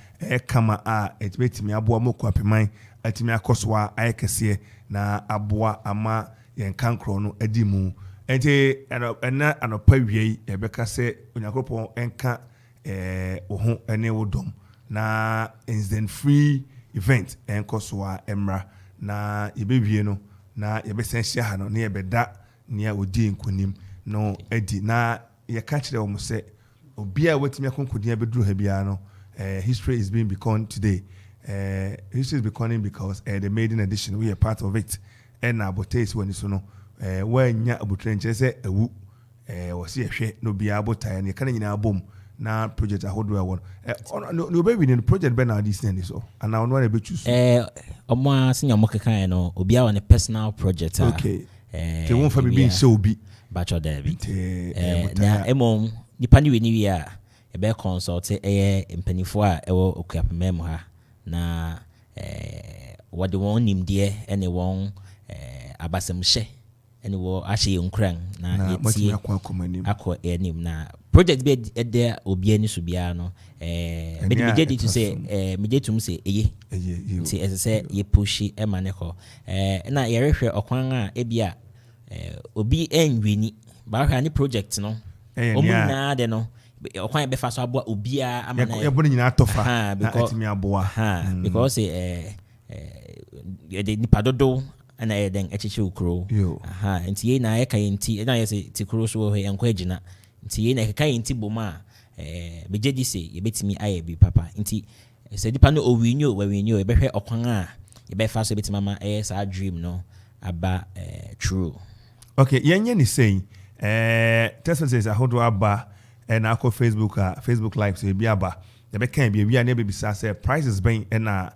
kama a etibetimi aboa moko apeman atimi akosoa ayekese na aboa ama yen kankro no adimu enti ena anopa wiei ebeka se onyakopo enka wo ho ene wodom na incident free event enkosoa emra na yebewie no na yebesenhia ha no na yebeda nia odi nkonim no edi na ye ka kire wo se obia wetimi akonkodia beduru ha bia no history is being become today history is becoming because the maiden edition we are part of it and abotaste when so no wanya abotrenche se ewu wose ehwe no bia abotae ne kana nyina abom na project ahodo e won no be win project be na this and so and now no be choose omo asenya mo kekan no obia won personal project okay te won fa bi nse obi bacho David na emom nipa ni weni wi a e be consult mpanifo a ewo okuapem mu ha na wode won nimde ene won abasamhye ene wo ahye nkran na yeti akọ enim na project be ede obi ani so bia no me dey to say me dey to say eye nti ese ye pushi e maneko na ye rehwe okwan a ebia obi enwini ba hwa ni project no omu na de no okwan be fa so aboa obi a amana ye bo nyina atofa na atimi aboa because ye de nipa dodo ana eden echiche ukro nti ye na ye kan nti na ye se tikro so he enko agina nti ye na kan nti boma beje di se ye betimi aye bi papa nti se dipa no owinyo wawinyo ye behwe okwan a ye be fa so betimi mama sa dream no aba true. Okay, yenye ni saying test says I hold aba and I call Facebook live so be aba the be kan be na be bisa say prices been na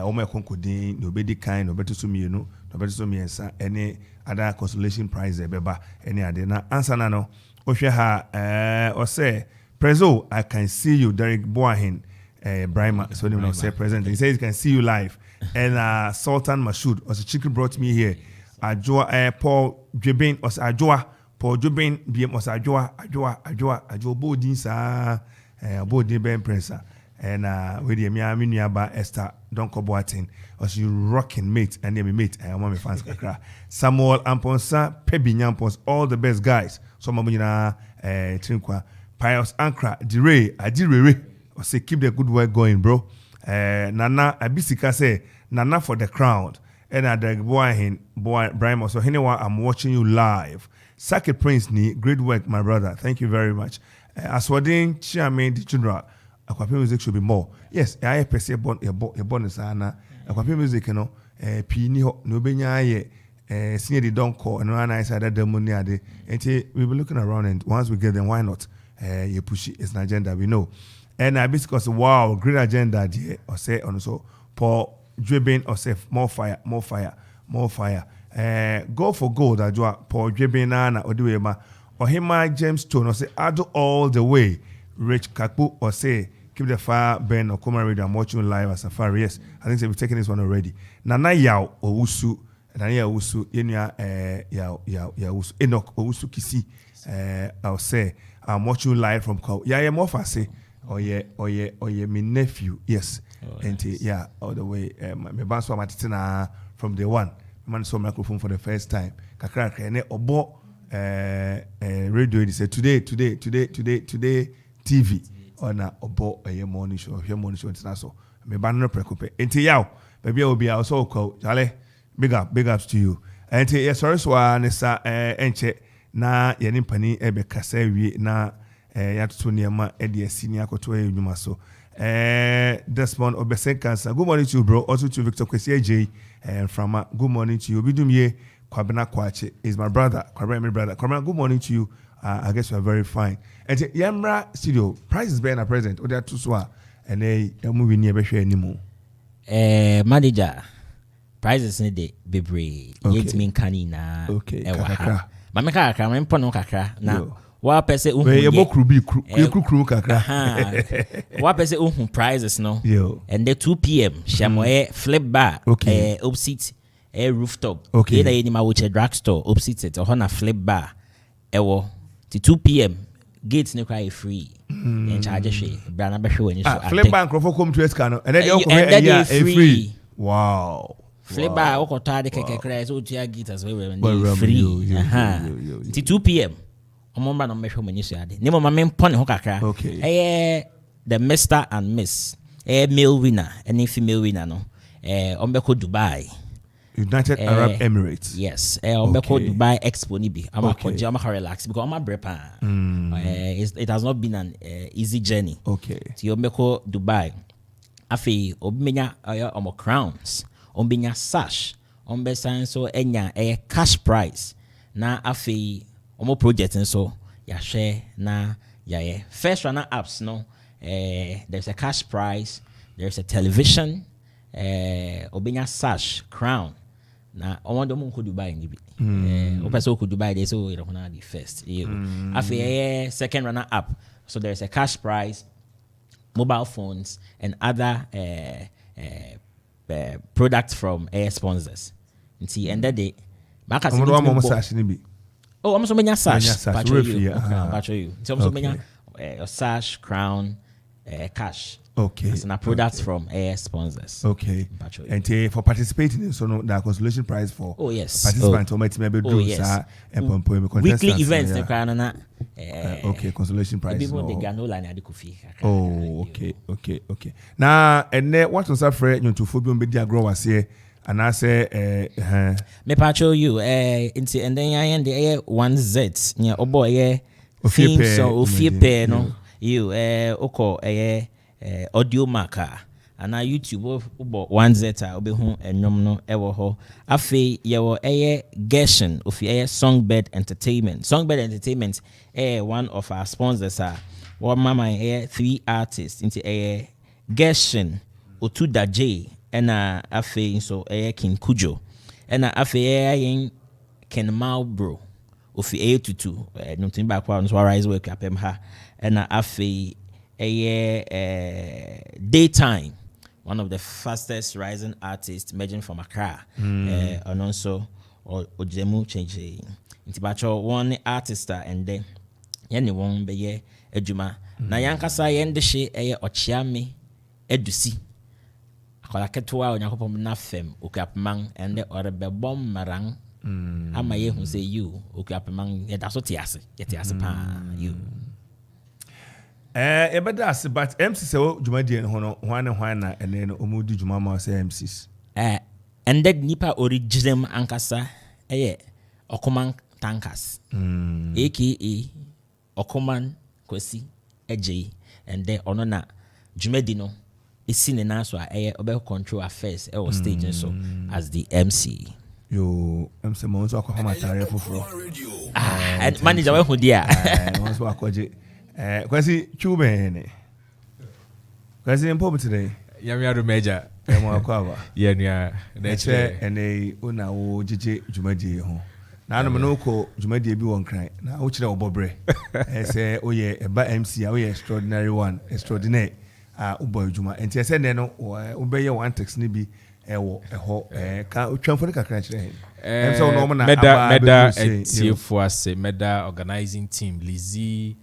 o me konkodi no be di kind no beto so mienu no beto so miensa any other consolation prize e beba any ade na answer na no o hwe ha o say Prezo I can see you Derek Boahin Brahma so no say present he says he can see you live and Sultan Mashoud also chicken brought me here Ajoa Paul Jobin or Ajoa Paul Jobin BM or Ajoa Bodin sa Bodin Ben Prensa and with the Miami Niaba Esther Donko Boatin, or she rocking mate and then me mate and mommy fans kakra. Samuel Amponsa, Pebi Nyampons, all the best guys. So mamuna Trinkwa, Pius Ankra, Dire, Adire, or say keep the good work going, bro. Nana Abisika say Nana for the crowd. And at the boy Brian so anyway, I'm watching you live. Sake Prince ni great work, my brother. Thank you very much. Aswadin Chairman the Chundra. Aquapim music should be more. Yes, I perceive your bonus ana. Aquapim music, you know, Pini no benya ye senior the donko and run nice at the money. And we be looking around, and once we get them, why not? You push it, it's an agenda, we know. And I because wow, great agenda, dear, or say on so Paul dribbling or say more fire. Go for gold, Ajua, Paul dribbling nana or do ma or him my gemstone or say I do all the way. Rich Kaku or say keep the fire burn or come radio. I'm watching live at Safari. Yes, I think we've taken this one already. Nana Yao or Usu, Nana Usu, Yenya Yao Usu, Enoch or Usu Kisi. I'll say I'm watching live from Kau. Yeah, more say. Oh yeah, my nephew. Yes, and yeah, all the way. My boss was Matitina from day one. Man saw microphone for the first time. Kakra kene obo radio. He said today. TV on a obo a morning show international. Me banner preocupe. Enti yaw, baby will be also called Jale. Big ups to you. Enti yes, sorry, so nessa enche na yenimpani ebe kasewi na yatutu niyama edi senior kotoe nyuma so. Desmond Okoman Kasa. Good morning to you, bro. Also to Victor Kwesi J. From good morning to you. Bidumye Kwabena Kwache is my brother. Kwabena, good morning to you. I guess you are very fine. And Yamra Studio, price is being a present. Or they are too swa. And they are moving near Beshe anymore. Manager, prices in the Bibri. Yet mean canina. Okay. Mamaka, I'm pono kakra. Now, what per se, crew kakra. What per se, prizes no. And the 2 p.m. Shamoe flip bar. Okay. Opposite a rooftop. Okay. Either any which a drugstore opposite it or on a flip bar. Ewo. 2 p.m. Gates no cry free. And charge a share. Brana Basho and flip bank for come to Escano. And then you free. Wow. Flip bar or tard the crash or tear gate as well. Free. 2 p.m. Omomba no mesho when you say that. Nemo my main pony hokaka. Okay. The Mr. and Miss. Male winner. Any female winner no. Ombeko Dubai. United Arab Emirates. Yes. Ombeko Dubai Expo nibi. I'm a relax because I'm a brepa. It has not been an easy journey. Okay. To Ombeko Dubai. Afi obimenya omo crowns. Ombenya sash. Ombesan so enya cash prize. Na afi omo project and so ya share na ya first runner ups no. There's a cash prize. There's a television. Obenya sash crown. Na omondo mo ko Dubai ni bi. Opeso ko Dubai dey so you know the first. Afi second runner up. So there's a cash prize, mobile phones and other products from air sponsors. See and that day maka se oh, I'm so many sash. Patcho you. So I'm so many sash, crown, cash. Okay. It's a products from air sponsors. Okay. And for participating in so no that consolation prize for participants or maybe weekly events okay, consolation prize. People the granola and Kofi. Oh, okay. Now and then what was that for you to phobia be the grow was here. And I say, me patcho you, and then I end the 1Z, yeah, oh boy, theme so fear no, you, oko, audio marker, and now YouTube, 1Z, I'll be home and no, ever ho. Afe, yaw, Gershon, of Songbird Entertainment. Songbird Entertainment, one of our sponsors are, one mama, 3 artists, into Gershon, Otuda J. Ena afe so King Kujo ena afe Ken Malbro ofi tutu nothing back one so rise work apem ha ena afe Daytime, one of the fastest rising artists emerging from Accra and also Ojemu change intibacho one artist and then yene won be ye adwuma na yankasa yende hye Ochiame edusi akola ketewa onyankopɔn na fem okuapman ende orebɛbɔ marang ama ye hu sɛ you okuapman yɛda so te ase yɛte ase pa you yɛbɛda ase but MC sɛ wo dwumadie no ho no hwan na ɛne no ɔmudi dwuma ma sɛ MCs ende nipa original ankasa ɛyɛ Okoman Tankas aka Okoman Kwasi Eje and then ono na dwumadi no esi ne nan so a ɛyɛ ɔbɛ control affairs ɛwɔ stage so as the MC yo MC mo nso akɔ hama tare foforo and manager we hu dia mo nso akɔje Kwasi chubene Kwasi import today yamiado major mo akɔba ye nua na che ene una wo jeje dwumadi ho na no no ko dwumadi bi won kran na wo kire obobre say oye eba MC oye extraordinary one extraordinary uboy dwuma enti say ne no wo be ye one text ni bi ewo eho ka otwamfo ne kakra kire MC no mo na meda etiefo ase meda organizing team Lizzie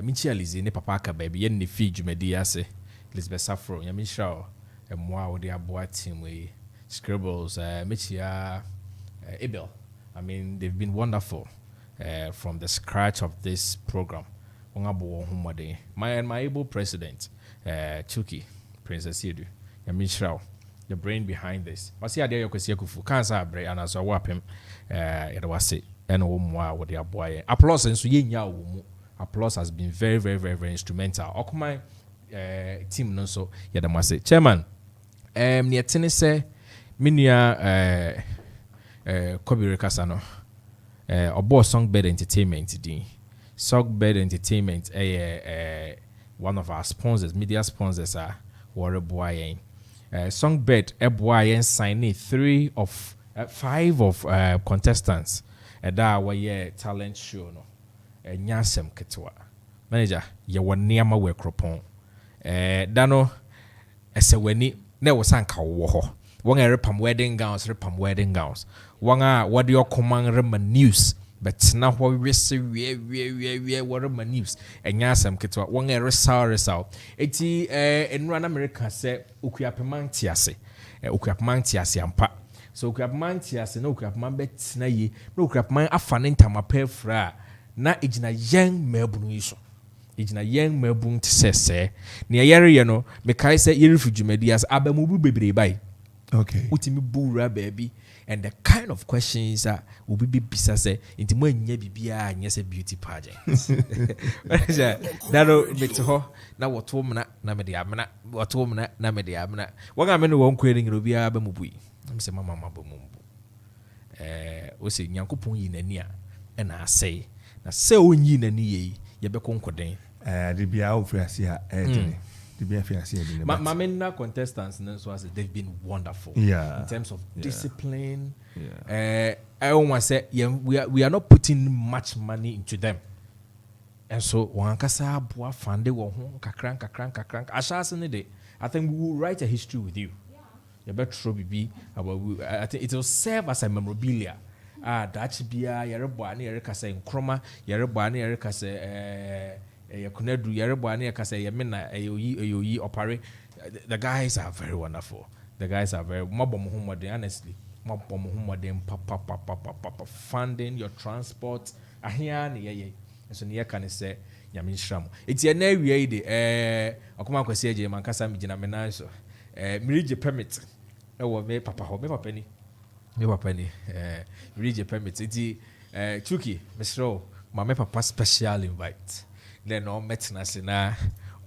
Michia Lizzie ne papa aka baby ye ne fi dwumadi ase Elizabeth Safro ya Michia emwa wo de aboa team we scribbles Michia Abel. I mean, they've been wonderful from the scratch of this program. My able president, Chuki, Princess Yedu, Yamishrao, the brain behind this. I see idea Yokosia Kansa Bre and as I wap him, it was it, and with their boy. Applause and so applause has been very, very, very, very instrumental. Okoman team no so Yadamase. Chairman, near Tennessee, Minia. Kofi Kasa no obo Songbird Entertainment din Songbird Entertainment one of our sponsors media sponsors are Wareboyen Songbird Eboyen signed 5 of contestants that were talent show no nyasem ketwa manager ye woniama we kropon dano esewani na wosanka wo ho wong repam wedding gowns wanga what your command rema news but now what we say we what rema news enya asem ketwa wanga resal eti enra na America say okuapeman tiase ampa so okuapeman tiase na okuapeman betina yi na okuapeman afa ne ntama pefra na ejina young mabunu iso ejina young mabun tisese ne yare ye no me kai say yerifu dwumadi as abamubu bebre bai. Okay. Utimi bura baby and the kind of questions that will be bisa say into mo nya bibia anya say beauty pageant. Daro meto na woto mna na me dia mna woto mna na me dia mna. Waga me no won kwering no bia ba mubui. Am say mama ba mumbu. O say nyankopon yi nani a na say na say onyi nani ye be konkoden. De bia o frase a my main contestants they've been wonderful in terms of discipline. I always say we are not putting much money into them, and so wankasa boa fande wo ho kakran I think we will write a history with you. You better be about I think it will serve as a memorabilia. That bia yerebo ani yerekasa nkroma yerebo ani yerekasa Kunedu Yereboani Akasa Yamina Ayoyi Opare. The guys are very wonderful. The guys are very mobile honestly. Papa funding your transport. Ahiani ye. So near can say Yamin Shram. It's a name we Okoman Kasa Mankasa Mijina Menaso. Mirije permit. Oh, me papa, me penny. Me penny. Mirije permit. It's Chuki, Mr. My papa special invite. Then all metinasi na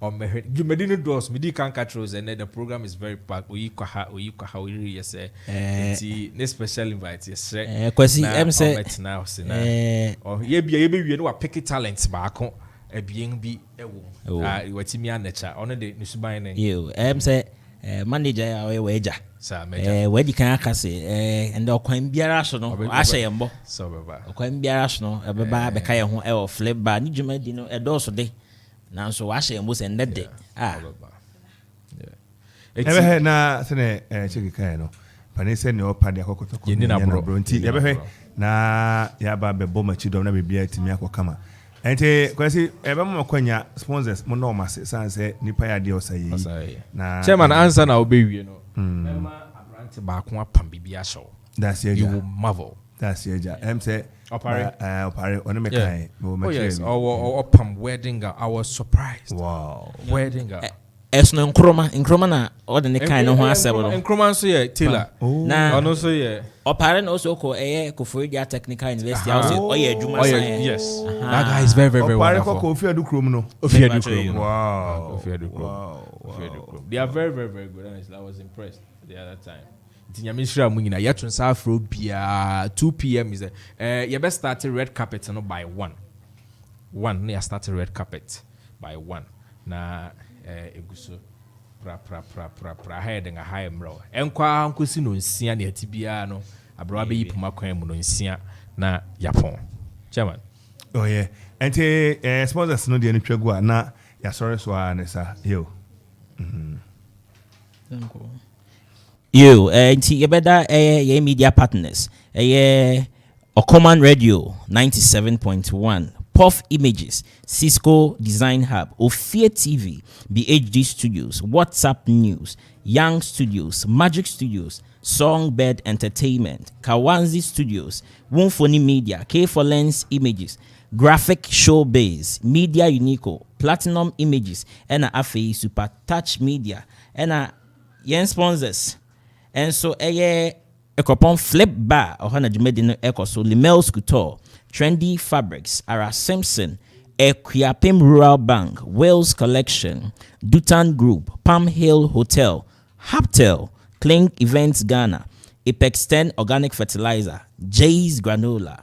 on me you medino doors midi can controls and the program is very packed we really yes the special invite yes Kwasi em say or ye be no pick talents back on a being be watimi anacha on the nusuban you em say manager wager where the can akase and the okwan biara so no ahye yembo so baba okwan biara so no ebeba beka ye ho e flip bar ni dwumadi no edoso de nanso ahye yembo se ndede ebe na sene cheki kai no pane se ne opa de akokoto ko ni na bro nti ebe na ya ba bebo machi dom na bibia timi akokama Ente kwesi ebe mo kwanya sponsors mo no mase san say nipa ya de osayi. Na chairman answer na obewie no. Ema abrante ba ko apam bibia show. That's it. You will marvel. That's it. Say Opare on me kai. Oh yes. Or pam wedding I was surprised. Wow. Wedding Esno nkroma na order ne kind no ho asebo no. Nkroma so ye Taylor. Na ono so ye. Opare no so ko Kofi Technical University house oye adwuma san. Yes. That guy is very wonderful. Opare ko Kofi adu krom no. Kofi adu krom. Wow. Kofi adu krom. Kofi adu krom. They are very good, honestly. I was impressed the other time. Tinyamishra munyina yatun sa afro bia 2 p.m. is you best start red carpet no by 1. You start red carpet by 1. Na eguso pra head nga high mro. Enkwa nkosi no nsia na atibia no abro be yipuma kwan mu no nsia na yapon. Chairman. Oh yeah. Ente sponsors no de ntwagu na ya sorry so anesa yo. You yebeda ye media partners Okoman Radio 97.1 Puff Images, Cisco Design Hub, Ophir TV, BHD Studios, WhatsApp News, Young Studios, Magic Studios, Songbird Entertainment, Kawanzi Studios, Wunfoni Media, K4 Lens Images, Graphic Showbase, Media Unico, Platinum Images, and Afe Super Touch Media, and yen sponsors. And so ekopon flip bar ohana jumedi no ekoso Limel Couture, Trendy Fabrics, Ara Simpson, Equiapim Rural Bank, Wales Collection, Dutan Group, Palm Hill Hotel, Haptel, Clink Events Ghana, Apex 10 Organic Fertilizer, Jay's Granola,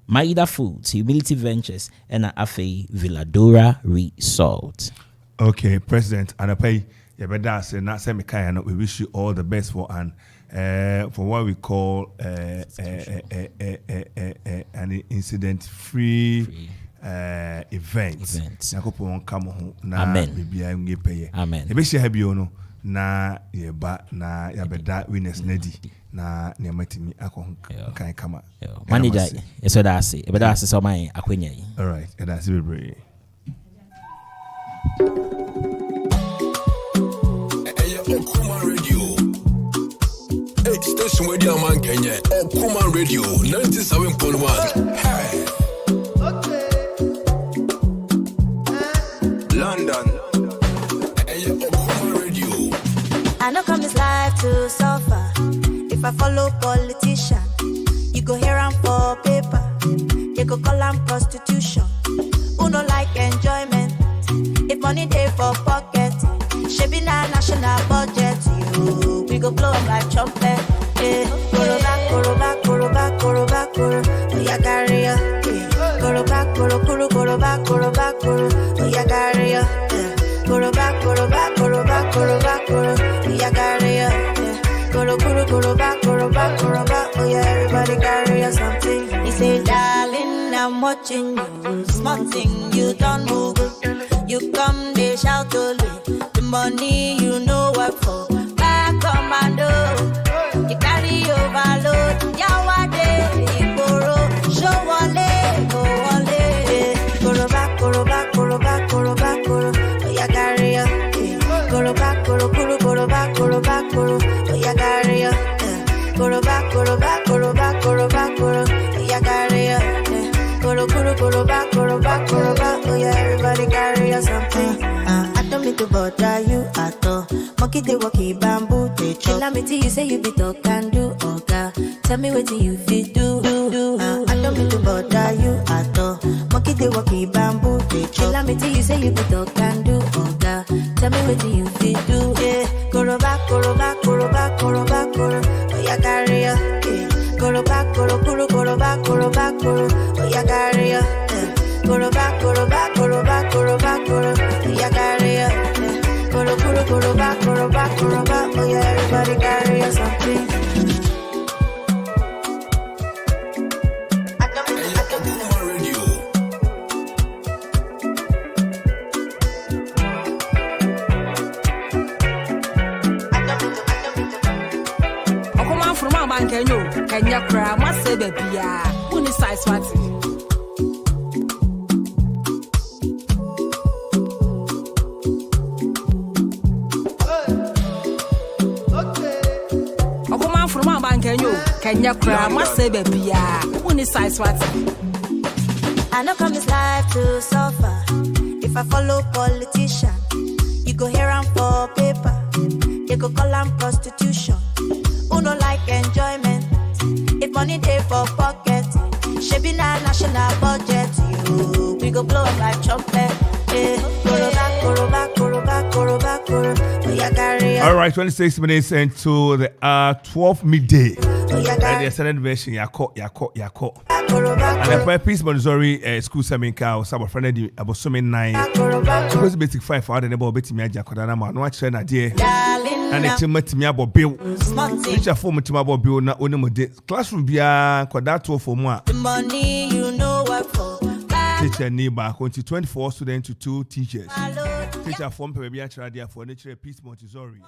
Maida Foods, Humility Ventures, and Afe Villadora Resort. Okay, President Anapai. Yeah, but that's not semi kind. We wish you all the best for what we call an incident-free event. Amen. Amen. Ebeshi habi ono na yeba na yabeda winners nedi na nematimi akon kan kama. Manager, eso da ase. Ebeda ase so man akwenya yi. All right, that's it. Okoman Radio. Station where the man Kenya. Okoman Radio 97.1. Hey. London. Okoman Radio. I know come this life to suffer. If I follow politician, you go hear am for paper. You go call am prostitution. Who no like enjoyment? If money dey for pocket. Shaping our national budget, we go blow up like trumpet. Koro, ya carry ya. Koro, ya carry ya. Koro, ya carry ya. Koro, yeah, everybody carry ya something. He say, darling, I'm watching you. Small thing, you don't move. You come, they shout to me. Money you know what for. Back commando, you carry overload. Yawade, Ikoro, show wale, go wale. Koro back, oh ya carry ya. Koro back, oh ya carry ya. Koro back, oh ya carry ya. Koro back, oh yeah, everybody carry ya something. I don't mean to bother you at all. Monkey they walkie bamboo they chop. Let me tell you say you be talk and do okay. Tell me what you fit do. I don't mean to bother you at all. Monkey they walkie bamboo they chop. Let me tell you say you be talk and do okay. Tell me what you fit do. Yeah, koro back, oh ya carry ya. Koro back, oh ya carry ya. Koro back, ya carry ya. Koro back, oh yeah, everybody carry ya something. Okoman from my man Kenya cry, must say baby, who is size what? Kenyo, Kenya cry, must say baby, one is size what. I know come this life to suffer. If I follow politician, you go hear am for paper. They go call am prostitution. Who don't like enjoyment? If money dey for pocket, shebi na national budget. You, we go blow up like trumpet. All right, 26 minutes into the 12 midday. And the second version, yako. And the Peace Montessori school seminka or some friend about so many 9. Because basic 5 for the neighbor betting me Jakodana, no actually an idea. And it's a me about bill. Teacher form to about bill, not only classroom bia quadrato for more. The money you know what for. Teacher neighbor, 24 students to 2 teachers. Teacher form per be a for nature Peace Montessori.